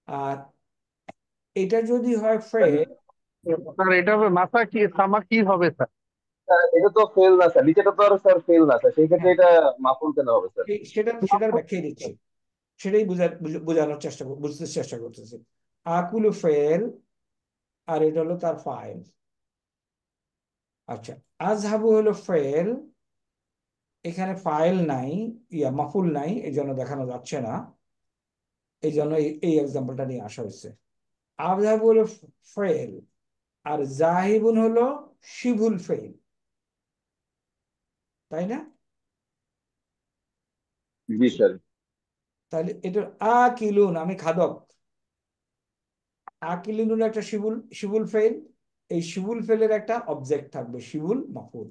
আর এটা যদি হয় ফেল, স্যার এটা হবে মাসাকি, সামাকি হবে স্যার। স্যার এটা তো ফেল না স্যার, নিচেটা তো আর স্যার ফেল না স্যার, সেই ক্ষেত্রে হ্যাঁ, এটা মাফুল কেন হবে স্যার? সেটার ব্যাখ্যাই দিচ্ছি। সেটাই বোঝানোর বুঝতে চেষ্টা করতেছি। আকুলু ফেল, আর এটা হলো তার ফাইল। আচ্ছা, আজহাবু হলো ফেল, এখানে ফাইল নাই, মাফুল নাই, এই জন্য দেখানো যাচ্ছে না। এই জন্য এই এক্সাম্পলটা নিয়ে আসা হয়েছে। আজহাবু হলো ফেল, আর জাহিবুন হলো শিবুল ফেল, তাই না? জি স্যার। তাহলে এটা আকিলুন, আমি খাদক। আকিলুন হলো একটা শিবুল, শিবুল ফেল। এই শিবুল ফেলের একটা অবজেক্ট থাকবে, শিবুল মাফুল।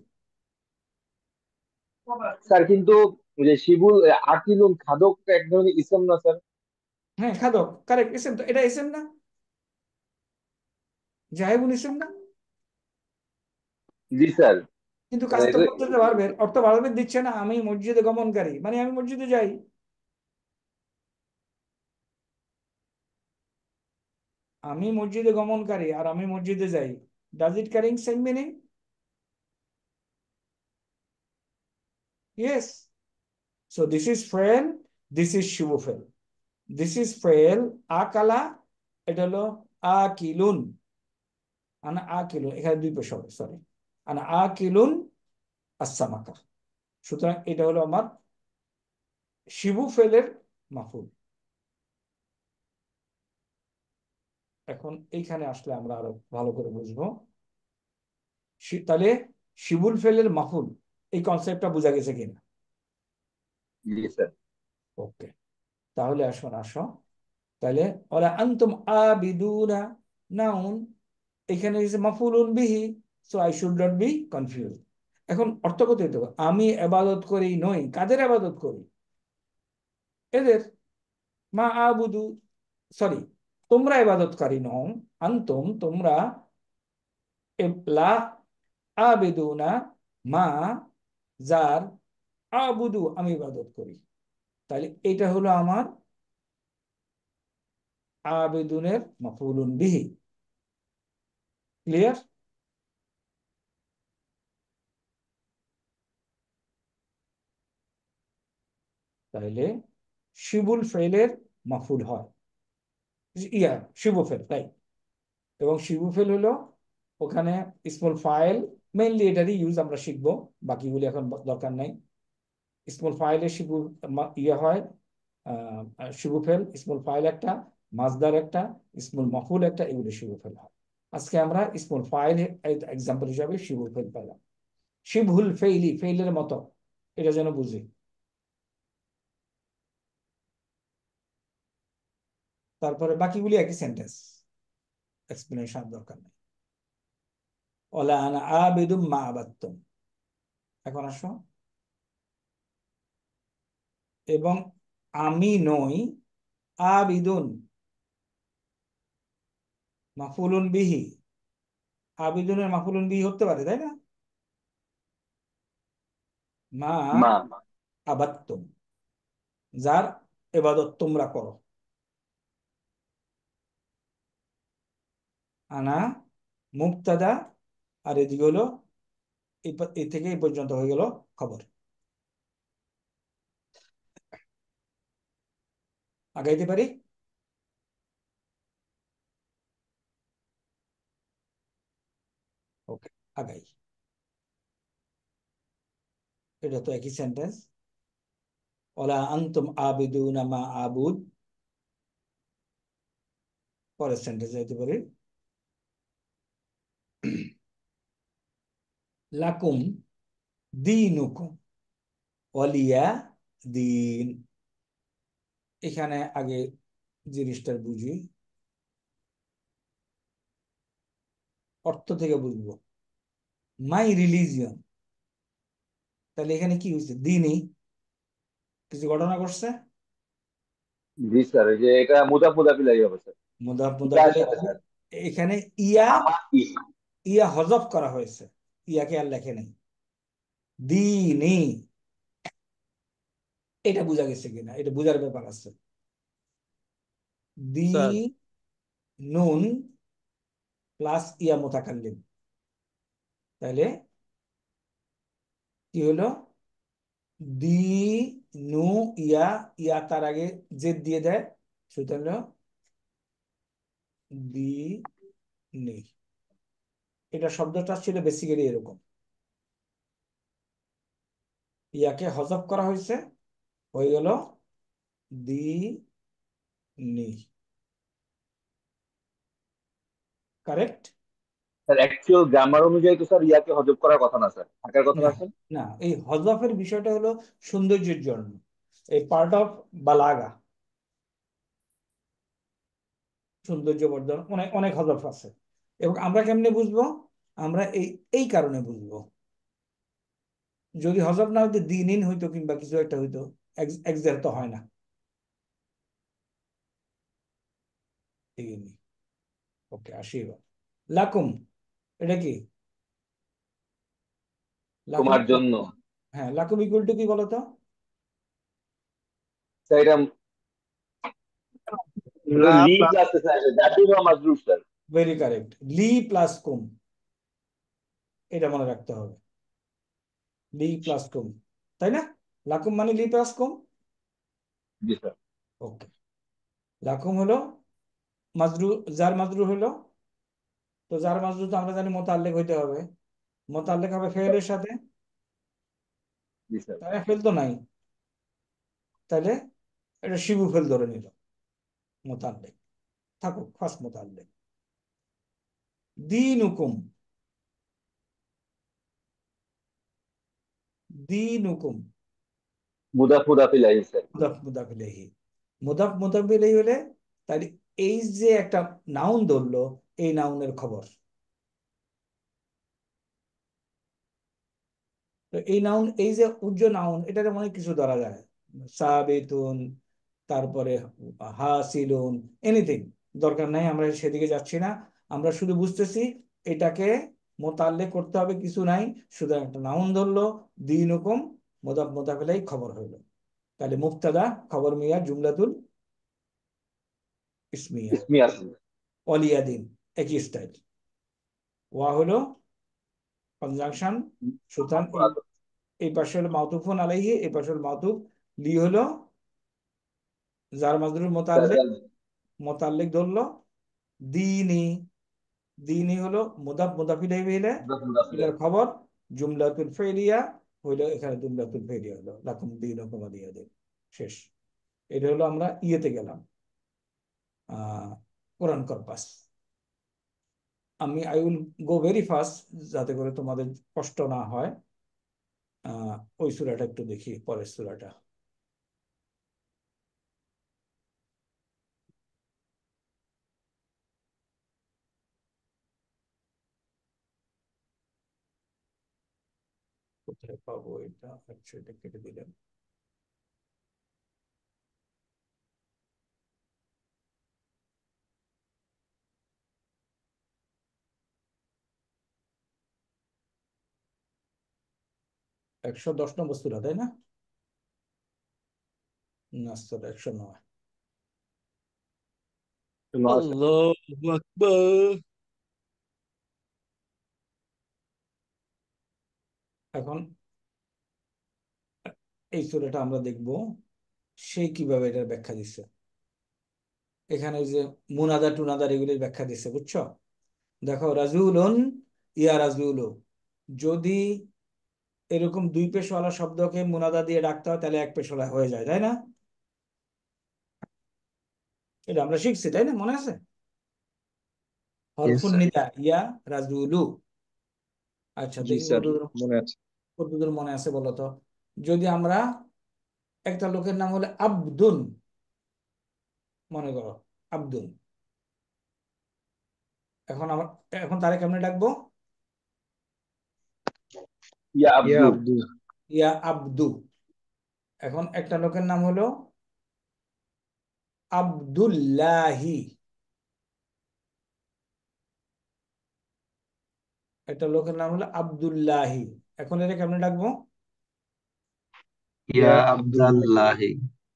স্যার কিন্তু ওই যে শিবুল আকিলুন খাদক এক ধরনের ইসম না স্যার? হ্যাঁ, খাদক কারেক্ট, ইসেম তো, এটা ইসেম না? জাহিবুল ইসেম না? জি স্যার। কিন্তু মানে কাজটা করতেছে ভার্বের, অর্থ ভার্বের দিচ্ছে না। আমি মসজিদে গমনকারী, মানে আমি মসজিদে যাই। আমি মসজিদে গমনকারী আর আমি মসজিদে যাই, does it carrying same meaning? Yes. So this is ফেল, দিস ইজ শিবু ফেল। দিস ইজ ফেল, আকালা, এটা হলো আকিলুন। আনা আকিলুন, এখানে দুই পেশ হবে, সরি। আনা আকিলুন আসামাকা। সুতরাং এটা হলো আমার শিবু ফেলের মাফুল। এখন এইখানে আসলে আমরা আরো ভালো করে বুঝবো। তাহলে শিবুল ফেলের মাফুল, এই কনসেপ্টটা বোঝা গেছে কিনা? জি স্যার। ওকে, তাহলে আসুন আসো, তাহলে ওলা আনতুম আবিদুনা নাউন, এখানে ইজ মাফুলুন বিহি, so I should not be confuse. এখন অর্থ কত হইতে হবে? আমি ইবাদত করি নই, কাদের ইবাদত করি? এদের। মা আবুদু, সরি, তোমরা ইবাদতকারী নও, আনতুম তোমরা, লা আবিদুনা মা, যার, আবুদু আমি ইবাদত করি। তাহলে এটা হলো আমার আবেদুনের মাফউলুন বিহি। ক্লিয়ার? তাহলে শিবুল ফেলের মাফুল হয়, শিবু ফেল, তাই। এবং শিবু ফেল হলো ওখানে ইসমুল ফাইল, মেইনলি এটারই ইউজ আমরা শিখবো, বাকিগুলি এখন দরকার নাই। ইসমুল ফাইলে শিবু হয়, শিবু ফেল, ইসমুল ফাইল একটা, মাজদার একটা, ইসমুল মাফুল একটা, এগুলো শিবু ফেল হয়। আজকে আমরা ইসমুল ফাইল এক্সাম্পল হিসাবে শিবু ফেল পেলাম। শিবহুল ফেইলি, ফেইলের মতো, এটা যেন বুঝি। তারপরে বাকিগুলি একই সেন্টেন্স, এক্সপ্লেনেশন দরকার নেই। ওলা আনা আবিদুম মা আবাদতুম। এখন আসো, এবং আমি নই, আবিদুন মাফুলুন বিহি, আবিদুনের মাফুলুন বিহি হতে পারে, তাই না? মা মা। আবাদতুম, যার ইবাদত তোমরা করো। আনা মুবতাদা, আর এদিকে হলো এই থেকে এই পর্যন্ত হয়ে গেল খবর। আগাইতে পারি? ওকে, আগাই। এটা তো একই সেন্টেন্স। ওলা আনতুম আবিদুনা মা আবুদ, পরের সেন্টেন্স যাইতে পারি। লাকুম দীনুকুম ওয়ালিয়া দিন। এখানে আগে জিনিসটা বুঝি, অর্থ থেকে বুঝবো। মাই রিলিজিয়ন, তাহলে এখানে কি হয়েছে? দিনই কিছু ঘটনা ঘটছে। জি স্যার, এই যে এটা মুদাফ মুদাফিলাই হবে স্যার। মুদাফ যার মুদাফিল, সাথে স্যার এখানে ইয়া, আমার কি। ইয়া হজফ করা হয়েছে, ইয়াকে আর লেখে নেই। দিনই, এটা বোঝা গেছে কিনা? এটা বোঝার ব্যাপার আছে। দি স্যার নুন প্লাস ইয়া মুতাকাল্লিম, তাহলে কি হলো? দি নু ইয়া, ইয়া তার আগে জেদ দিয়ে দেয়, সুতরাং হলো দি নি। এটা শব্দটা ছিল বেসিক্যালি এরকম, ইয়াকে হজফ করা হয়েছে, হয়ে গেল দি নি। কারেক্ট? স্যার অ্যাকচুয়াল গ্রামার অনুযায়ী তো স্যার ইয়াকে হজব করার কথা না স্যার, থাকার কথা না, না স্যার। না, এই হজফের বিষয়টা হলো সৌন্দর্যের জন্য, এই পার্ট অফ বালাগা, সৌন্দর্য বর্ধন, অনেক অনেক হজফ আছে। এবং আমরা কেমনে বুঝবো? আমরা এই এই কারণে বুঝবো, যদি হজফ না হইতো দিন হইতো কিংবা কিছু একটা হইতো, এক্সাক্ট তো হয় না। ওকে, আসি এবার। লাকুম, এটা কি? লাকুম, তোমার জন্য হ্যাঁ, লাকুম ইকুয়াল টু কি বলতো? স্যার এটা লা লি প্লাস প্লাস স্যার জাতীয় বা মাজরুর স্যার। ভেরি কারেক্ট, লি প্লাস কুম, এটা মনে রাখতে হবে। লি প্লাস কুম, তাই না? লাকুম মানে লি প্লাস কুম। জি স্যার। ওকে, লাকুম হলো মাজরু, যার মাজরু হলো, তো যার মাজরু তো আমরা জানি মোতাল্লেক হইতে হবে, মোতাল্লেক হবে ফেলের সাথে, জি স্যার। তাই না? ফেল তো নাই, তাহলে এটা শিবু ফেল ধরে নিল, মোতাল্লেক থাকুক, ফার্স্ট মোতাল্লেক। দিন হুকুম, দিন হুকুম মুদাফ মুদাফ ইলাইহি স্যার। মুদাফ মুদাফ ইলাইহি, মুদাফ মুদাফ ইলাইহি হলে তাহলে এই যে একটা নাউন ধরলো, এই নাউনের খবর। তো এই নাউন, এই যে উজ্জ্ব নাউন, এটাতে অনেক কিছু ধরা যায়, সাবিতুন, তারপরে হাসিলুন, এনিথিং। দরকার নাই, আমরা সেদিকে যাচ্ছি না। আমরা শুধু বুঝতেছি এটাকে মোতাল্লেক করতে হবে, কিছু নাই, শুধু একটা নাউন ধরলো, দিন হুকুম, মুদাফ মুদাফ ইলাইহি, খবর হইলো। তাহলে মুবতাদা, খবর মিয়া, জুমলাতুল ইসমিয়া। ইসমি আসল। অলিয়াদিন একই স্টাইল। ওয়া হলো কনজাংশন, সুতরাং এই পাশে হলো মাউতুফুন আলাইহি, এই পাশে হলো মাউতুফ, লি হলো জার মাজরুর মোতাল্লেক, মোতাল্লেক ধরলো। দিনি, দিনই হলো মুদাফ মুদাফ ইলাইহি হইলে মুদাফ মুদাফ এটার ইলাইহি। খবর। জুমলাতুল ফেলিয়া হইলো, এখানে জুমলাতুল ফেলিয়া হলো লাকুম দীনুকুম ওয়ালিয়া দিন। শেষ। এটা হলো আমরা ইয়েতে গেলাম, Quran corpus. I will go very fast, যাতে করে তোমাদের কষ্ট না হয়। ওই সূরাটা একটু দেখি, পরের সূরাটা। কোথায় পাবো এটা? আচ্ছা, এটা কেটে দিলাম। একশো 10 নম্বর সূরা, তাই না? না স্যার, 109। আল্লাহু আকবার। এখন এই সূরাটা আমরা দেখব সে কিভাবে এটার ব্যাখ্যা দিচ্ছে। এখানে ওই যে মুনাদা টুনাদার এগুলির ব্যাখ্যা দিচ্ছে, বুঝছো? দেখো, রাজুলুন, ইয়া রাজুলু, যদি এরকম দুই পেশওয়ালা শব্দকে মুনাদা দিয়ে ডাকতে হয়, তাহলে এক পেশওয়ালা হয়ে যায়, তাই না? এটা আমরা শিখছি, তাই না? মনে আছে? ইয়েস হরফুন স্যার। নিদা, ইয়া রাজুলু। আচ্ছা, জি দেখি স্যার, মনে আছে। কতদূর মনে আছে বলো তো। যদি আমরা একটা লোকের নাম হলে আব্দুন, মনে করো আব্দুল, এখন আমার, এখন তারে কেমনে ডাকবো? ইয়া ইয়া আব্দু। আব্দুল। ইয়া আব্দু। এখন একটা লোকের নাম হলো আব্দুল্লাহি, একটা লোকের নাম হলো আব্দুল্লাহি। এখন এটা কেমনে ডাকবো? ইয়া ইয়া আব্দুল্লাহ। আব্দাল্লাহি।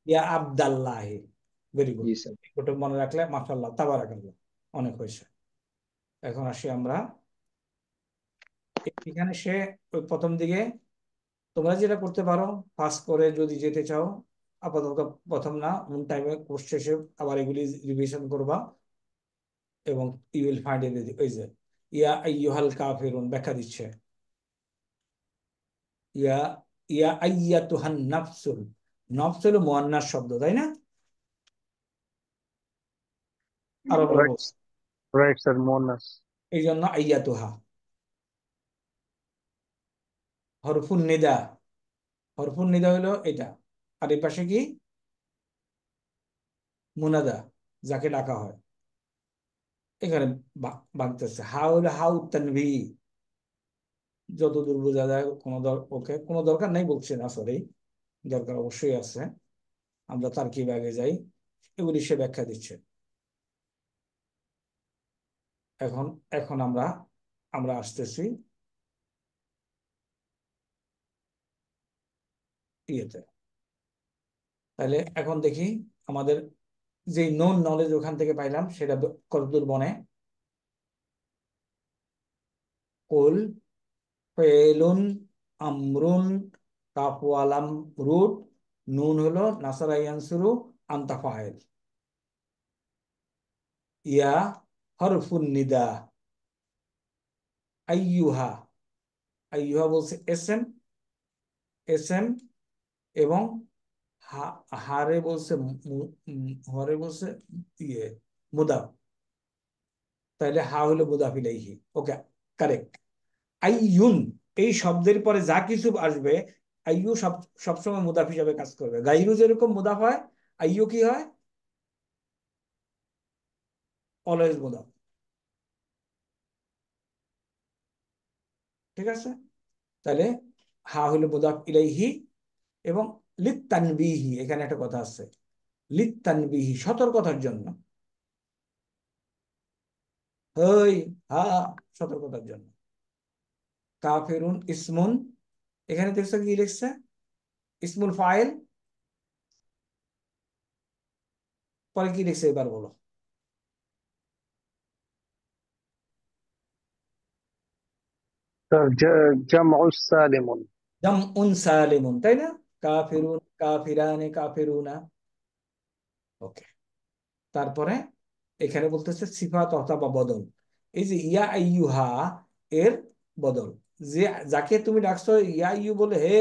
ইয়া আব্দাল্লাহি। Very good. জি স্যার। ওটা মনে রাখলে মাশাআল্লাহ, তাবারাকাল্লাহ, অনেক হয়েছে। এখন আসি আমরা এখানে, সে ওই প্রথম দিকে তোমরা যেটা করতে পারো, পাস করে যদি যেতে চাও, আপাতত প্রথম না, টাইমে কোর্স শেষে আবার এগুলি রিভিশন করবা, এবং ইউ উইল ফাইন্ড এভরিথিং। ওই যে ইয়া আইয়ুহাল কাফিরুন ব্যাখ্যা দিচ্ছে, ইয়া ইয়া আইয়াতুহান নাফসুল, নফস হলো মুয়ান্নাস শব্দ, তাই না? আরবরা রাইট, বলছে, রাইট স্যার, মোনাস। এই জন্য আইয়াতুহা। হরফুন নিদা, হরফুন নিদা হলো এটা, আর এই পাশে কি? মুনাদা, যাকে ডাকা হয়। এখানে ভাঙতেছে, হা হলো হাউ তানভি, যতদূর বোঝা যায়। ওকে, কোনো দরকার নাই বলছে না, সরি, দরকার অবশ্যই আছে। আমরা তার কি আগে যাই, এগুলি সে ব্যাখ্যা দিচ্ছে। এখন এখন আমরা আমরা আসতেছি ইয়েতে। তাহলে এখন দেখি আমাদের যে নোন নলেজ ওখান থেকে পাইলাম, সেটা কতদূর মনে। কুল, ফেলুন, আমরুন, কাফওয়ালাম, রুট, নুন হলো নাসারা ইয়ানসুরু, আনতা ফাইল। ইয়া হরফুন নিদা, আইয়ুহা, আইয়ুহা বলছে এস এম, এস এম, এবং হা, হারে বলছে হরে বলছে ইয়ে মুদাফ, তাহলে হা হলো মুদাফ ইলাইহি। ওকে, কারেক্ট। আইয়ুন, এই শব্দের পরে যা কিছু আসবে, আইয়ু সবসময় মুদাফ হিসাবে কাজ করবে। গাইরু যেরকম মুদাফ হয়, আইয়ু কি হয়? অলওয়েজ মুদাফ। ঠিক আছে, তাহলে হা হলো মুদাফ ইলাইহি। এবং লিত তানবিহি, এখানে একটা কথা আছে, লিত তানবিহি, সতর্কতার জন্য। হই, হা, সতর্কতার জন্য। কাফিরুন ইসমুন, এখানে দেখছো কি লিখছে? ইসমুল ফাইল, পরে কি লিখছে এবার বলো। স্যার জামউ সালিমুন। জামউন সালিমুন, তাই না? কাফিরুন, কাফিরানে, কাফিরুনা। ওকে, তারপরে এখানে বলতেছে সিফাত অথবা বদল। এই যে ইয়া আইয়ুহা, এর বদল। যে যাকে তুমি ডাকছো ইয়া আইয়ু বলে, হে,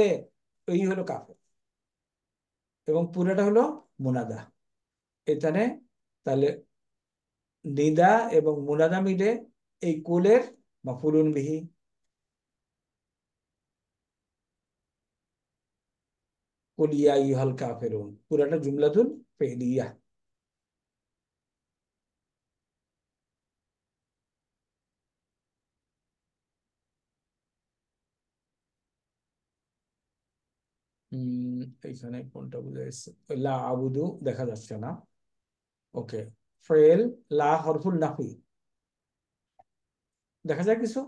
এই হলো কাফের, এবং পুরাটা হলো মুনাদা এখানে। তাহলে নিদা এবং মুনাদা মিলে এই কুলের মাফুলুন বিহি। কুল ইয়া আইয়ুহাল কাফিরুন, পুরাটা জুমলাতুল ফেলিয়া। এখানে কোনটা বুঝা যাচ্ছে? লা আবুদু দেখা যাচ্ছে না। ওকে, ফেল, লা হরফুল নাফি, দেখা যায় কিছু?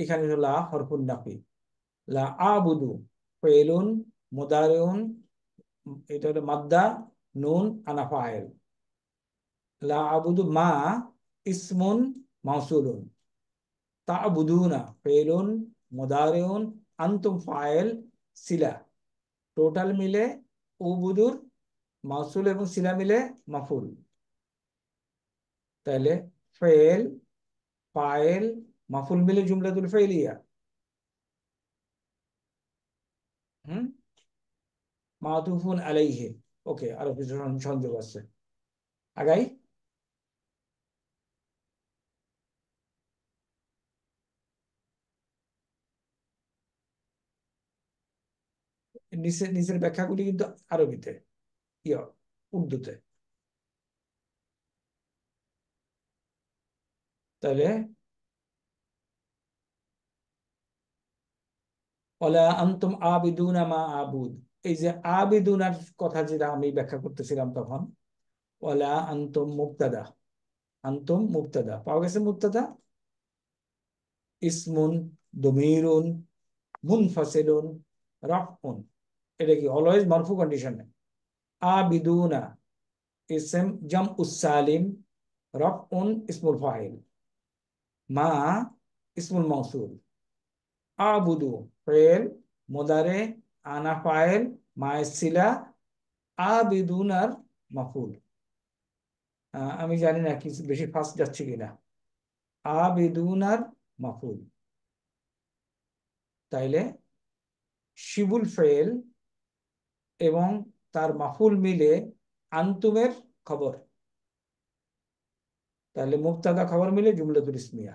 এখানে হলো লা হরফুল নাফি। লা আবুদু ফেলুন মুদারিউন, এটা হলো মাদ্দা, নুন আনা ফাইল। লা আবুদু মা ইসমুন মাউসুলুন। তা'বুদুনা ফেলুন মুদারিউন, আনতুম ফাইল, সিলা। টোটাল মিলে উবুদুর মাউসুল এবং সিলা মিলে মাফুল। তাহলে ফেল, ফাইল, মাফুল মিলে জুমলাতুল ফেলিয়া। হুম, মাতুফুন আলাইহি। ওকে, আরো কিছু সংযোগ আছে, আগাই। নিচের ব্যাখ্যাগুলি কিন্তু আরবিতে, ইয়া, উর্দুতে। তাহলে ওয়ালা আনতুম আবিদুনা মা আবুদ, এই যে আবিদুনার কথা যেটা আমি ব্যাখ্যা করতেছিলাম তখন, ওয়ালা আনতুম মুবতাদা, আনতুম মুবতাদা পাওয়া গেছে। মুবতাদা ইসমুন, দমিরুন, মুনফাসিলুন, রাফউন, এটা কি অলওয়েজ মারফু কন্ডিশনে। আবিদুনা ইসম জাম উসালিম, রাফউন ইসমুল ফাইল, মা ইসমুল মাউসুল, আবুদু ফেল, মুদারে, আনা ফাইল, মাইসিলা, আবিদুনার মাফুল। আমি জানি না কিছু বেশি ফাস্ট যাচ্ছে কিনা। আবিদুনার মাফুল, তাইলে শিবুল ফেল এবং তার মাফুল মিলে আন্তুমের খবর। তাহলে মুবতাদা খবর মিলে জুমলাতুল ইসমিয়া।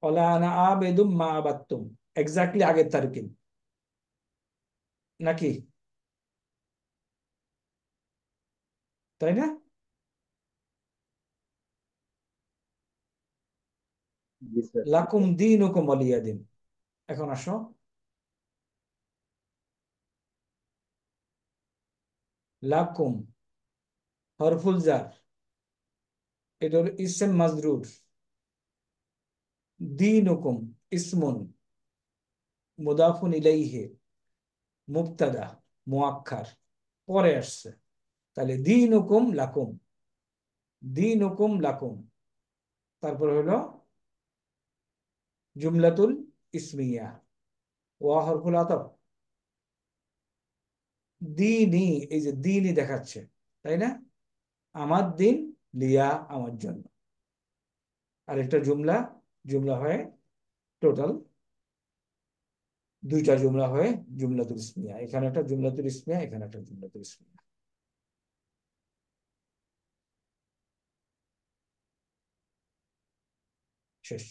ওয়ালা আনা আবেদুম মা আবাদতুম, এক্স্যাক্টলি আগের তারকিব নাকি, তাই না? জি স্যার। লাকুম দীনুকুম ওয়ালিয়া দিন। এখন আসো, লাকুম হরফুল জার, এটা হলো ইসম মাজরুর। দীনুকুম ইসমুন মুদাফুন ইলাইহি, মুবতাদা মুআক্খার, পরে আসছে। তাহলে দীনুকুম লাকুম, দীনুকুম লাকুম, তারপর হলো জুমলাতুল ইসমিয়া, ওয়া হরফুল আতফ। দিনই, এই যে দিনই দেখাচ্ছে, তাই না? আমার দিন লিয়া, আমার জন্য। আরেকটা জুমলা, জুমলা হয় টোটাল দুইটা জুমলা হয়ে জুমলাতুল ইসমিয়া। এখানে একটা জুমলাতুল ইসমিয়া, এখানে একটা জুমলাতুল ইসমিয়া। শেষ।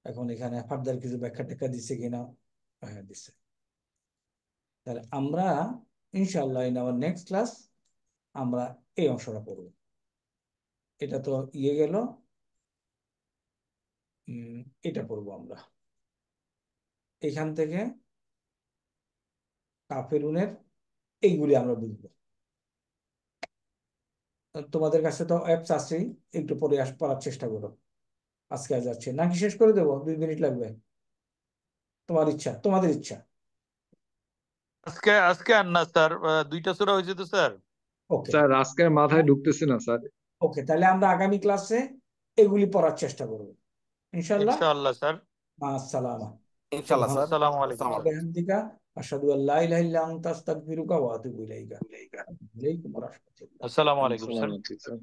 এখন এখানে ফার্দার কিছু ব্যাখ্যা টেক্কা দিচ্ছে কিনা? হ্যাঁ দিচ্ছে। তাহলে আমরা ইনশাআল্লাহ ইন আওয়ার নেক্সট ক্লাস আমরা এই অংশটা পড়ব। এটা তো ইয়ে গেল, এটা পড়বো আমরা। এখান থেকে কাফেরুনের এইগুলি আমরা বুঝবো। তোমাদের কাছে তো অ্যাপস আছেই, একটু পরে পড়ার চেষ্টা করো। আজকে আর যাচ্ছে নাকি শেষ করে দেবো? 2 মিনিট লাগবে? তোমার ইচ্ছা, তোমাদের ইচ্ছা। আজকে আজকে আর না স্যার, 2টা সূরা হয়েছে তো স্যার। ওকে স্যার আজকের মাথায় ঢুকতেছে না স্যার। ওকে, তাহলে আমরা আগামী ক্লাসে এগুলি পড়ার চেষ্টা করবো ইনশাআল্লাহ। ইনশাআল্লাহ স্যার। আসসালামা। ইনশাল্লাহ স্যার। আসসালামু আলাইকুম আসসালামু স্যার। আলাইকুম। বিহামদিকা আশহাদু আল্লা ইলাহা ইল্লা আনতা আস্তাগফিরুকা ওয়া আতুবু ইলাইকা। ওয়া আলাইকুম আসসালাম। আসসালামু আলাইকুম আসসালামু স্যার। আলাইকুম স্যার।